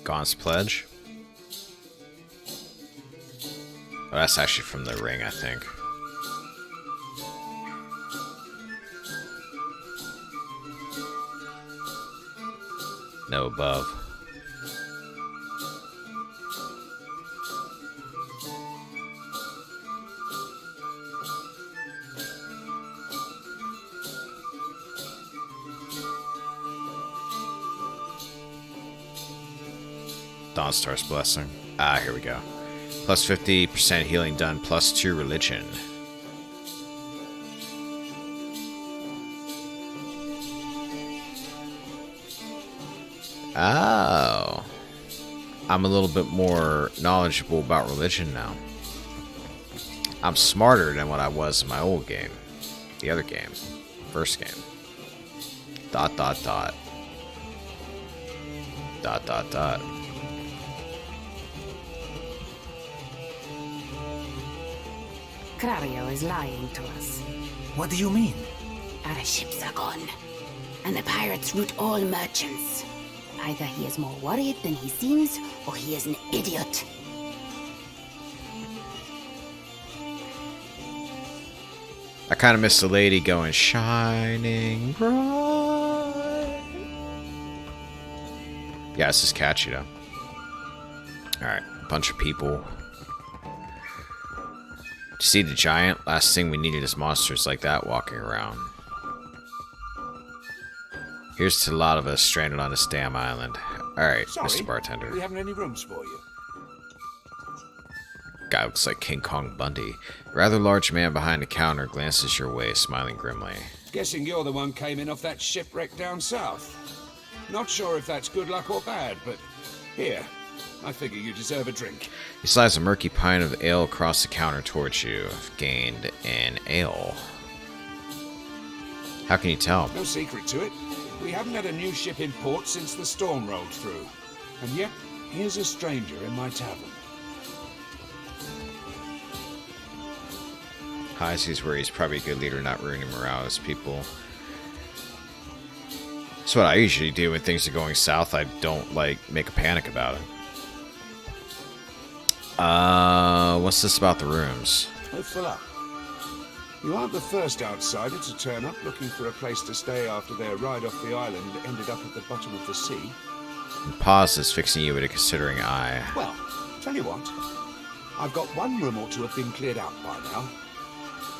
Gaunt's Pledge. Oh, that's actually from the ring, I think. No above. Dawnstar's Blessing. Ah, here we go. Plus 50% healing done, plus 2 religion. Oh. I'm a little bit more knowledgeable about religion now. I'm smarter than what I was in my old game. The other game. First game. Dot, dot, dot. Dot, dot, dot. Clario is lying to us. What do you mean? Our ships are gone, and the pirates root all merchants. Either he is more worried than he seems, or he is an idiot. I kind of miss the lady going, shining bright. Yeah, this is catchy though. Alright, a bunch of people. To see the giant, last thing we needed is monsters like that walking around. Here's to a lot of us stranded on this damn island. Alright, Sorry, Mr. Bartender. We haven't any rooms for you. Guy looks like King Kong Bundy. A rather large man behind the counter glances your way, smiling grimly. Guessing you're the one came in off that shipwreck down south. Not sure if that's good luck or bad, but here, I figure you deserve a drink. He slides a murky pint of ale across the counter towards you. I've gained an ale. How can you tell? No secret to it. We haven't had a new ship in port since the storm rolled through. And yet, here's a stranger in my tavern. High sees where he's probably a good leader, not ruining morale of his people. That's what I usually do when things are going south. I don't, like, make a panic about it. What's this about the rooms? Oh, fill up. You aren't the first outsider to turn up looking for a place to stay after their ride off the island ended up at the bottom of the sea. He pauses, fixing you with a considering eye. Well, tell you what. I've got one room or two have been cleared out by now.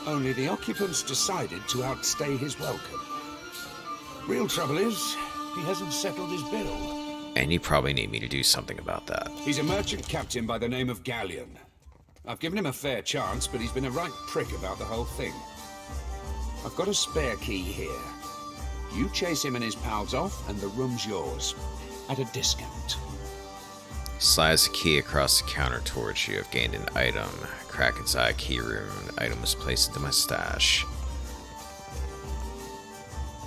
Only the occupants decided to outstay his welcome. Real trouble is, he hasn't settled his bill. And you probably need me to do something about that. He's a merchant captain by the name of Galleon. I've given him a fair chance, but he's been a right prick about the whole thing. I've got a spare key here. You chase him and his pals off, and the room's yours. At a discount. Slides the key across the counter towards you. I've gained an item. Kraken's Eye key room. The item was placed into my stash.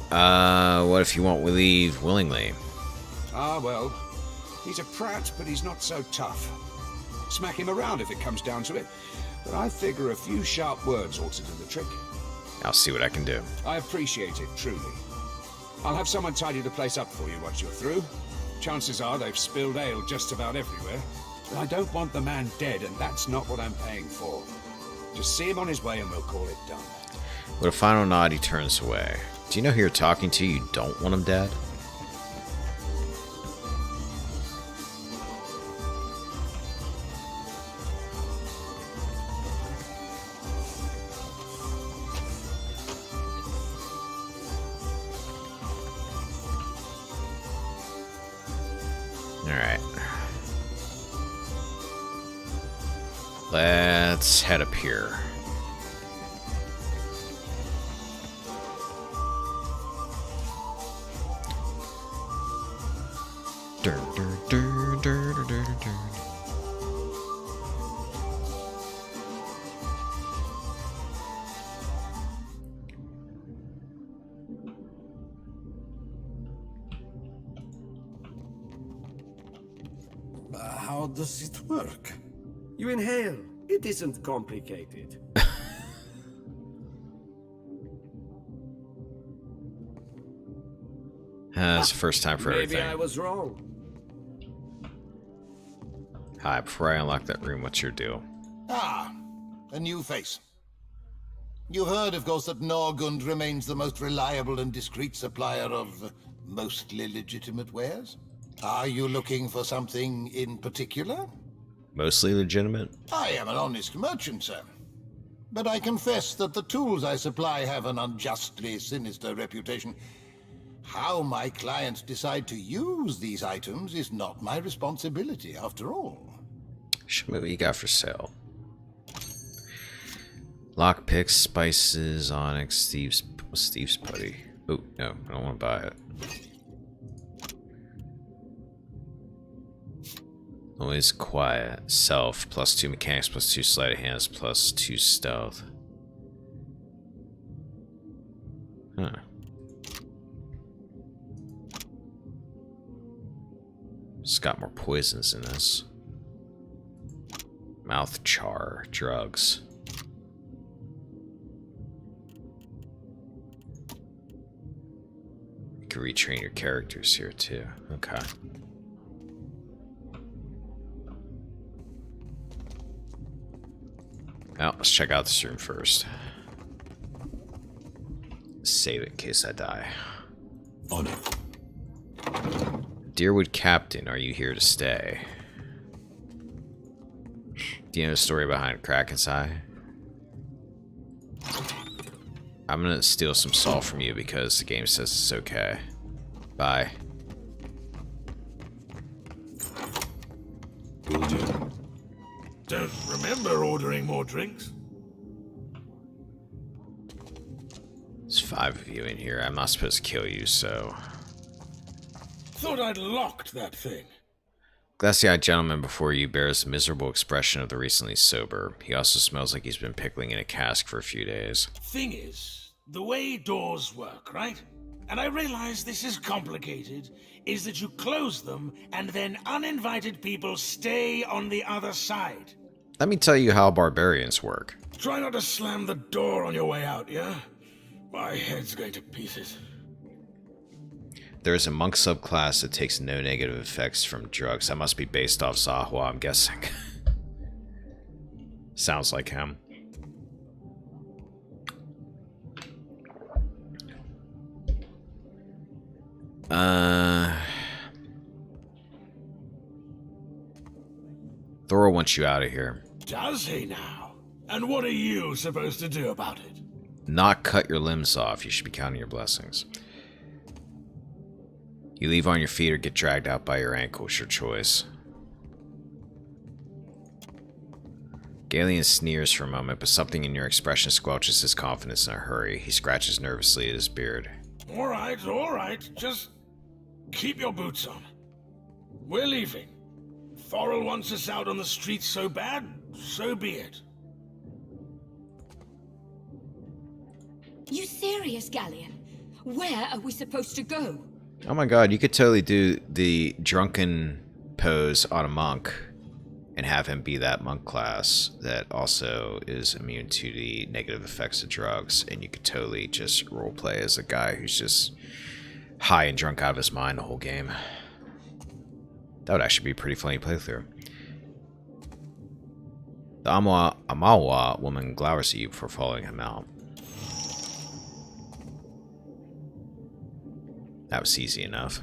What if you won't leave willingly? Ah, well. He's a prat, but he's not so tough. Smack him around if it comes down to it. But I figure a few sharp words ought to do the trick. I'll see what I can do. I appreciate it, truly. I'll have someone tidy the place up for you once you're through. Chances are they've spilled ale just about everywhere. But I don't want the man dead, and that's not what I'm paying for. Just see him on his way and we'll call it done. With a final nod, he turns away. Do you know who you're talking to? You don't want him dead? Alright. Let's head up here. How does it work? You inhale. It isn't complicated. It's the first time for everything. Maybe I was wrong. Hi, before I unlock that room, what's your deal? Ah, a new face. You've heard, of course, that Norgund remains the most reliable and discreet supplier of mostly legitimate wares. Are you looking for something in particular? Mostly legitimate? I am an honest merchant, sir. But I confess that the tools I supply have an unjustly sinister reputation. How my clients decide to use these items is not my responsibility, after all. Show me what you got for sale. Lockpicks, spices, onyx, thieves putty. Oh, no, I don't want to buy it. Always quiet. Self, +2 mechanics, +2 sleight of hands, +2 stealth. Huh. It's got more poisons in this. Mouth char, drugs. You can retrain your characters here too. Okay. Well, let's check out this room first. Save it in case I die. On it. Deerwood Captain, are you here to stay? Do you know the story behind Kraken's Eye? I'm gonna steal some salt from you because the game says it's okay. Bye. Will do. Don't remember ordering more drinks. There's 5 of you in here. I'm not supposed to kill you, so... Thought I'd locked that thing. Glassy-eyed gentleman before you bears the miserable expression of the recently sober. He also smells like he's been pickling in a cask for a few days. Thing is, the way doors work, right? And I realize this is complicated, is that you close them and then uninvited people stay on the other side. Let me tell you how barbarians work. Try not to slam the door on your way out, yeah? My head's going to pieces. There is a monk subclass that takes no negative effects from drugs. That must be based off Zahua, I'm guessing. Sounds like him. Thor wants you out of here. Does he now? And what are you supposed to do about it? Not cut your limbs off. You should be counting your blessings. You leave on your feet or get dragged out by your ankles, your choice. Galen sneers for a moment, but something in your expression squelches his confidence in a hurry. He scratches nervously at his beard. All right. Just keep your boots on. We're leaving. Thorol wants us out on the streets so bad, so be it. You serious, Galleon? Where are we supposed to go? Oh my god, you could totally do the drunken pose on a monk and have him be that monk class that also is immune to the negative effects of drugs, and you could totally just roleplay as a guy who's just high and drunk out of his mind the whole game. That would actually be a pretty funny playthrough. The Amawa woman glowers at you before following him out. That was easy enough.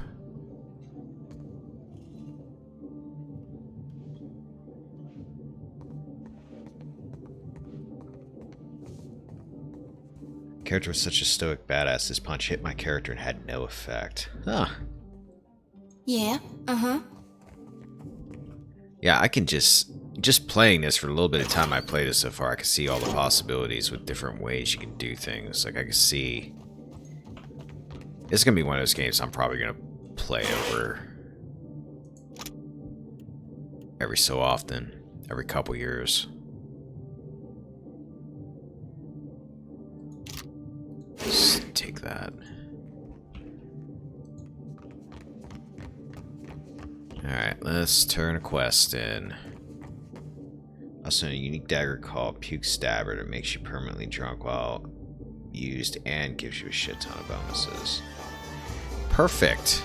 Character was such a stoic badass, this punch hit my character and had no effect. Huh. Yeah, Yeah, I can just playing this for a little bit of time I played it so far, I can see all the possibilities with different ways you can do things. Like, I can see... It's going to be one of those games I'm probably going to play over every so often, every couple years. Just take that. Alright, let's turn a quest in. Also, a unique dagger called Puke Stabber that makes you permanently drunk while used and gives you a shit ton of bonuses. Perfect.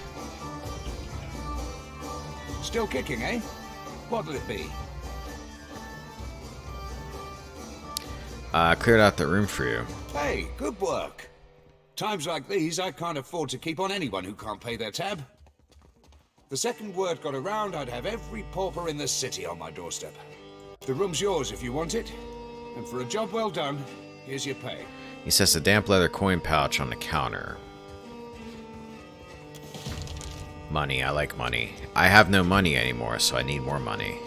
Still kicking, eh? What'll it be? Cleared out the room for you. Hey, good work. Times like these, I can't afford to keep on anyone who can't pay their tab. The second word got around, I'd have every pauper in the city on my doorstep. The room's yours if you want it, and for a job well done, here's your pay. He sets a damp leather coin pouch on the counter. Money, I like money. I have no money anymore, so I need more money.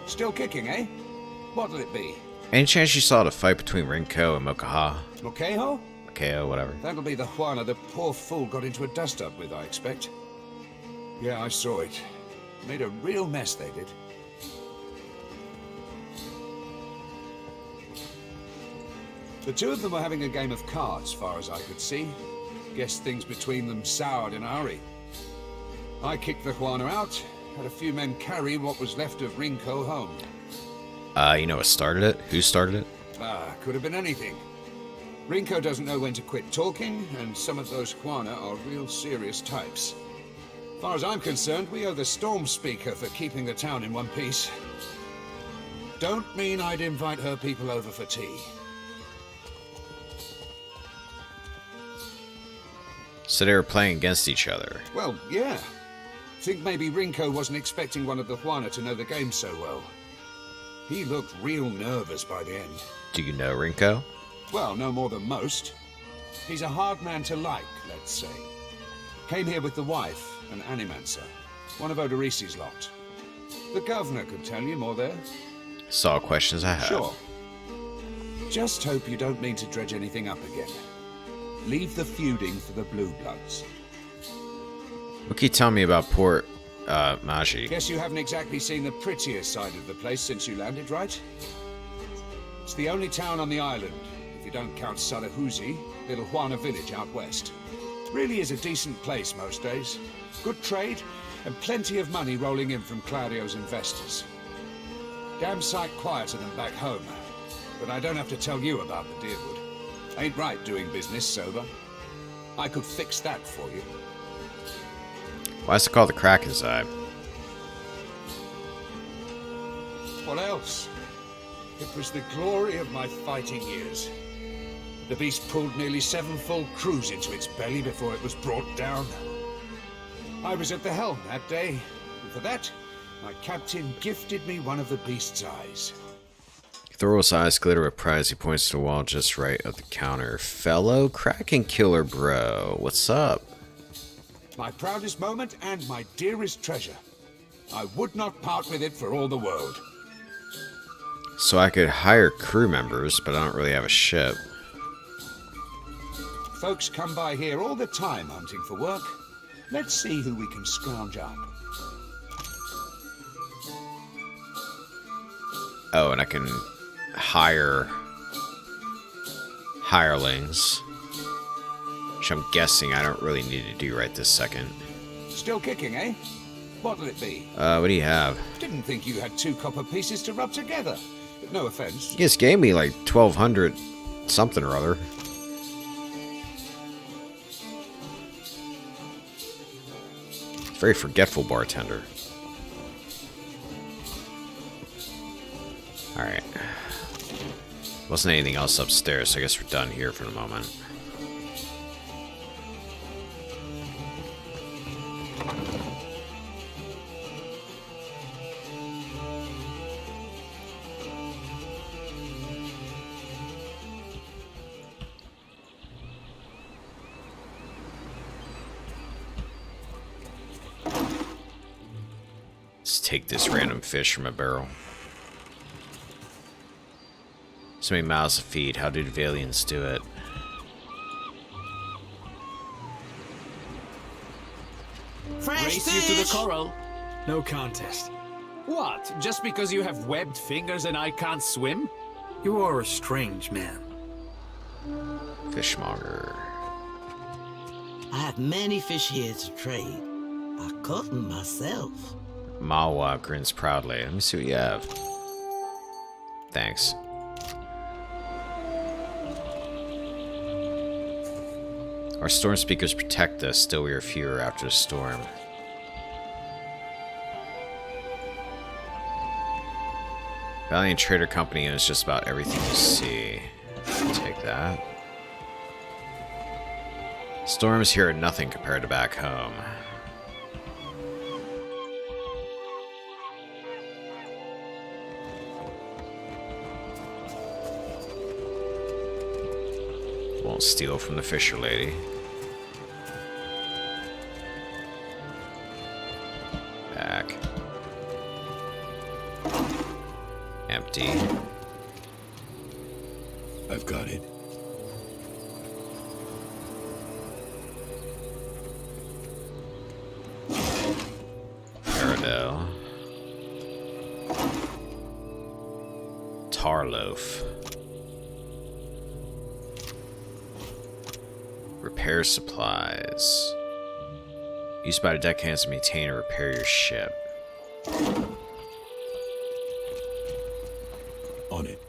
Still kicking, eh? What'll it be? Any chance you saw the fight between Rinko and Mokaha? Mokeho? Mokeho, whatever. That'll be the Juana the poor fool got into a dust-up with, I expect. Yeah, I saw it. Made a real mess, they did. The two of them were having a game of cards, far as I could see. Guess things between them soured in a hurry. I kicked the Juana out, had a few men carry what was left of Rinko home. You know what started it? Who started it? Could have been anything. Rinko doesn't know when to quit talking, and some of those Juana are real serious types. As far as I'm concerned, we owe the Storm Speaker for keeping the town in one piece. Don't mean I'd invite her people over for tea. So they were playing against each other. Well, yeah. Think maybe Rinko wasn't expecting one of the Juana to know the game so well. He looked real nervous by the end. Do you know Rinko? Well, no more than most. He's a hard man to like, let's say. Came here with the wife, an animancer. One of Odorisi's lot. The governor could tell you more there. That's all questions I have. Sure. Just hope you don't mean to dredge anything up again. Leave the feuding for the Blue Bloods. What can you tell me about Port Magi? Guess you haven't exactly seen the prettiest side of the place since you landed, right? It's the only town on the island, if you don't count Sarahuzi, little Juana village out west. Really is a decent place most days. Good trade, and plenty of money rolling in from Clario's investors. Damn sight quieter than back home. But I don't have to tell you about the Deerwood. Ain't right doing business sober. I could fix that for you. Why is it called the Kraken's Eye? What else? It was the glory of my fighting years. The beast pulled nearly 7 full crews into its belly before it was brought down. I was at the helm that day, and for that, my captain gifted me one of the beast's eyes. Thoros' eyes glitter with pride as he points to the wall just right of the counter. Fellow Kraken Killer bro, what's up? My proudest moment and my dearest treasure. I would not part with it for all the world. So I could hire crew members, but I don't really have a ship. Folks come by here all the time hunting for work. Let's see who we can scrounge up. Oh, and I can hire hirelings, which I'm guessing I don't really need to do right this second. Still kicking, eh? What'll it be? What do you have? Didn't think you had 2 copper pieces to rub together. No offense. You just gave me like 1,200 something or other. Very forgetful bartender. Alright. Wasn't anything else upstairs, so I guess we're done here for the moment. Let's take this random fish from a barrel. So many mouths to feed. How do Valians do it? Race you to the coral. No contest. What? Just because you have webbed fingers and I can't swim? You are a strange man. Fishmonger. I have many fish here to trade. I caught them myself. Mawa grins proudly. Let me see what you have. Thanks. Our storm speakers protect us, still we are fewer after the storm. Valiant Trader Company owns just about everything you see. Take that. Storms here are nothing compared to back home. Won't steal from the fisher lady. Back. Empty. I've got it. Paradel. Tarloaf. Repair supplies. Used by the deckhands to maintain or repair your ship. On it.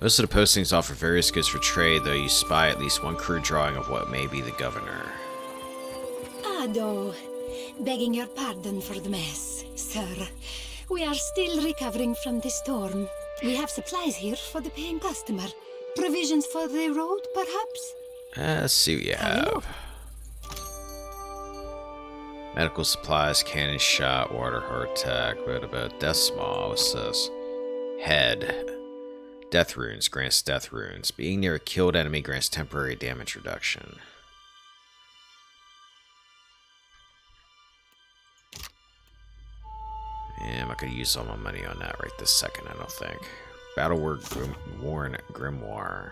Most of the postings offer various goods for trade, though you spy at least one crude drawing of what may be the governor. Ado, begging your pardon for the mess, sir. We are still recovering from the storm. We have supplies here for the paying customer. Provisions for the road, perhaps? Let's see what you have. Medical supplies, cannon shot, water heart attack, what about death small? What's this? Head. Death runes grants death runes. Being near a killed enemy grants temporary damage reduction. Damn, I could use all my money on that right this second, I don't think. Battle Word Worn Grimoire.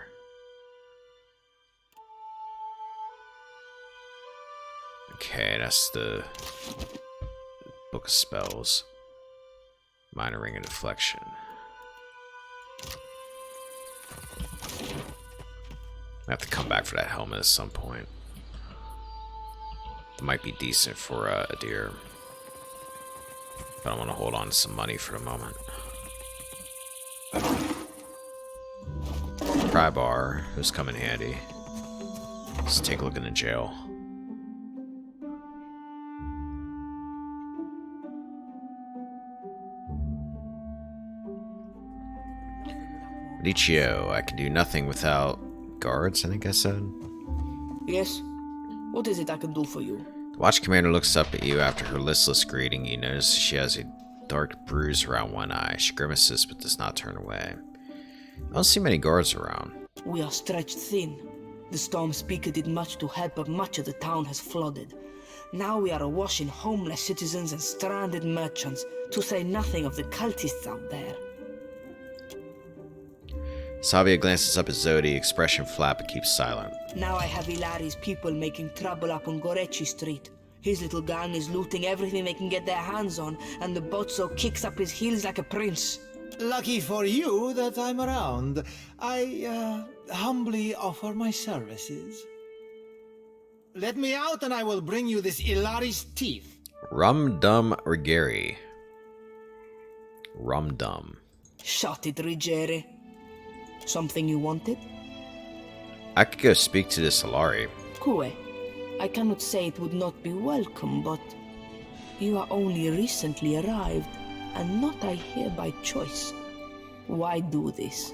Okay, that's the Book of Spells. Minor Ring of Deflection. I have to come back for that helmet at some point. It might be decent for a deer. But I want to hold on to some money for the moment. Pry bar, who's come in handy. Let's take a look in the jail. Licio, I can do nothing without guards, I think I said. Yes? What is it I can do for you? The watch commander looks up at you after her listless greeting. You notice she has a dark bruise around one eye. She grimaces but does not turn away. I don't see many guards around. We are stretched thin. The storm speaker did much to help, but much of the town has flooded. Now we are awash in homeless citizens and stranded merchants, to say nothing of the cultists out there. Savia glances up at Zodi, expression flat but keeps silent. Now I have Ilari's people making trouble up on Gorechi Street. His little gang is looting everything they can get their hands on, and the Bozzo kicks up his heels like a prince. Lucky for you that I'm around. I, humbly offer my services. Let me out and I will bring you this Ilari's teeth. Rum Dum Rigeri. Rum Dum. Shut it, Rigere. Something you wanted? I could go speak to this Ilari. Kue, I cannot say it would not be welcome, but you are only recently arrived, and not I here by choice. Why do this?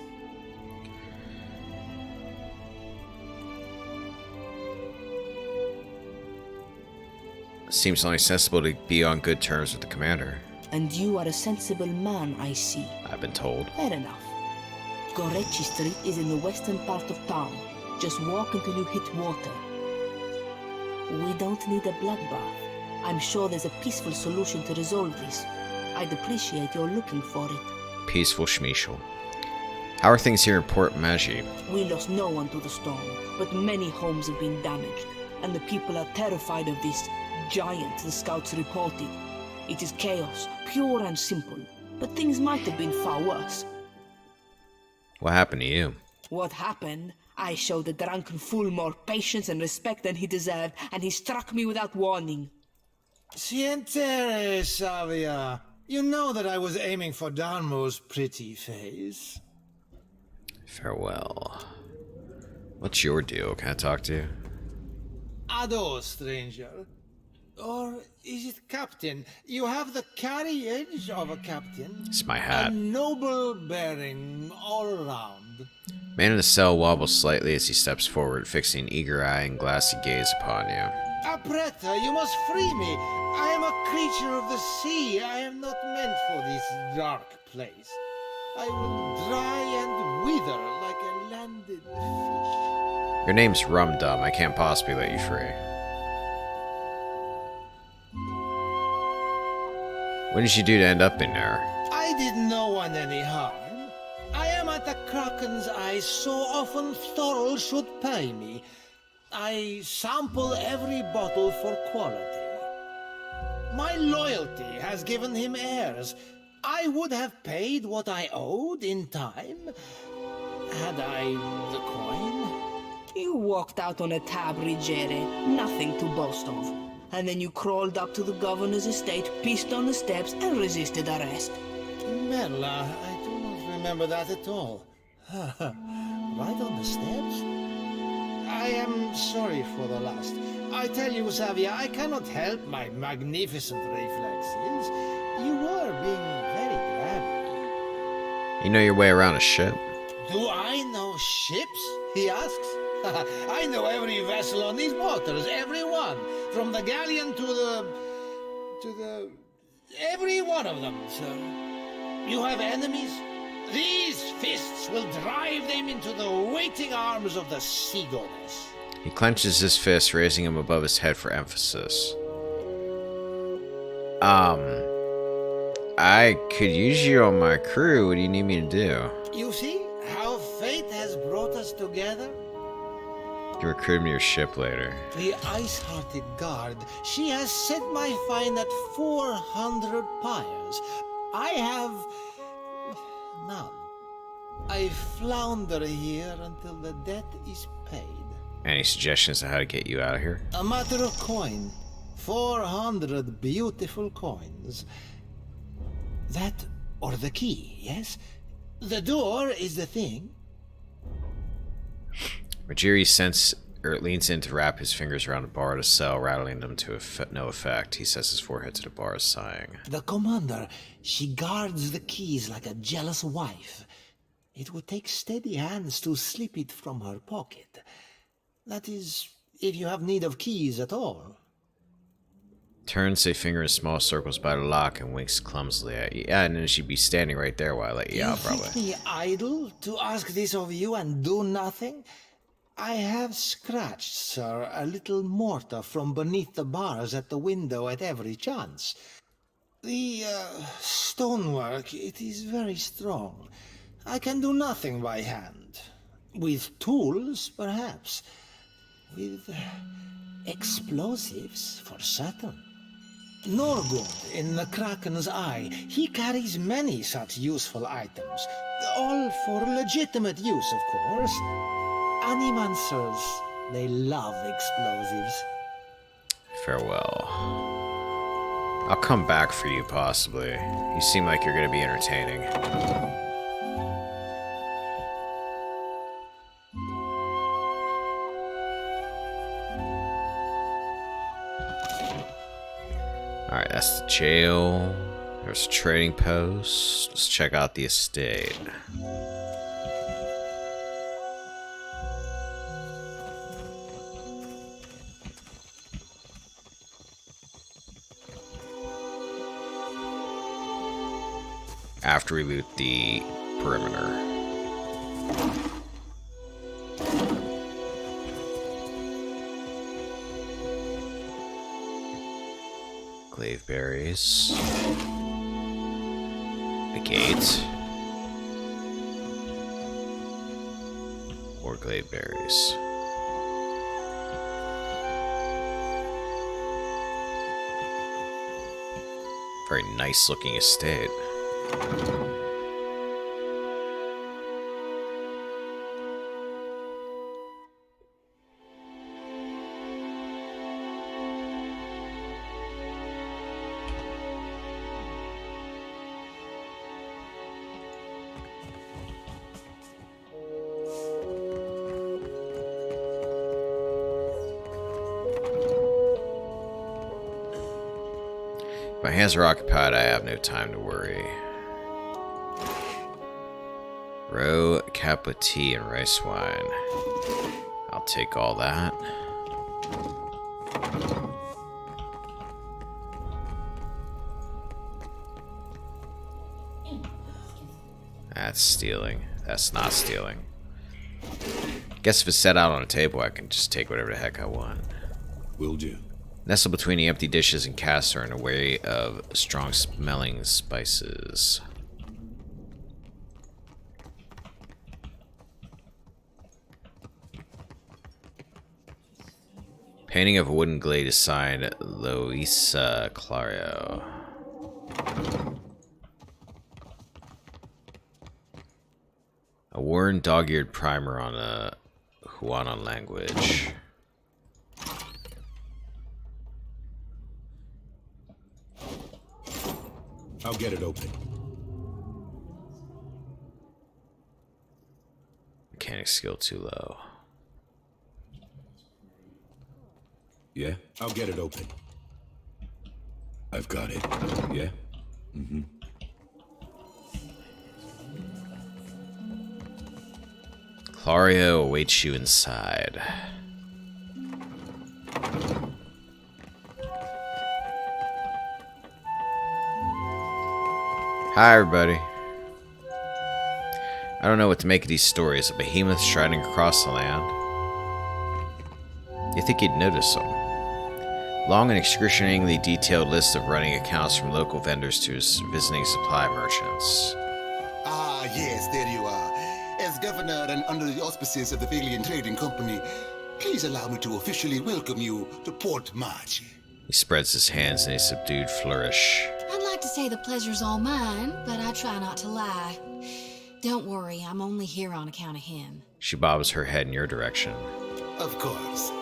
Seems only sensible to be on good terms with the commander. And you are a sensible man, I see. I've been told. Fair enough. Gorechi Street is in the western part of town. Just walk until you hit water. We don't need a bloodbath. I'm sure there's a peaceful solution to resolve this. I'd appreciate your looking for it. Peaceful Schmiechel. How are things here in Port Magi? We lost no one to the storm, but many homes have been damaged, and the people are terrified of this giant the scouts reported. It is chaos, pure and simple, but things might have been far worse. What happened to you? What happened? I showed the drunken fool more patience and respect than he deserved, and he struck me without warning. Sientere, Savia. You know that I was aiming for Darmo's pretty face. Farewell. What's your deal? Can I talk to you? Ado, stranger. Or is it captain? You have the carriage of a captain. It's my hat. A noble bearing all around. Man in the cell wobbles slightly as he steps forward, fixing an eager eye and glassy gaze upon you. Apretta, you must free me. I am a creature of the sea. I am not meant for this dark place. I will dry and wither like a landed fish. Your name's Rum Dum. I can't possibly let you free. What did you do to end up in there? I did no one any harm. I am at the Kraken's eyes so often Thorol should pay me. I sample every bottle for quality. My loyalty has given him heirs. I would have paid what I owed in time, had I the coin. You walked out on a tab, Rigere, nothing to boast of. And then you crawled up to the governor's estate, pissed on the steps, and resisted arrest. Merla, I do not remember that at all. Right on the steps? I am sorry for the last. I tell you, Savia, I cannot help my magnificent reflexes. You were being very grabby. You know your way around a ship? Do I know ships? He asks. I know every vessel on these waters, every one. From the galleon to the... every one of them, sir. You have enemies? These fists will drive them into the waiting arms of the sea goddess. He clenches his fist, raising him above his head for emphasis. I could use you on my crew. What do you need me to do? You see how fate has brought us together? You can recruit him to your ship later. The ice-hearted guard, she has set my fine at 400 pyres. I have none. I flounder here until the debt is paid. Any suggestions on how to get you out of here? A matter of coin. 400 beautiful coins. That or the key, yes? The door is the thing. Majiri leans in to wrap his fingers around a bar of the cell, rattling them to no effect. He sets his forehead to the bar, sighing. The commander, she guards the keys like a jealous wife. It would take steady hands to slip it from her pocket. That is, if you have need of keys at all. Turns a finger in small circles by the lock and winks clumsily at you. Yeah, and then she'd be standing right there while I let you out, probably. You think me idle to ask this of you and do nothing? I have scratched, sir, a little mortar from beneath the bars at the window at every chance. The stonework, it is very strong. I can do nothing by hand. With tools, perhaps. With explosives, for certain. Norgund in the Kraken's Eye, he carries many such useful items. All for legitimate use, of course. Animancers, they love explosives. Farewell. I'll come back for you, possibly. You seem like you're going to be entertaining. Alright, that's the jail. There's a trading post. Let's check out the estate. After we loot the perimeter. Glaive berries. The gate. Or glaive berries. Very nice looking estate. My hands are occupied, I have no time to worry. Roe, cup of tea, and rice wine. I'll take all that. That's stealing. That's not stealing. Guess if it's set out on a table, I can just take whatever the heck I want. Will do. Nestled between the empty dishes and casks are an array of strong-smelling spices. Painting of a wooden glade is signed Loisa Clario. A worn dog-eared primer on a Huanan language. I'll get it open. Mechanic skill too low. Yeah? I'll get it open. I've got it. Yeah? Mm-hmm. Clario awaits you inside. Hi, everybody. I don't know what to make of these stories. A behemoth striding across the land. You think you'd notice them? Long and excruciatingly detailed list of running accounts from local vendors to visiting supply merchants. Ah, yes, there you are. As governor and under the auspices of the Valiant Trading Company, please allow me to officially welcome you to Port March. He spreads his hands in a subdued flourish. I'd like to say the pleasure's all mine, but I try not to lie. Don't worry, I'm only here on account of him. She bobs her head in your direction. Of course.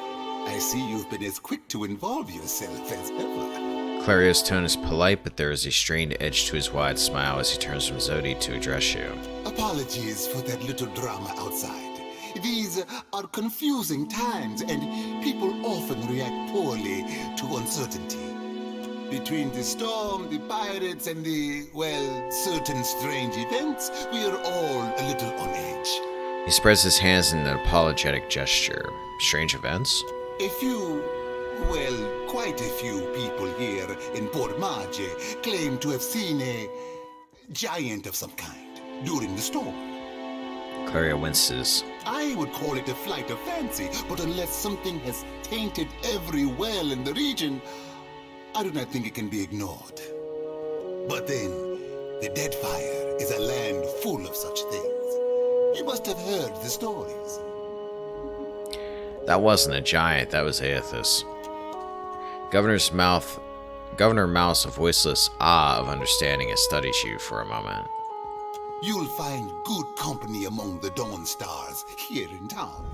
I see you've been as quick to involve yourself as ever. Clario's tone is polite, but there is a strained edge to his wide smile as he turns from Zodi to address you. Apologies for that little drama outside. These are confusing times, and people often react poorly to uncertainty. Between the storm, the pirates, and the, well, certain strange events, we are all a little on edge. He spreads his hands in an apologetic gesture. Strange events? A few, well, quite a few people here in Port Marge claim to have seen a giant of some kind during the storm. Claria winces. I would call it a flight of fancy, but unless something has tainted every well in the region, I do not think it can be ignored. But then, the Deadfire is a land full of such things. You must have heard the stories. That wasn't a giant, that was Aethys. Governor mouths a voiceless ah of understanding and studies you for a moment. You'll find good company among the Dawn Stars here in town.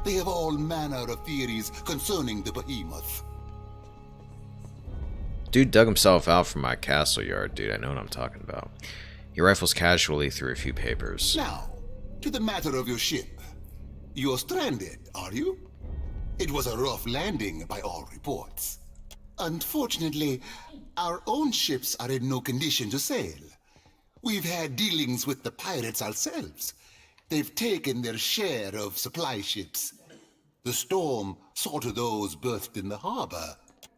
They have all manner of theories concerning the behemoth. Dude dug himself out from my castle yard, dude. I know what I'm talking about. He rifles casually through a few papers. Now, to the matter of your ship. You're stranded, are you? It was a rough landing by all reports. Unfortunately, our own ships are in no condition to sail. We've had dealings with the pirates ourselves. They've taken their share of supply ships. The storm saw to those berthed in the harbor.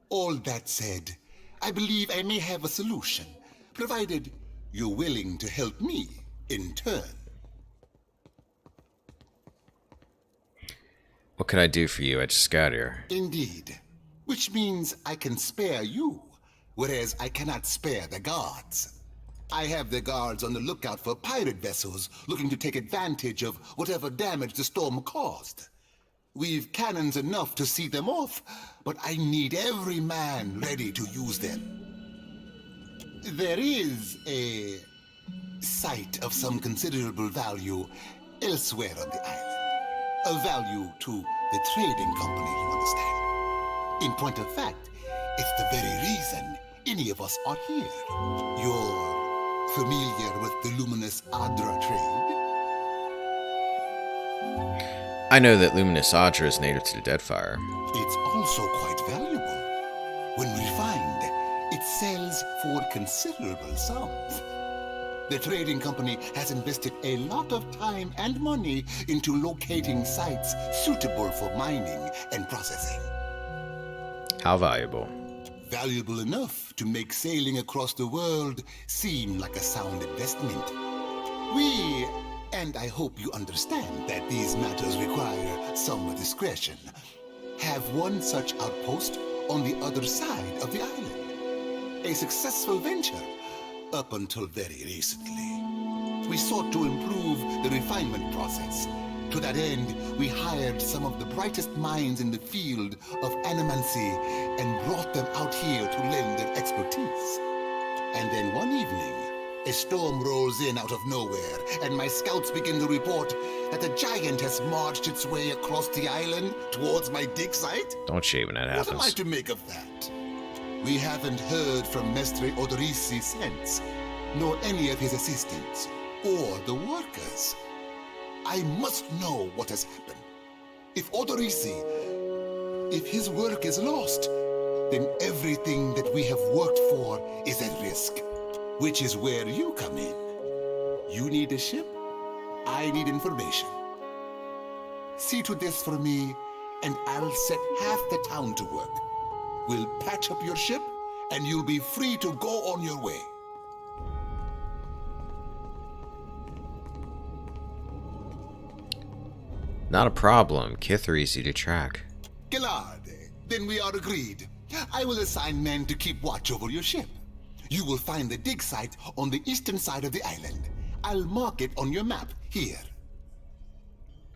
All that said, I believe I may have a solution, provided you're willing to help me in turn. What can I do for you? I just got here. Indeed. Which means I can spare you, whereas I cannot spare the guards. I have the guards on the lookout for pirate vessels looking to take advantage of whatever damage the storm caused. We've cannons enough to see them off, but I need every man ready to use them. There is a site of some considerable value elsewhere on the island. A value to the trading company, you understand. In point of fact, it's the very reason any of us are here. You're familiar with the luminous Adra trade? I know that luminous Adra is native to the Deadfire. It's also quite valuable. When refined, it sells for considerable sums. The trading company has invested a lot of time and money into locating sites suitable for mining and processing. How valuable? Valuable enough to make sailing across the world seem like a sound investment. We, and I hope you understand that these matters require some discretion, have one such outpost on the other side of the island. A successful venture. Up until very recently, we sought to improve the refinement process. To that end, we hired some of the brightest minds in the field of animancy and brought them out here to lend their expertise. And then one evening, a storm rolls in out of nowhere, and my scouts begin to report that a giant has marched its way across the island towards my dig site. Don't shave when that happens. What am I to make of that? We haven't heard from Mestre Odorisi since, nor any of his assistants, or the workers. I must know what has happened. If Odorisi, if his work is lost, then everything that we have worked for is at risk, which is where you come in. You need a ship, I need information. See to this for me, and I'll set half the town to work. We'll patch up your ship, and you'll be free to go on your way. Not a problem. Kith are easy to track. Gilard, then we are agreed. I will assign men to keep watch over your ship. You will find the dig site on the eastern side of the island. I'll mark it on your map here.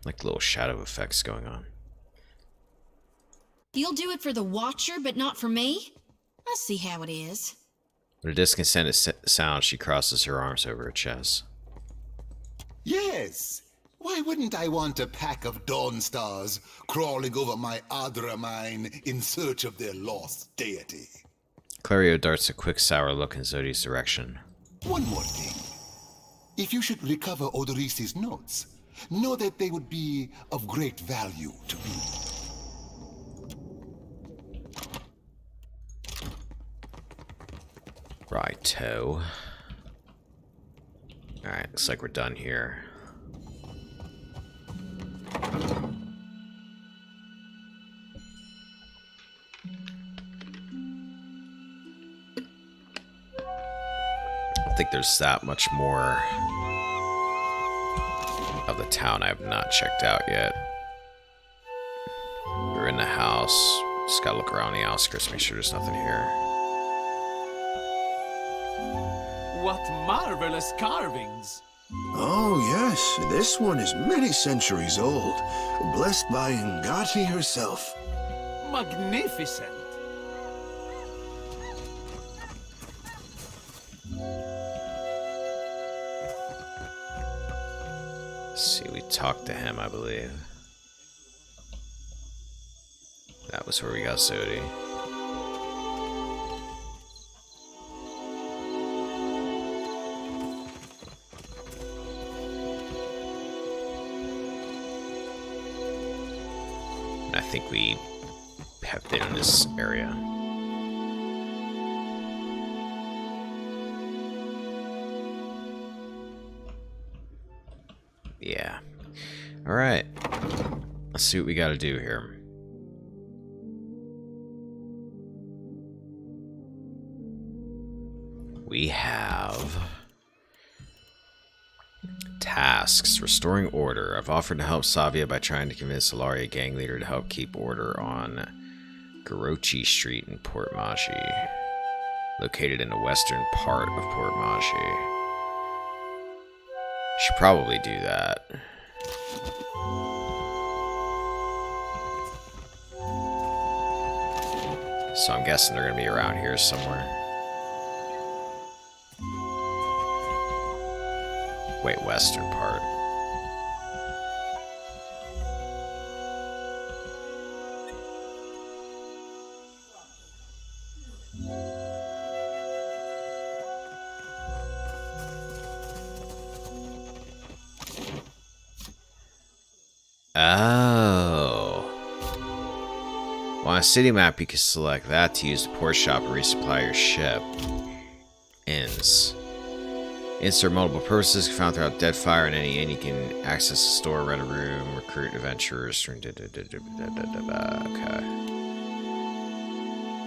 Like little shadow effects going on. You'll do it for the Watcher, but not for me? I see how it is. With a discontented sound, she crosses her arms over her chest. Yes. Why wouldn't I want a pack of Dawn Stars crawling over my Adra mine in search of their lost deity? Clario darts a quick sour look in Zodi's direction. One more thing. If you should recover Odoris's notes, know that they would be of great value to me. Righto. Alright, looks like we're done here. I think there's that much more of the town I have not checked out yet. We're in the house. Just gotta look around the outskirts, make sure there's nothing here. What marvelous carvings! Oh, yes, this one is many centuries old. Blessed by Ngati herself. Magnificent! Let's see, we talked to him, I believe. That was where we got Zodi. I think we have been in this area. Yeah. Alright. Let's see what we gotta do here. We have tasks. Restoring order. I've offered to help Savia by trying to convince the Laria gang leader to help keep order on Garochi Street in Port Maji, located in the western part of Port Maji. Should probably do that. So I'm guessing they're going to be around here somewhere. Wait, western part. Oh. Well, on a city map, you can select that to use the port shop and resupply your ship. Inns. Inns serve multiple purposes, found throughout Deadfire, and any inn you can access a store, rent a room, recruit adventurers. Okay.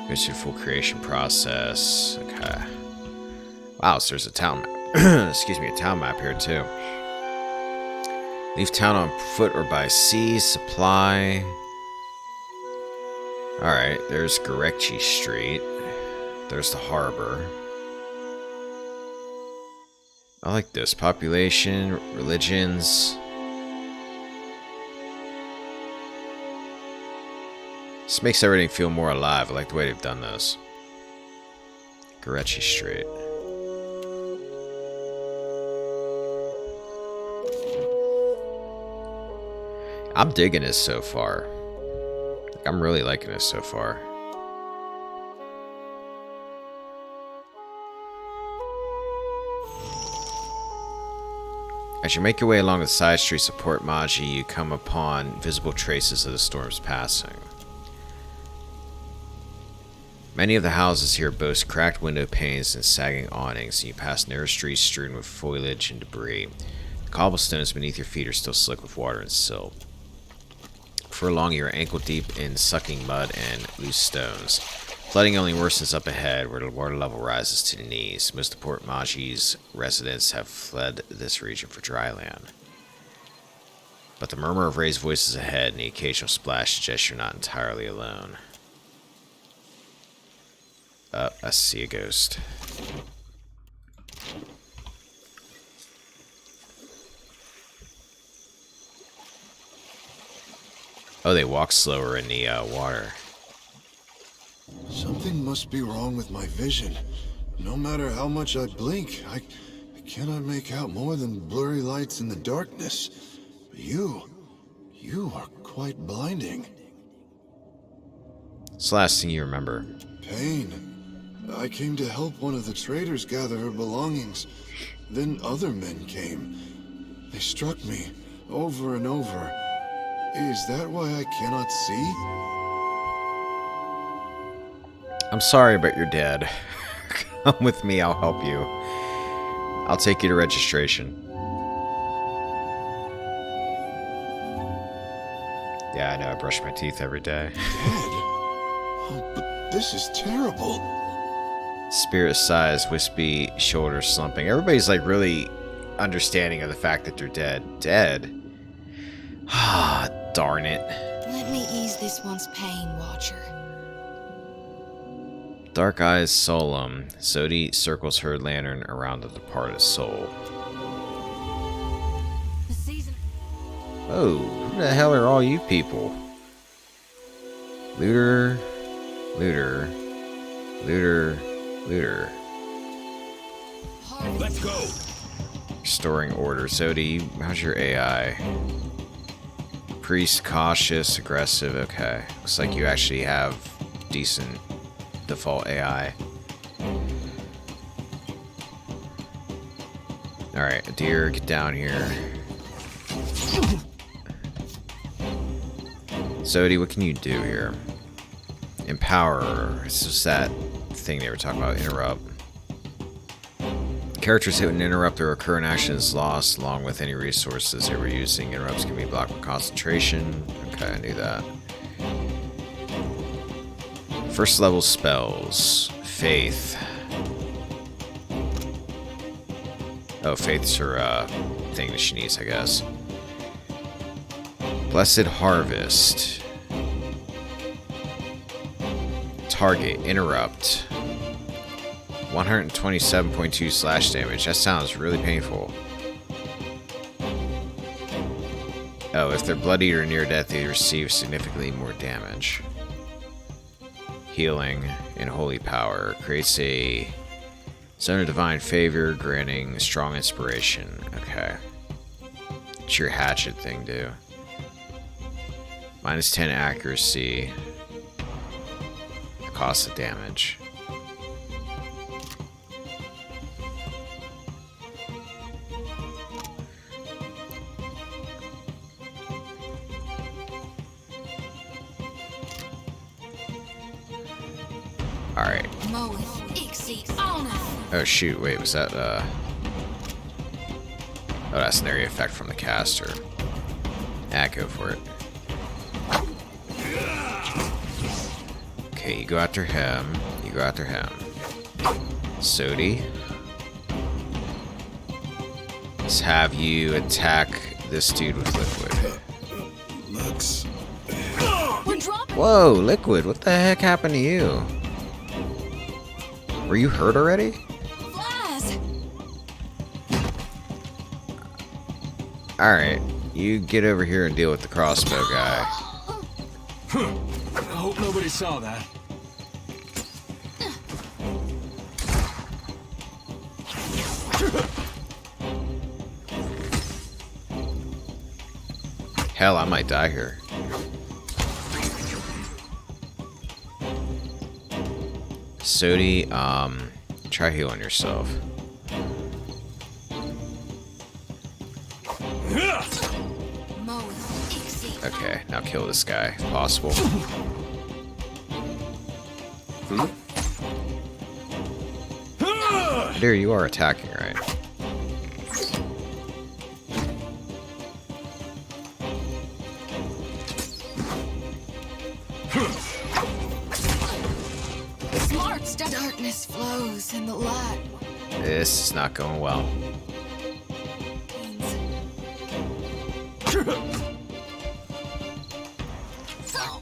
Goes through the full creation process. Okay. Wow, so there's a town map. Excuse me, a town map here too. Leave town on foot or by sea. Supply. Alright, there's Garekchi Street. There's the harbor. I like this. Population, religions. This makes everything feel more alive. I like the way they've done this. Garekchi Street. I'm digging this so far. I'm really liking this so far. As you make your way along the side streets of Port Maji, you come upon visible traces of the storm's passing. Many of the houses here boast cracked window panes and sagging awnings, and you pass narrow streets strewn with foliage and debris. The cobblestones beneath your feet are still slick with water and silt. For long, you are ankle deep in sucking mud and loose stones. Flooding only worsens up ahead, where the water level rises to the knees. Most of Port Maji's residents have fled this region for dry land. But the murmur of raised voices ahead and the occasional splash suggests you're not entirely alone. I see a ghost. Oh, they walk slower in the water. Something must be wrong with my vision. No matter how much I blink, I cannot make out more than blurry lights in the darkness. You are quite blinding. It's the last thing you remember. Pain. I came to help one of the traders gather her belongings. Then other men came. They struck me over and over. Is that why I cannot see? I'm sorry, but you're dead. Come with me, I'll help you. I'll take you to registration. Yeah, I know, I brush my teeth every day. Dead? Oh, but this is terrible. Spirit sighs, wispy shoulders slumping. Everybody's like really understanding of the fact that they're dead. Dead? Ah, darn it. Let me ease this one's pain, Watcher. Dark eyes solemn. Sodi circles her lantern around the departed soul. Oh, who the hell are all you people? Looter, looter, looter, looter. Let's go. Restoring order. Sodi, how's your AI? Priest, cautious, aggressive. Okay, looks like you actually have decent default AI. Alright, deer, get down here. Sodi, what can you do here? Empower. It's just that thing they were talking about. Interrupt. Characters hit when interrupt, their current action is lost, along with any resources they were using. Interrupts can be blocked with concentration. Okay, I knew that. First level spells. Faith. Oh, Faith's her thing that she needs, I guess. Blessed Harvest. Target. Interrupt. 127.2 slash damage. That sounds really painful. Oh, if they're bloodied or near death, they receive significantly more damage. Healing and holy power creates a zone of divine favor, granting strong inspiration. Okay. What's your hatchet thing do? Minus 10 accuracy. The cost of damage. Alright. Oh shoot, wait, was that Oh, that's an area effect from the caster. Ah, go for it. Okay, you go after him. You go after him. Sodi. Let's have you attack this dude with liquid. Lux. Whoa, liquid, what the heck happened to you? Were you hurt already? Alright, you get over here and deal with the crossbow guy. I hope nobody saw that. Hell, I might die here. Sodi, try healing yourself. Okay, now kill this guy, if possible. There, you are attacking, right? Darkness flows in the light. This is not going well.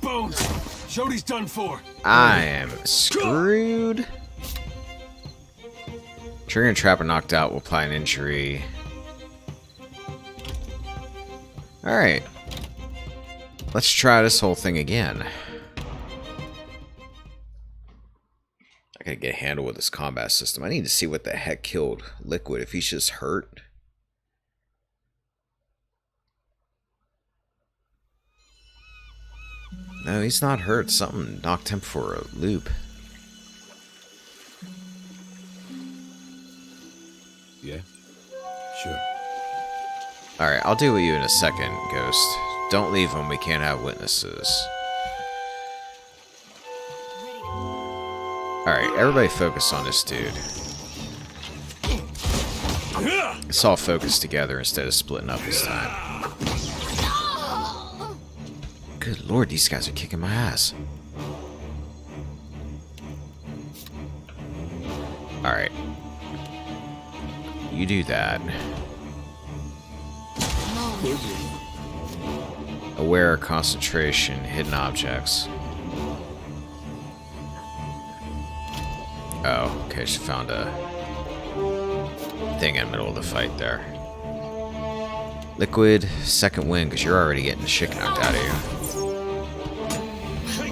Bones! Jody's done for. I am screwed. Trigger and trap are knocked out will apply an injury. Alright. Let's try this whole thing again. I gotta get a handle with this combat system. I need to see what the heck killed Liquid, if he's just hurt. No, he's not hurt. Something knocked him for a loop. Yeah? Sure. Alright, I'll deal with you in a second, Ghost. Don't leave when we can't have witnesses. Alright, everybody focus on this dude. Let's all focus together instead of splitting up this time. Good lord, these guys are kicking my ass. Alright. You do that. Aware, concentration, hidden objects. Oh, okay, she found a thing in the middle of the fight there. Liquid, second wind, because you're already getting the shit knocked out of you.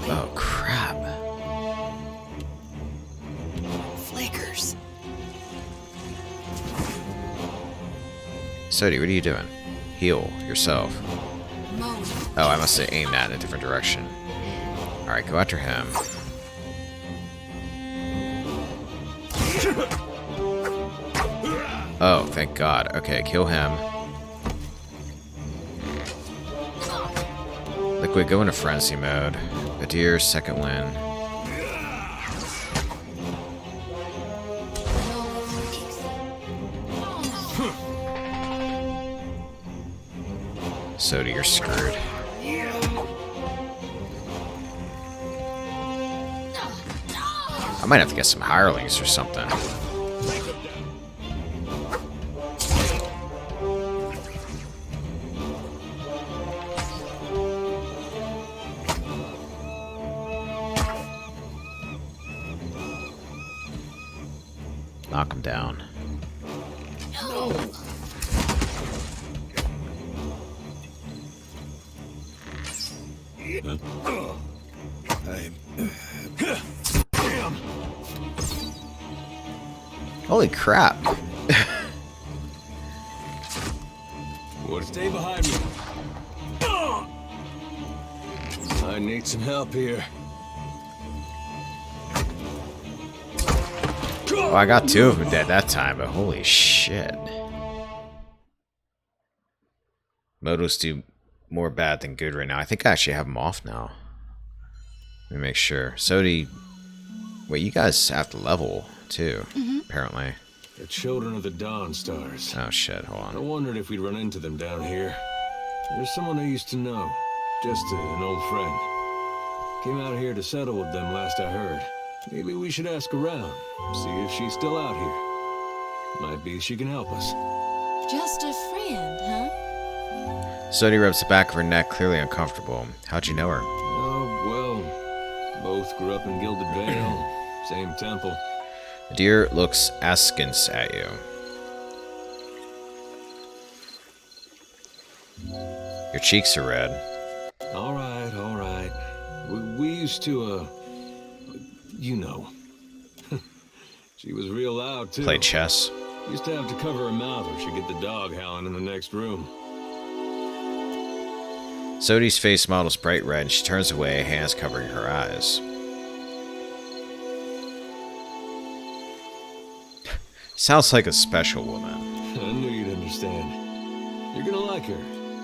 Oh, crap. Flickers. Sodi, what are you doing? Heal yourself. Oh, I must have aimed that in a different direction. Alright, go after him. Oh, thank God. Okay, kill him. Liquid, go into frenzy mode. Adir, second win. Sodi, you're screwed. I might have to get some hirelings or something. Knock him down. Holy crap. Stay behind me. I need some help here. Well, I got two of them dead that time, but holy shit. Modos do more bad than good right now. I think I actually have them off now. Let me make sure. Sodi, wait, you guys have to level too, apparently. The children of the Dawn Stars. Oh shit, hold I on. wondered if we'd run into them down here. There's someone I used to know. Just an old friend. Came out here to settle with them last I heard. Maybe we should ask around. See if she's still out here. Might be she can help us. Just a friend, huh? Sodi rubs the back of her neck, clearly uncomfortable. How'd you know her? Oh, well, both grew up in Gilded Vale. Same temple. Adir looks askance at you. Your cheeks are red. All right, all right. We used to, you know. She was real loud, too. Play chess. Used to have to cover her mouth or she'd get the dog howling in the next room. Sodi's face models bright red and she turns away, hands covering her eyes. Sounds like a special woman. I knew you'd understand. You're gonna like her.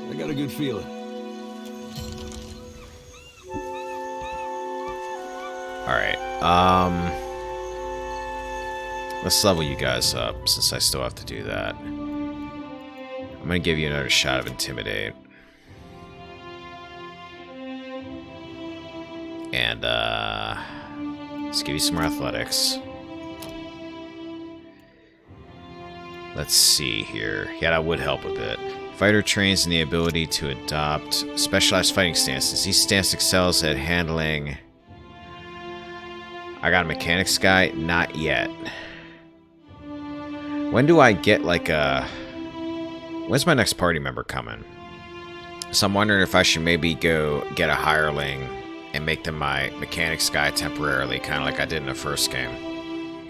I got a good feeling. Alright, let's level you guys up, since I still have to do that. I'm gonna give you another shot of Intimidate. And, let's give you some more athletics. Let's see here. Yeah, that would help a bit. Fighter trains in the ability to adopt specialized fighting stances. Each stance excels at handling... I got a mechanics guy? Not yet. When do I get like a... When's my next party member coming? So I'm wondering if I should maybe go get a hireling and make them my mechanics guy temporarily, kind of like I did in the first game.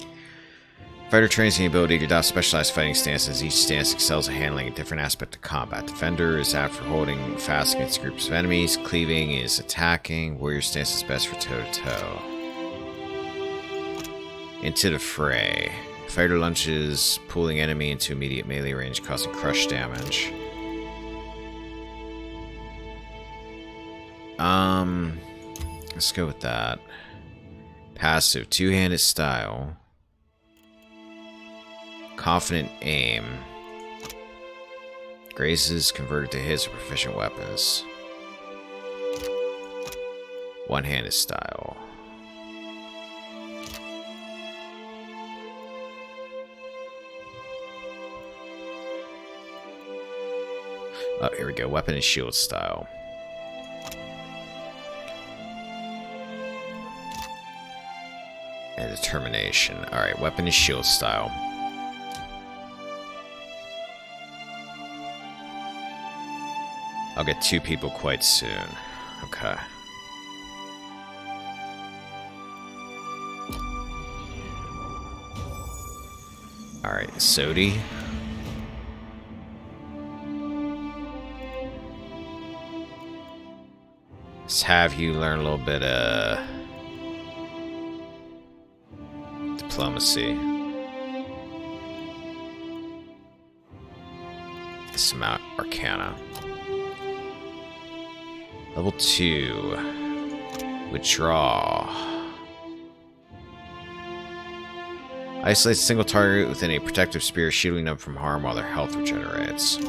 Fighter trains the ability to adopt specialized fighting stances. Each stance excels at handling a different aspect of combat. Defender is apt for holding fast against groups of enemies. Cleaving is attacking. Warrior stance is best for toe-to-toe. Into the fray. Fighter lunges, pulling enemy into immediate melee range, causing crush damage. Let's go with that. Passive, two-handed style. Confident aim. Grazes converted to hits or proficient weapons. One-handed style. Oh, here we go. Weapon and shield style. And determination. Alright, weapon and shield style. I'll get 2 people quite soon. Okay. Alright, Sodi. Let's have you learn a little bit of diplomacy. Some Arcana. Level 2. Withdraw. Isolate a single target within a protective spear, shielding them from harm while their health regenerates.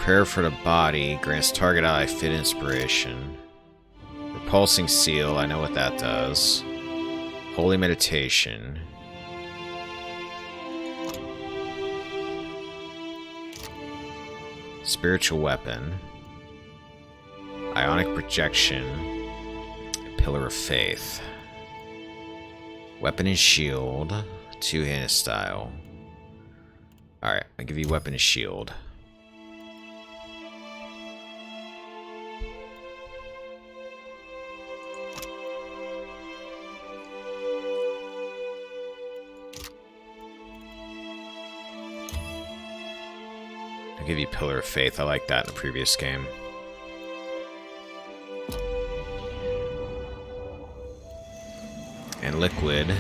Prayer for the body grants target ally fit inspiration. Repulsing seal, I know what that does. Holy meditation. Spiritual weapon. Ionic projection. Pillar of faith. Weapon and shield. Two-handed style. Alright, I'll give you weapon and shield. I'll give you Pillar of Faith. I like that in the previous game. And Liquid.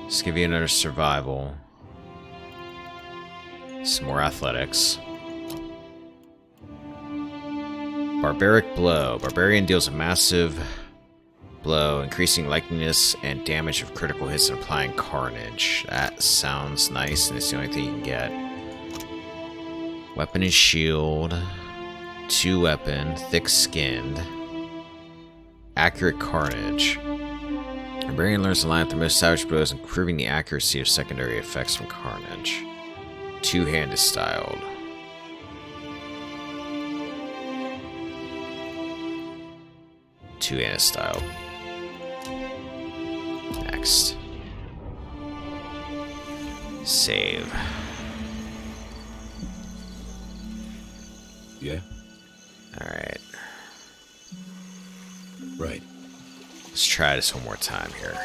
Just give you another survival. Some more athletics. Barbaric Blow. Barbarian deals a massive blow, increasing likeliness and damage of critical hits and applying carnage. That sounds nice, and it's the only thing you can get. Weapon and shield. 2 weapon. Thick-skinned. Accurate carnage. Barbarian learns to line up the most savage blows, improving the accuracy of secondary effects from carnage. Two-handed styled. Two-handed styled. Next. Save. Yeah? Alright. Right. Let's try this one more time here.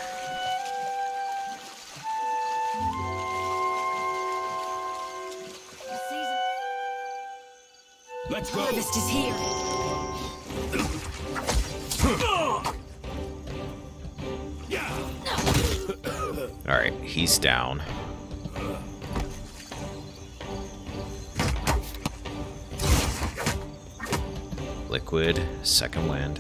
Let's go! Harvest is here! Alright, he's down. Liquid, second wind.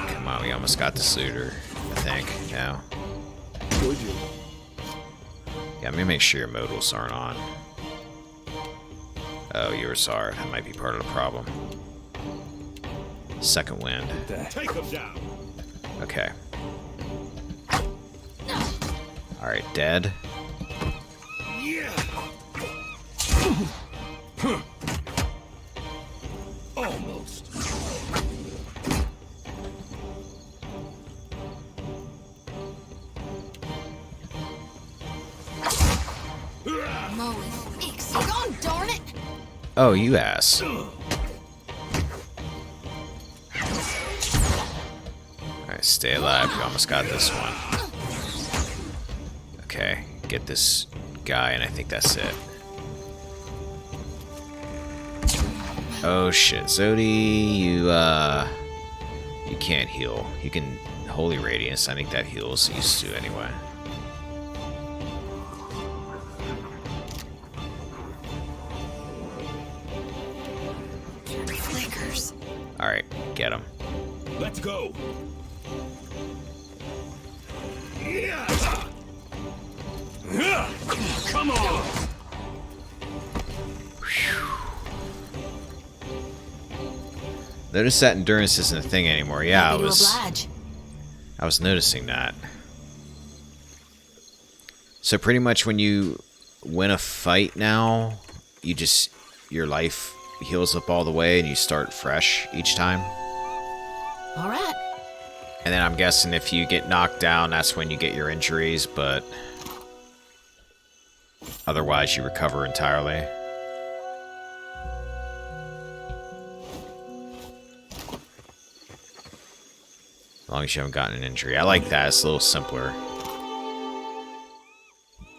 Come on, we almost got the suitor, I think. No. Would you? Yeah, let me make sure your modals aren't on. Oh, yours are. That might be part of the problem. Second wind. Take them down. Okay. Alright, dead. Yeah. Almost. Gone, darn it! Oh, you ass. Alright, stay alive. We almost got this one. Okay, get this guy, and I think that's it. Oh shit, Zodi, you can't heal. You can Holy Radiance. I think that heals. Used to anyway. Flickers. All right, get him. Let's go. Yeah. Come on. Notice that endurance isn't a thing anymore. Yeah, Happy to oblige. I was noticing that. So pretty much when you win a fight now, your life heals up all the way and you start fresh each time. All right. And then I'm guessing if you get knocked down, that's when you get your injuries, but otherwise you recover entirely. As long as you haven't gotten an injury. I like that. It's a little simpler.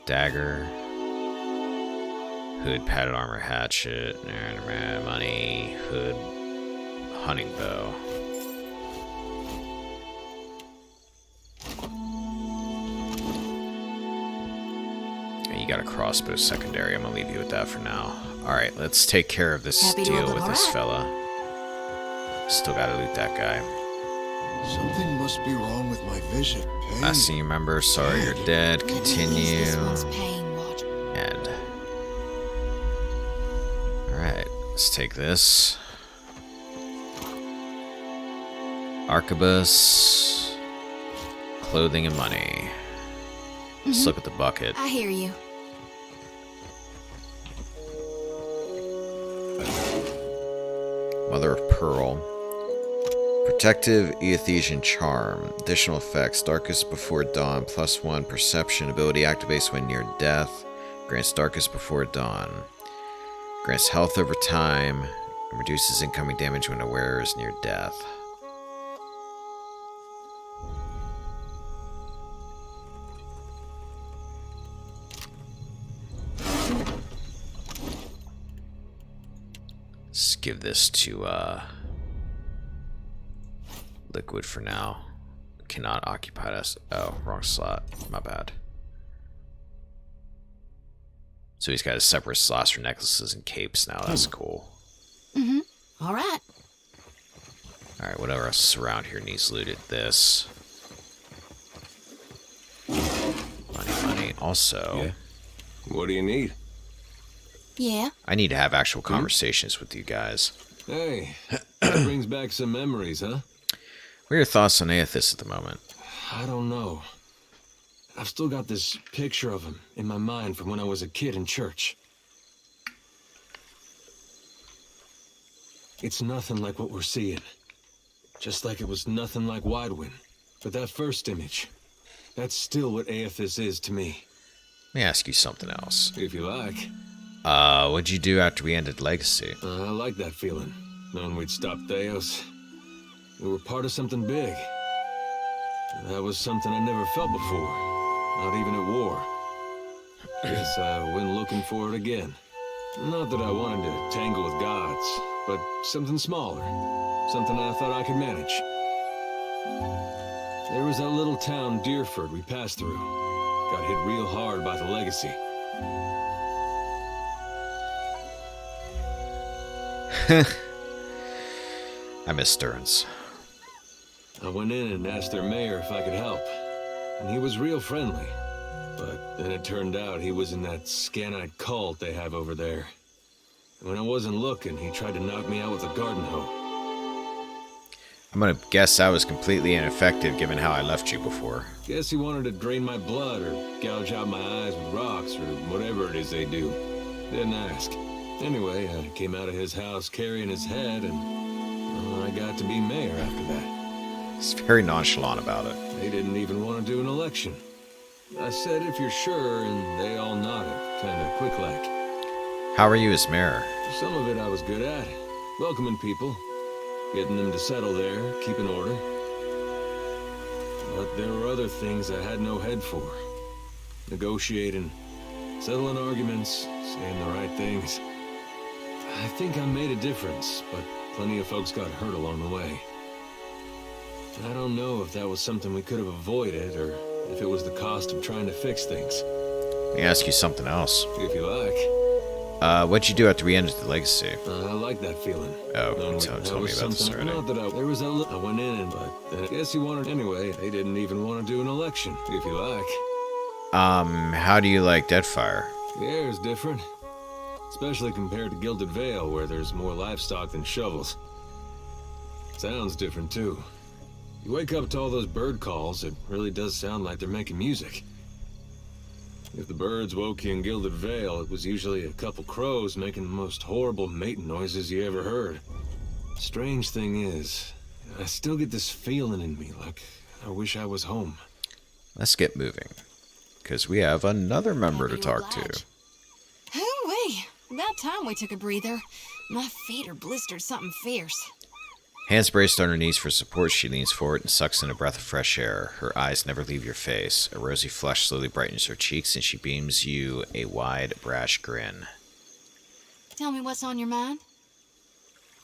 Dagger. Hood, padded armor, hatchet, money, hood, hunting bow. And you got a crossbow secondary. I'm gonna leave you with that for now. Alright, let's take care of this deal with this fella. Still gotta loot that guy. Something must be wrong with my vision. Pain. Last thing you remember, sorry you're dead. Continue. And alright, let's take this. Arquebus, clothing and money. Let's look at the bucket. I hear you. Mother of Pearl. Protective Eothesian Charm. Additional effects. Darkest Before Dawn. +1 perception. Ability activates when near death. Grants Darkest Before Dawn. Grants health over time. And reduces incoming damage when a wearer is near death. Let's give this to Liquid for now. Cannot occupy us. Oh, wrong slot. My bad. So he's got a separate slots for necklaces and capes now. That's cool. All right. Alright, whatever else is around here needs looted. This. Money. Also. Yeah. What do you need? Yeah. I need to have actual conversations with you guys. Hey, that brings back some memories, huh? What are your thoughts on Aethys at the moment? I don't know. I've still got this picture of him in my mind from when I was a kid in church. It's nothing like what we're seeing. Just like it was nothing like Widewind. But that first image, that's still what Aethys is to me. Let me ask you something else. If you like. What'd you do after we ended Legacy? I like that feeling, knowing we'd stopped Theos. We were part of something big. That was something I never felt before, not even at war. Guess I went looking for it again. Not that I wanted to tangle with gods, but something smaller, something I thought I could manage. There was that little town, Deerford, we passed through. Got hit real hard by the Legacy. I miss Stearns. I went in and asked their mayor if I could help, and he was real friendly. But then it turned out he was in that Scanite cult they have over there. And when I wasn't looking, he tried to knock me out with a garden hoe. I'm gonna guess I was completely ineffective given how I left you before. Guess he wanted to drain my blood or gouge out my eyes with rocks or whatever it is they do. Didn't ask. Anyway, I came out of his house carrying his head, and well, I got to be mayor after that. He's very nonchalant about it. They didn't even want to do an election. I said, if you're sure, and they all nodded, kinda quick-like. How are you as mayor? Some of it I was good at. Welcoming people. Getting them to settle there, keeping order. But there were other things I had no head for. Negotiating, settling arguments, saying the right things. I think I made a difference, but plenty of folks got hurt along the way. I don't know if that was something we could have avoided, or if it was the cost of trying to fix things. Let me ask you something else. If you like. What'd you do after we ended the legacy? I like that feeling. Oh, tell me about this already. Not that I went in, but I guess you wanted anyway. They didn't even want to do an election, if you like. How do you like Deadfire? The air is different, especially compared to Gilded Vale, where there's more livestock than shovels. Sounds different too. You wake up to all those bird calls, it really does sound like they're making music. If the birds woke you in Gilded Vale, it was usually a couple crows making the most horrible mating noises you ever heard. Strange thing is, I still get this feeling in me like I wish I was home. Let's get moving, because we have another member to talk to. Hoo-wee! About time we took a breather. My feet are blistered something fierce. Hands braced on her knees for support, she leans forward and sucks in a breath of fresh air. Her eyes never leave your face. A rosy flush slowly brightens her cheeks, and she beams you a wide, brash grin. Tell me what's on your mind?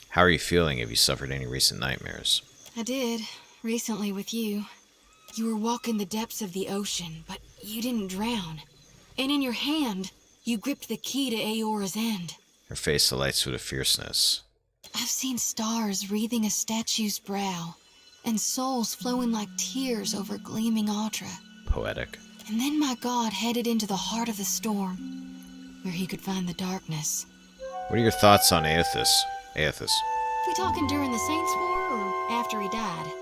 How are you feeling? Have you suffered any recent nightmares? I did, recently with you. You were walking the depths of the ocean, but you didn't drown. And in your hand, you gripped the key to Aora's end. Her face alights with a fierceness. I've seen stars wreathing a statue's brow, and souls flowing like tears over gleaming Audra. Poetic. And then my god headed into the heart of the storm, where he could find the darkness. What are your thoughts on Aethys? We talking during the Saints' War, or after he died?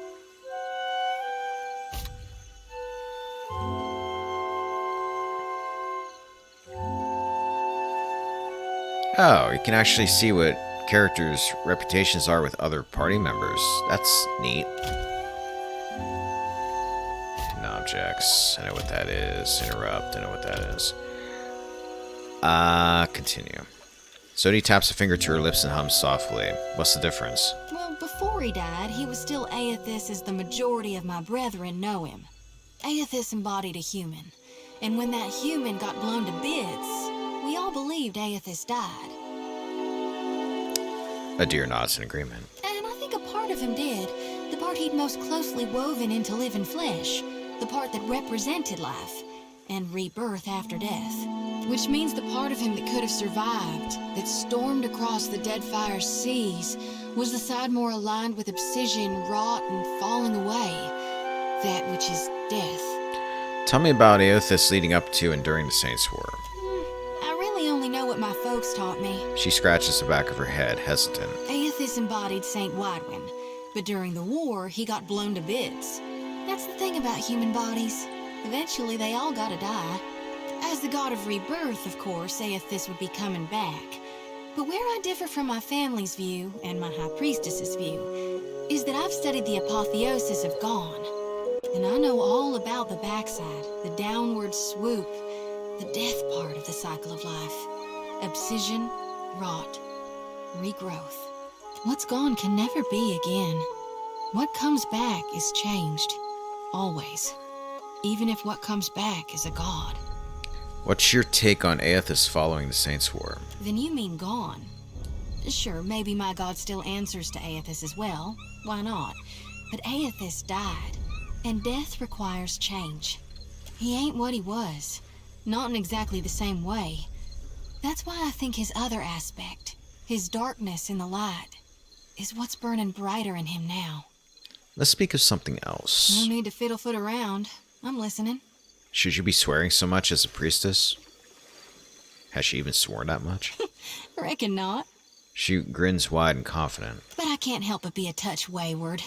Oh, you can actually see what characters' reputations are with other party members. That's neat. Hidden objects. I know what that is. Interrupt. I know what that is. Continue. Sodi taps a finger to her lips and hums softly. What's the difference? Well, before he died, he was still Aethys as the majority of my brethren know him. Aethys embodied a human. And when that human got blown to bits, we all believed Aethys died. Adir nods in agreement. And I think a part of him did. The part he'd most closely woven into living flesh. The part that represented life. And rebirth after death. Which means the part of him that could have survived, that stormed across the Deadfire seas, was the side more aligned with obsidian, rot, and falling away. That which is death. Tell me about Aethys leading up to and during the Saints' War. I really only know what my folks taught me. She scratches the back of her head, hesitant. Aethys embodied Saint Widwin, but during the war, he got blown to bits. That's the thing about human bodies. Eventually, they all gotta die. As the god of rebirth, of course, Aethys would be coming back. But where I differ from my family's view, and my High Priestess's view, is that I've studied the apotheosis of Gone. And I know all about the backside, the downward swoop, the death part of the cycle of life. Obsidian, rot, regrowth. What's gone can never be again. What comes back is changed. Always. Even if what comes back is a god. What's your take on Aethys following the Saints' War? Then you mean gone. Sure, maybe my god still answers to Aethys as well. Why not? But Aethys died. And death requires change. He ain't what he was. Not in exactly the same way. That's why I think his other aspect, his darkness in the light, is what's burning brighter in him now. Let's speak of something else. No need to fiddle-foot around. I'm listening. Should you be swearing so much as a priestess? Has she even sworn that much? Reckon not. She grins wide and confident. But I can't help but be a touch wayward.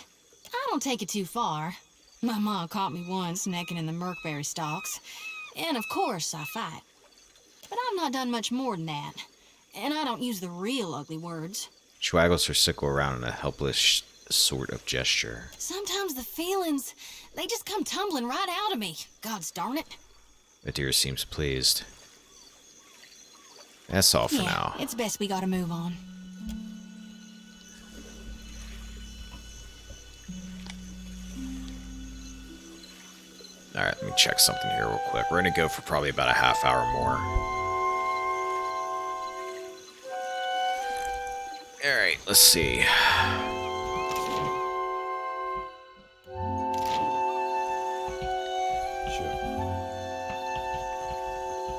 don't take it too far. My mom caught me once necking in the merkberry stalks. And of course, I fight. But I've not done much more than that. And I don't use the real ugly words. She waggles her sickle around in a helpless sort of gesture. Sometimes the feelings, they just come tumbling right out of me. Gods darn it. Adir seems pleased. That's all for now. It's best we gotta move on. Alright, let me check something here real quick. We're gonna go for probably about a half hour more. Alright, let's see.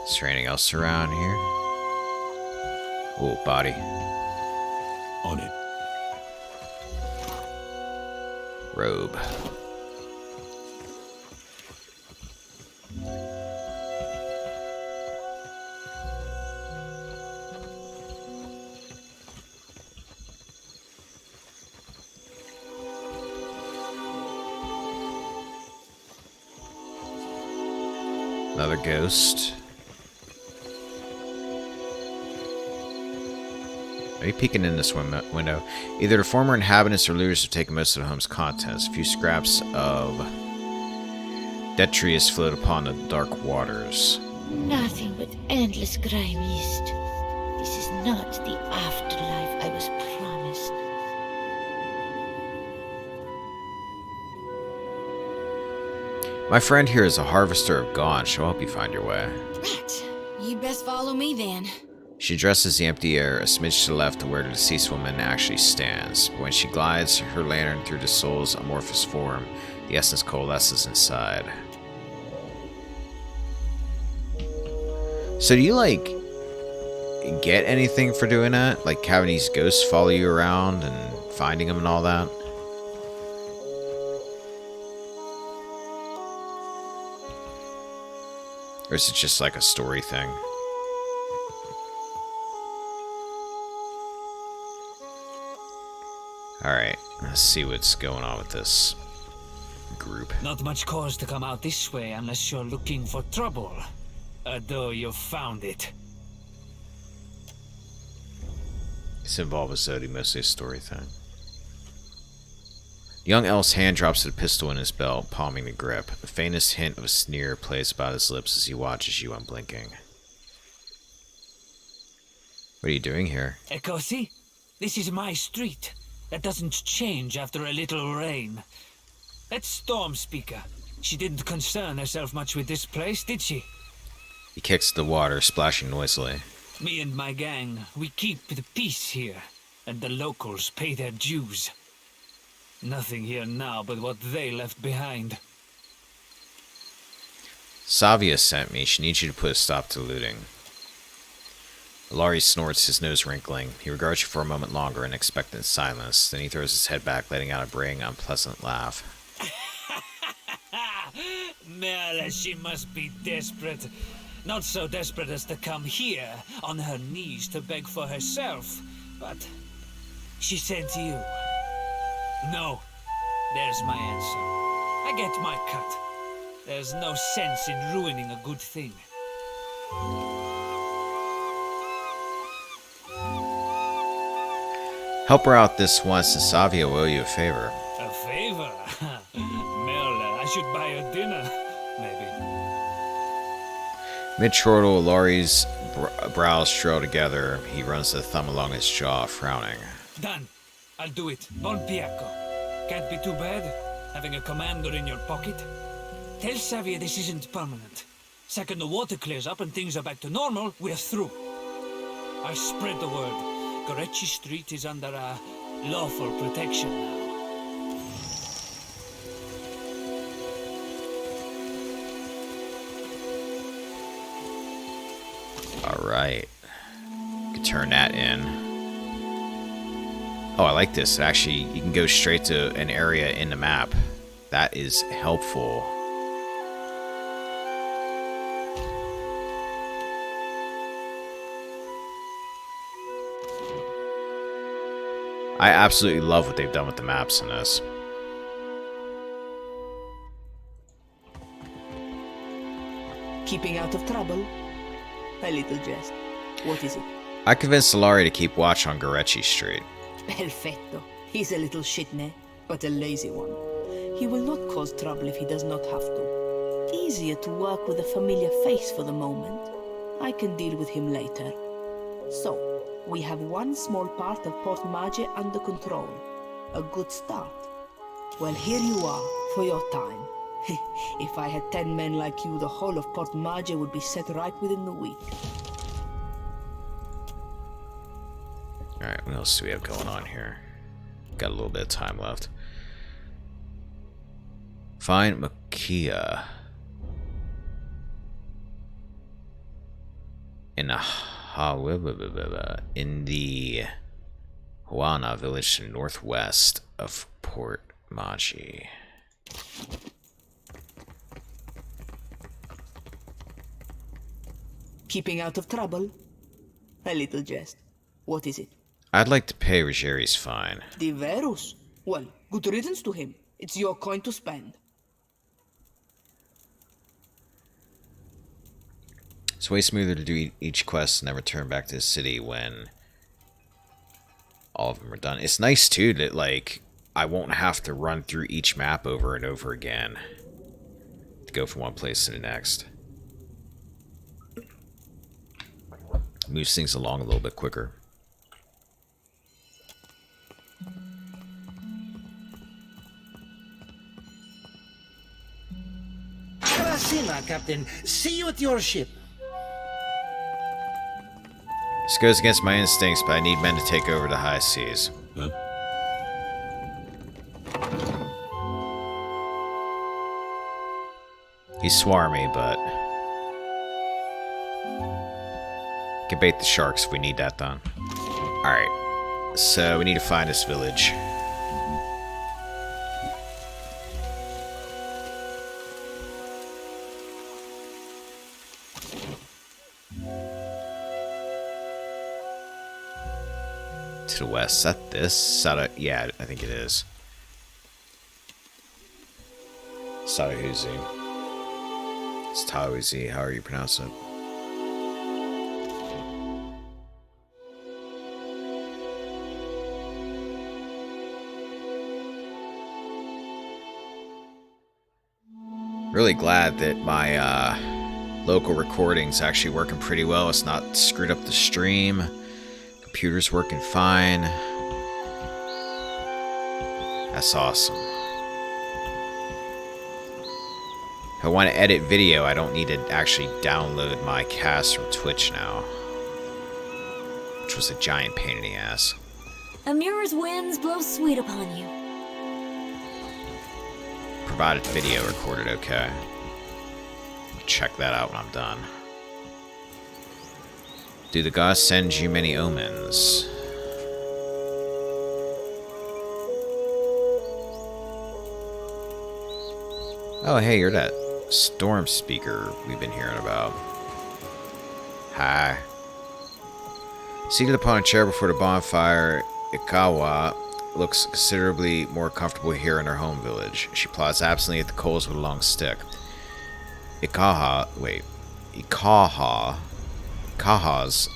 Is there anything else around here? Oh, body. On it. Robe. Another ghost. Are you peeking in this window? Either the former inhabitants or looters have taken most of the home's contents. A few scraps of detritus float upon the dark waters. Nothing but endless grime east. This is not the afterlife I was promised. My friend here is a harvester of gone. She'll help you find your way. Right. You'd best follow me then. She addresses the empty air a smidge to the left to where the deceased woman actually stands. But when she glides her lantern through the soul's amorphous form, the essence coalesces inside. So do you, like, get anything for doing that? Like having these ghosts follow you around and finding them and all that? Or is it just like a story thing? Alright, let's see what's going on with this group. Not much cause to come out this way unless you're looking for trouble. Although you've found it. It's involved with Zodi, mostly a story thing. The young elf's hand drops to the pistol in his belt, palming the grip. The faintest hint of a sneer plays about his lips as he watches you unblinking. What are you doing here? Ekosi, this is my street. That doesn't change after a little rain. That Storm Speaker, she didn't concern herself much with this place, did she? He kicks the water, splashing noisily. Me and my gang, we keep the peace here, and the locals pay their dues. Nothing here now but what they left behind. Savia sent me. She needs you to put a stop to looting. Alari snorts, his nose wrinkling. He regards you for a moment longer in expectant silence. Then he throws his head back, letting out a braying, unpleasant laugh. Merle, she must be desperate. Not so desperate as to come here, on her knees to beg for herself. But she sent you. No. There's my answer. I get my cut. There's no sense in ruining a good thing. Help her out this once, and Savia will owe you a favor. A favor? Merle, I should buy her dinner, maybe. Mid-chortle, Alari's brows trail together. He runs the thumb along his jaw, frowning. Done. I'll do it. Bon Piacco. Can't be too bad, having a commander in your pocket. Tell Savia this isn't permanent. Second the water clears up and things are back to normal, we're through. I'll spread the word. Gorechi Street is under lawful protection now. Alright. Could turn that in. Oh, I like this. Actually, you can go straight to an area in the map. That is helpful. I absolutely love what they've done with the maps in this. Keeping out of trouble? A little jest. What is it? I convinced Solari to keep watch on Gorechi Street. Perfetto. He's a little shitne, but a lazy one. He will not cause trouble if he does not have to. Easier to work with a familiar face for the moment. I can deal with him later. So, we have one small part of Port Mage under control. A good start. Well, here you are, for your time. If I had 10 men like you, the whole of Port Mage would be set right within the week. Alright, what else do we have going on here? Got a little bit of time left. Find Makia. In the Huana village to the northwest of Port Mage. Keeping out of trouble? A little jest. What is it? I'd like to pay Ruggieri's fine. Diverus? Well, good riddance to him. It's your coin to spend. It's way smoother to do each quest and then return back to the city when all of them are done. It's nice, too, that, like, I won't have to run through each map over and over again to go from one place to the next. Moves things along a little bit quicker. Karasima, Captain. See you at your ship. This goes against my instincts, but I need men to take over the high seas. Huh? He's swarmy, but can bait the sharks if we need that done. Alright, so we need to find this village. To the west. Is that this? Sada, yeah, I think it is. Sadahuzi. It's Tahuzi, however you pronounce it. Really glad that my local recording's actually working pretty well. It's not screwed up the stream. Computer's working fine. That's awesome. If I want to edit video, I don't need to actually download my cast from Twitch now. Which was a giant pain in the ass. Amura's winds blow sweet upon you. Provided the video recorded okay. Check that out when I'm done. Do the gods send you many omens? Oh, hey, you're that storm speaker we've been hearing about. Hi. Seated upon a chair before the bonfire, Ikawa looks considerably more comfortable here in her home village. She plods absently at the coals with a long stick. Ikaha's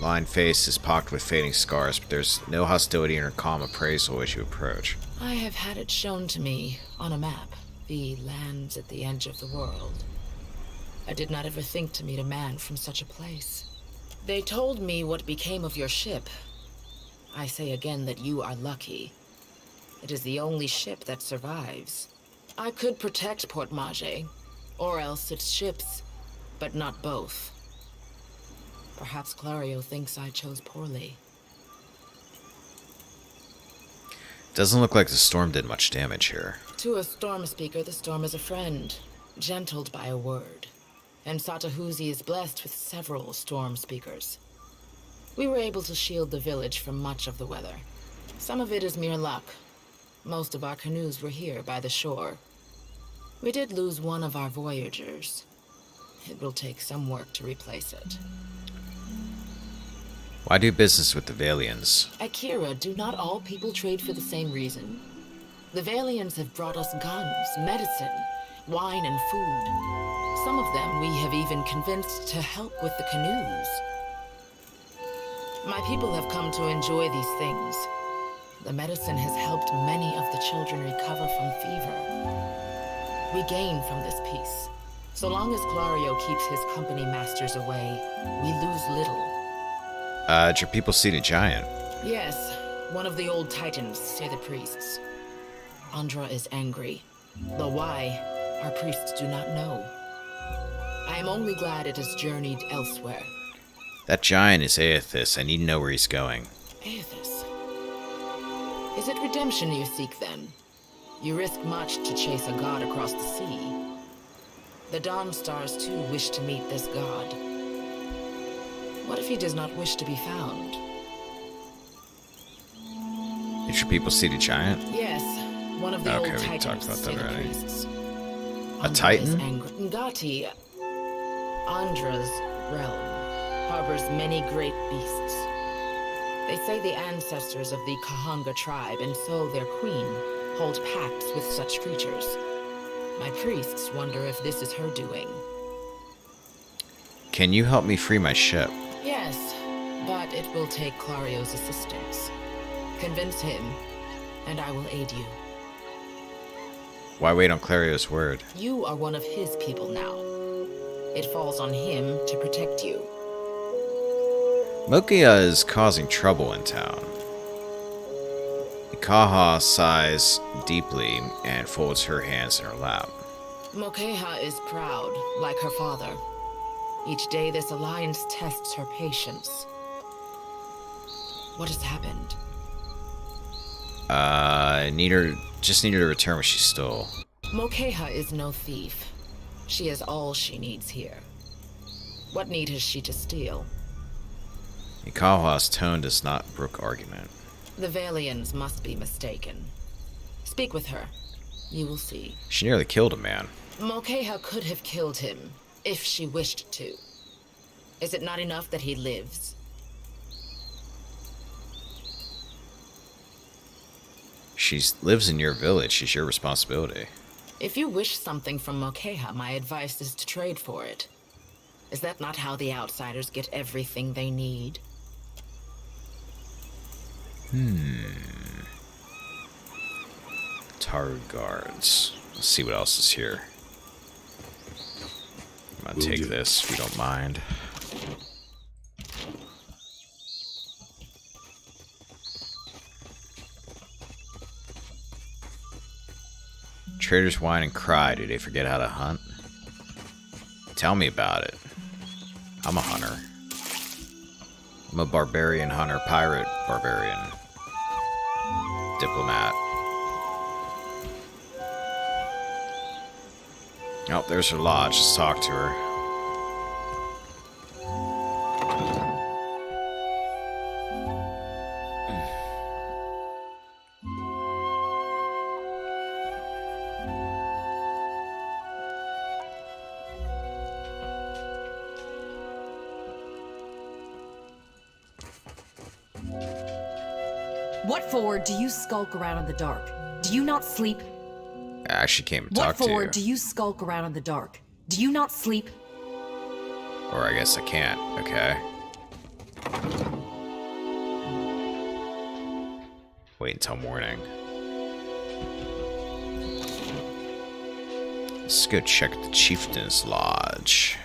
lined face is pocked with fading scars, but there's no hostility in her calm appraisal as you approach. I have had it shown to me on a map, the lands at the edge of the world. I did not ever think to meet a man from such a place. They told me what became of your ship. I say again that you are lucky. It is the only ship that survives. I could protect Port Mage, or else its ships, but not both. Perhaps Clario thinks I chose poorly. Doesn't look like the storm did much damage here. To a storm speaker, the storm is a friend, gentled by a word. And Satahuzi is blessed with several storm speakers. We were able to shield the village from much of the weather. Some of it is mere luck. Most of our canoes were here by the shore. We did lose one of our voyagers. It will take some work to replace it. Why do business with the Valians? Akira, do not all people trade for the same reason? The Valians have brought us guns, medicine, wine, and food. Some of them we have even convinced to help with the canoes. My people have come to enjoy these things. The medicine has helped many of the children recover from fever. We gain from this peace. So long as Clario keeps his company masters away, we lose little. Did your people see the giant? Yes, one of the old titans, say the priests. Andra is angry, though why, our priests do not know. I am only glad it has journeyed elsewhere. That giant is Aethys. I need to know where he's going. Aethys? Is it redemption you seek then? You risk much to chase a god across the sea. The Dawn Stars too wish to meet this god. What if he does not wish to be found? Did your people see the giant? Yes, one of the Okay, old we titans, talked about say that the already. priests. A titan? Ngati, Andra's realm, harbors many great beasts. They say the ancestors of the Kahanga tribe, and so their queen, hold pacts with such creatures. My priests wonder if this is her doing. Can you help me free my ship? Yes, but it will take Clario's assistance. Convince him, and I will aid you. Why wait on Clario's word? You are one of his people now. It falls on him to protect you. Mokia is causing trouble in town. Ikaha sighs deeply and folds her hands in her lap. Mokeha is proud, like her father. Each day this alliance tests her patience. What has happened? Just need her to return what she stole. Mokeha is no thief. She has all she needs here. What need has she to steal? Ikaha's tone does not brook argument. The Valians must be mistaken. Speak with her. You will see. She nearly killed a man. Mokeha could have killed him, if she wished to. Is it not enough that he lives? She lives in your village. She's your responsibility. If you wish something from Mokeha, my advice is to trade for it. Is that not how the outsiders get everything they need? Taru guards. Let's see what else is here. I'm gonna take this if you don't mind. Traders whine and cry. Do they forget how to hunt? Tell me about it. I'm a hunter. I'm a barbarian hunter, pirate barbarian. Diplomat. Oh, there's her lodge. Let's talk to her. What for do you skulk around in the dark? Do you not sleep? I actually came to talk to What you. for do you skulk around in the dark? Do you not sleep? Or I guess I can't. Okay. Wait until morning. Let's go check the chieftain's lodge.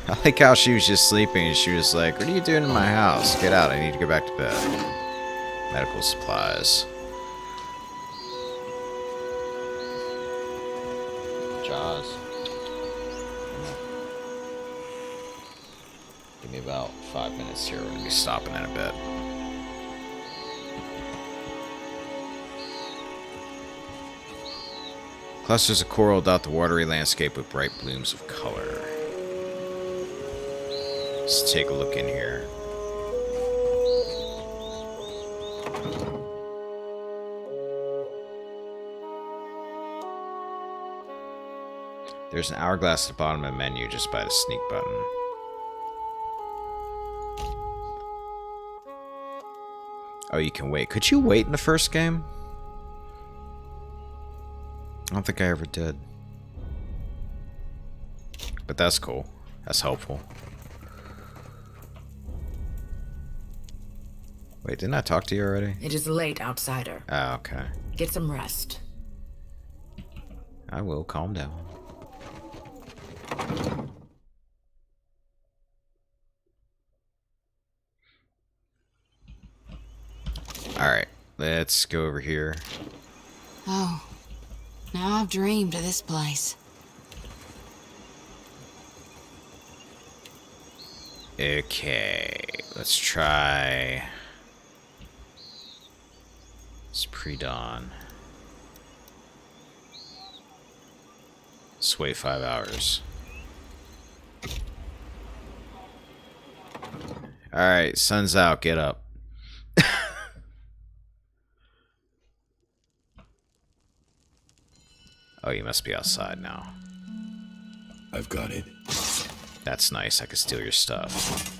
I like how she was just sleeping and she was like, "What are you doing in my house? Get out, I need to go back to bed." Medical supplies. Jaws. Give me about 5 minutes here. We're going to be stopping in a bit. Clusters of coral dot the watery landscape with bright blooms of color. Let's take a look in here. There's an hourglass at the bottom of the menu just by the sneak button. Oh, you can wait. Could you wait in the first game? I don't think I ever did. But that's cool. That's helpful. Wait, didn't I talk to you already? It is late, outsider. Oh, okay. Get some rest. I will. Calm down. Alright, let's go over here. Oh, now I've dreamed of this place. Okay, let's try... It's pre-dawn. Let's wait 5 hours. Alright, sun's out, get up. Oh, you must be outside now. I've got it. That's nice, I could steal your stuff.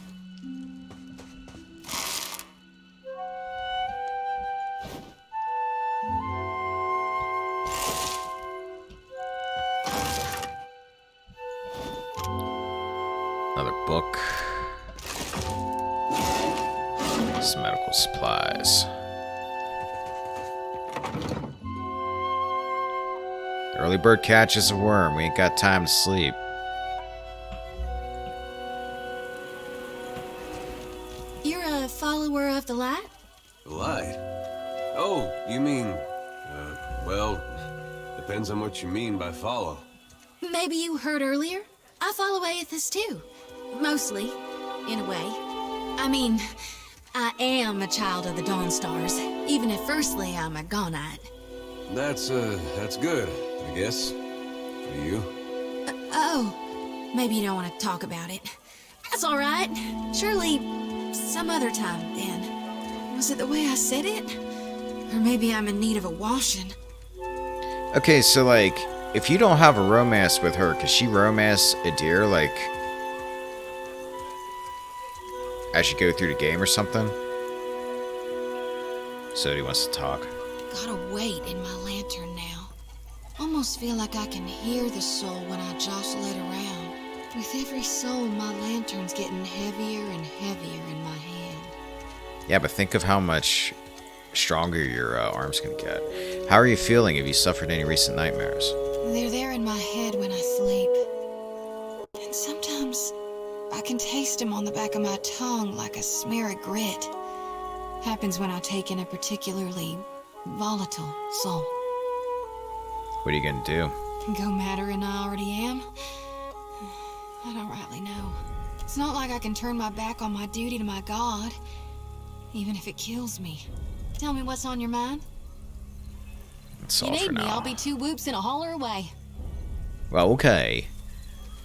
Another book. Some medical supplies. Early bird catches a worm. We ain't got time to sleep. You're a follower of the light? Light? Oh, you mean... well, depends on what you mean by follow. Maybe you heard earlier? I follow atheists too. Mostly, in a way. I mean, I am a child of the Dawn Stars, even if firstly I'm a Gonite. That's good, I guess. For you. Oh, maybe you don't want to talk about it. That's all right. Surely, some other time, then. Was it the way I said it? Or maybe I'm in need of a washing. Okay, so, like, if you don't have a romance with her, could she romance a deer, like, as you go through the game or something? So he wants to talk. Gotta wait in my lantern now. Almost feel like I can hear the soul when I jostle it around. With every soul, my lantern's getting heavier and heavier in my hand. Yeah, but think of how much stronger your arm's gonna get. How are you feeling? Have you suffered any recent nightmares? They're there in my head when I sleep. And sometimes I can taste them on the back of my tongue like a smear of grit. Happens when I take in a particularly volatile soul. What are you gonna do? Go madder than I already am? I don't rightly know. It's not like I can turn my back on my duty to my god, even if it kills me. Tell me what's on your mind. That's You all for need me, now. I'll be 2 whoops and a holler away. Well, okay.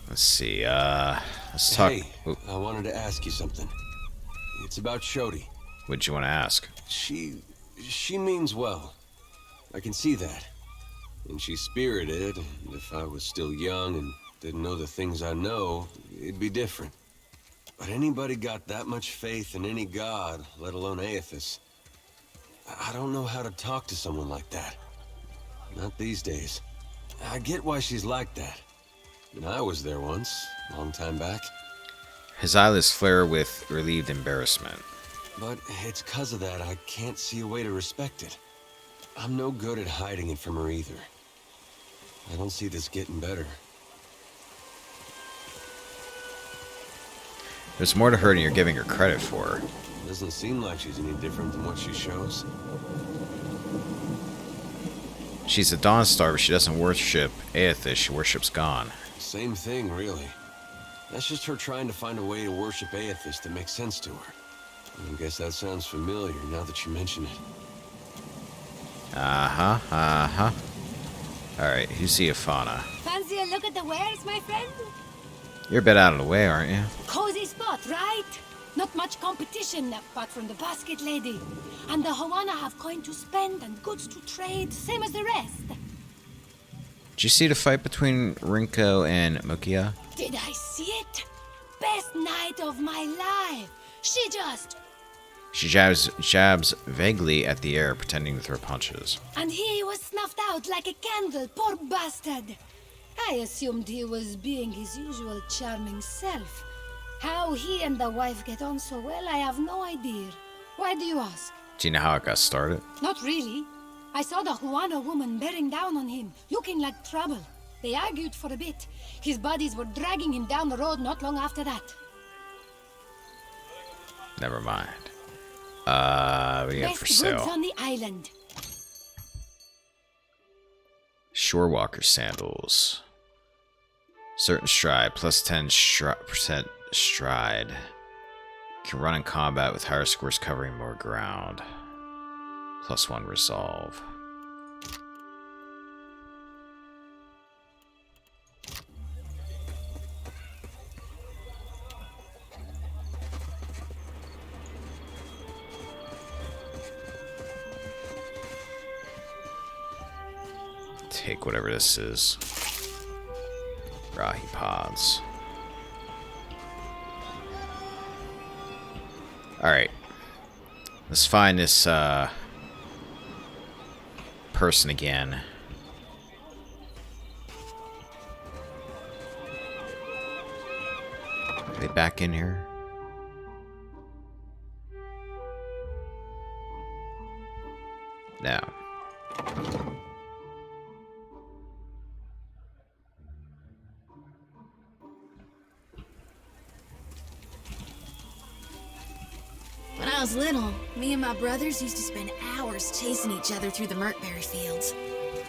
Let's see, let's talk. Hey, I wanted to ask you something. It's about Shodi. What'd you want to ask? She means well. I can see that. And she's spirited, and if I was still young and didn't know the things I know, it'd be different. But anybody got that much faith in any god, let alone Aethys? I don't know how to talk to someone like that. Not these days. I get why she's like that. And I was there once, a long time back. His eyelids flare with relieved embarrassment. But it's 'cause of that I can't see a way to respect it. I'm no good at hiding it from her either. I don't see this getting better. There's more to her than you're giving her credit for. Doesn't seem like she's any different than what she shows. She's a Dawn Star, but she doesn't worship Aethys, she worships Gon. Same thing, really. That's just her trying to find a way to worship Aethys that makes sense to her. I guess that sounds familiar now that you mention it. Alright, who's the Afana? Fancy a look at the wares, my friend? You're a bit out of the way, aren't you? Cozy spot, right? Not much competition apart from the basket lady. And the Hawana have coin to spend and goods to trade, same as the rest. Did you see the fight between Rinko and Mokia? Did I see it? Best night of my life. She jabs vaguely at the air, pretending to throw punches. And he was snuffed out like a candle, poor bastard. I assumed he was being his usual charming self. How he and the wife get on so well, I have no idea. Why do you ask? Do you know how it got started? Not really. I saw the Juana woman bearing down on him, looking like trouble. They argued for a bit. His buddies were dragging him down the road not long after that. Never mind. We have Best for goods sale. on the island. Shorewalker sandals. Certain stride, plus 10% stride. Can run in combat with higher scores covering more ground. Plus 1 resolve. Take whatever this is. Rahi pods. Alright. Let's find this person again. Are they back in here? No. When I was little, me and my brothers used to spend hours chasing each other through the Merkberry fields.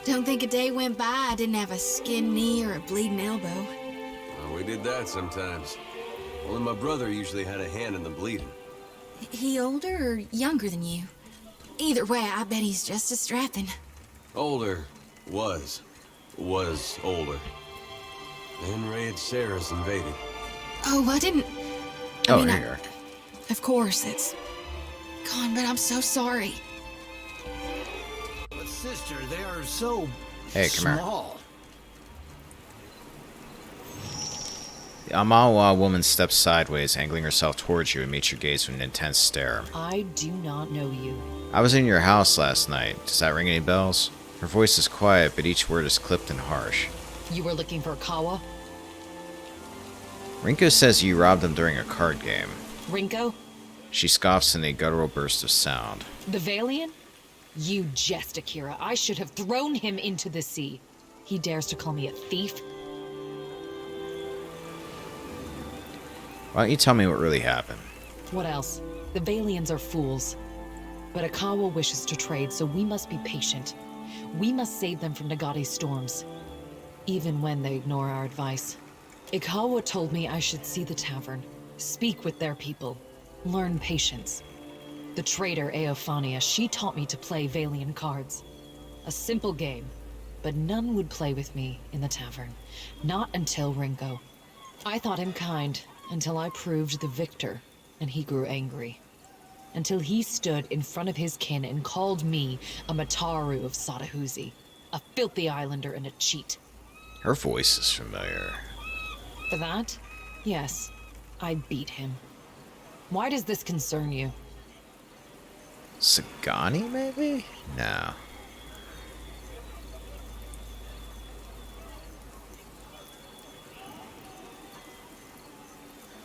Don't think a day went by I didn't have a skinned knee or a bleeding elbow. Well, we did that sometimes. Only my brother usually had a hand in the bleeding. He older or younger than you? Either way, I bet he's just as strapping. Older. Was older. Then Raid Sarah's invaded. Oh, I didn't... Oh, here. Of course, it's... God, but I'm so sorry. But sister, they are so Hey, come here. small. The Amawa woman steps sideways, angling herself towards you and meets your gaze with an intense stare. I do not know you. I was in your house last night. Does that ring any bells? Her voice is quiet, but each word is clipped and harsh. You were looking for Kawa? Rinko says you robbed him during a card game. Rinko? She scoffs in a guttural burst of sound. The Valian? You jest, Akira. I should have thrown him into the sea. He dares to call me a thief? Why don't you tell me what really happened? What else? The Valians are fools. But Akawa wishes to trade, so we must be patient. We must save them from Nagate's storms, even when they ignore our advice. Ikawa told me I should see the tavern, speak with their people, learn patience. The trader Eophania, she taught me to play Valian cards. A simple game, but none would play with me in the tavern. Not until Rinko. I thought him kind, until I proved the victor, and he grew angry. Until he stood in front of his kin and called me a Mataru of Sadahuzi, a filthy islander and a cheat. Her voice is familiar. For that, yes, I beat him. Why does this concern you? Sagani, maybe? No.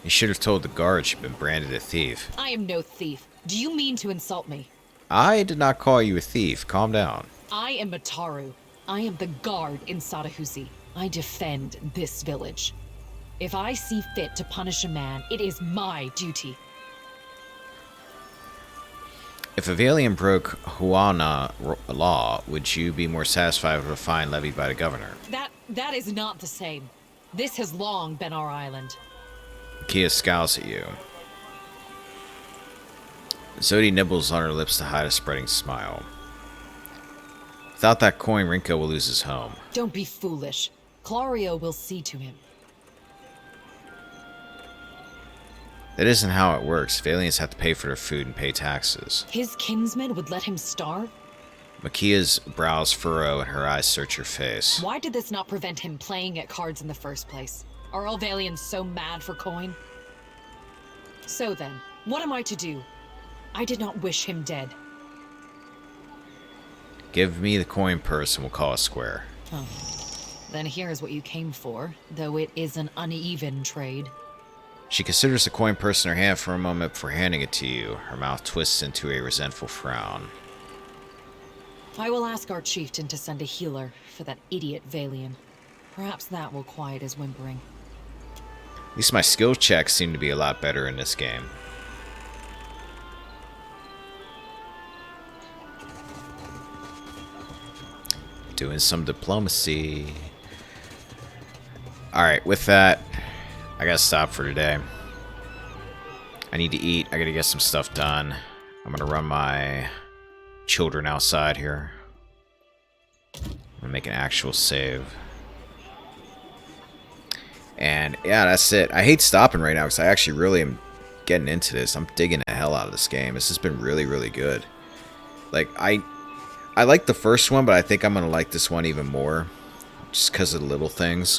You should have told the guards you've been branded a thief. I am no thief. Do you mean to insult me? I did not call you a thief. Calm down. I am Mataru. I am the guard in Sadahuzi. I defend this village. If I see fit to punish a man, it is my duty. If a Valian broke Huana law, would you be more satisfied with a fine levied by the governor? That is not the same. This has long been our island. Kia scowls at you. Zodi nibbles on her lips to hide a spreading smile. Without that coin, Rinko will lose his home. Don't be foolish. Clario will see to him. That isn't how it works. Valians have to pay for their food and pay taxes. His kinsmen would let him starve? Makia's brows furrow and her eyes search your face. Why did this not prevent him playing at cards in the first place? Are all Valians so mad for coin? So then, what am I to do? I did not wish him dead. Give me the coin purse and we'll call it square. Oh. Then here's what you came for, though it is an uneven trade. She considers the coin purse in her hand for a moment before handing it to you. Her mouth twists into a resentful frown. I will ask our chieftain to send a healer for that idiot Valian. Perhaps that will quiet his whimpering. At least my skill checks seem to be a lot better in this game. Doing some diplomacy. Alright, with that, I gotta stop for today. I need to eat. I gotta get some stuff done. I'm gonna run my children outside here. I'm gonna make an actual save. And yeah, that's it. I hate stopping right now because I actually really am getting into this. I'm digging the hell out of this game. This has been really, really good. Like, I like the first one, but I think I'm gonna like this one even more. Just because of the little things.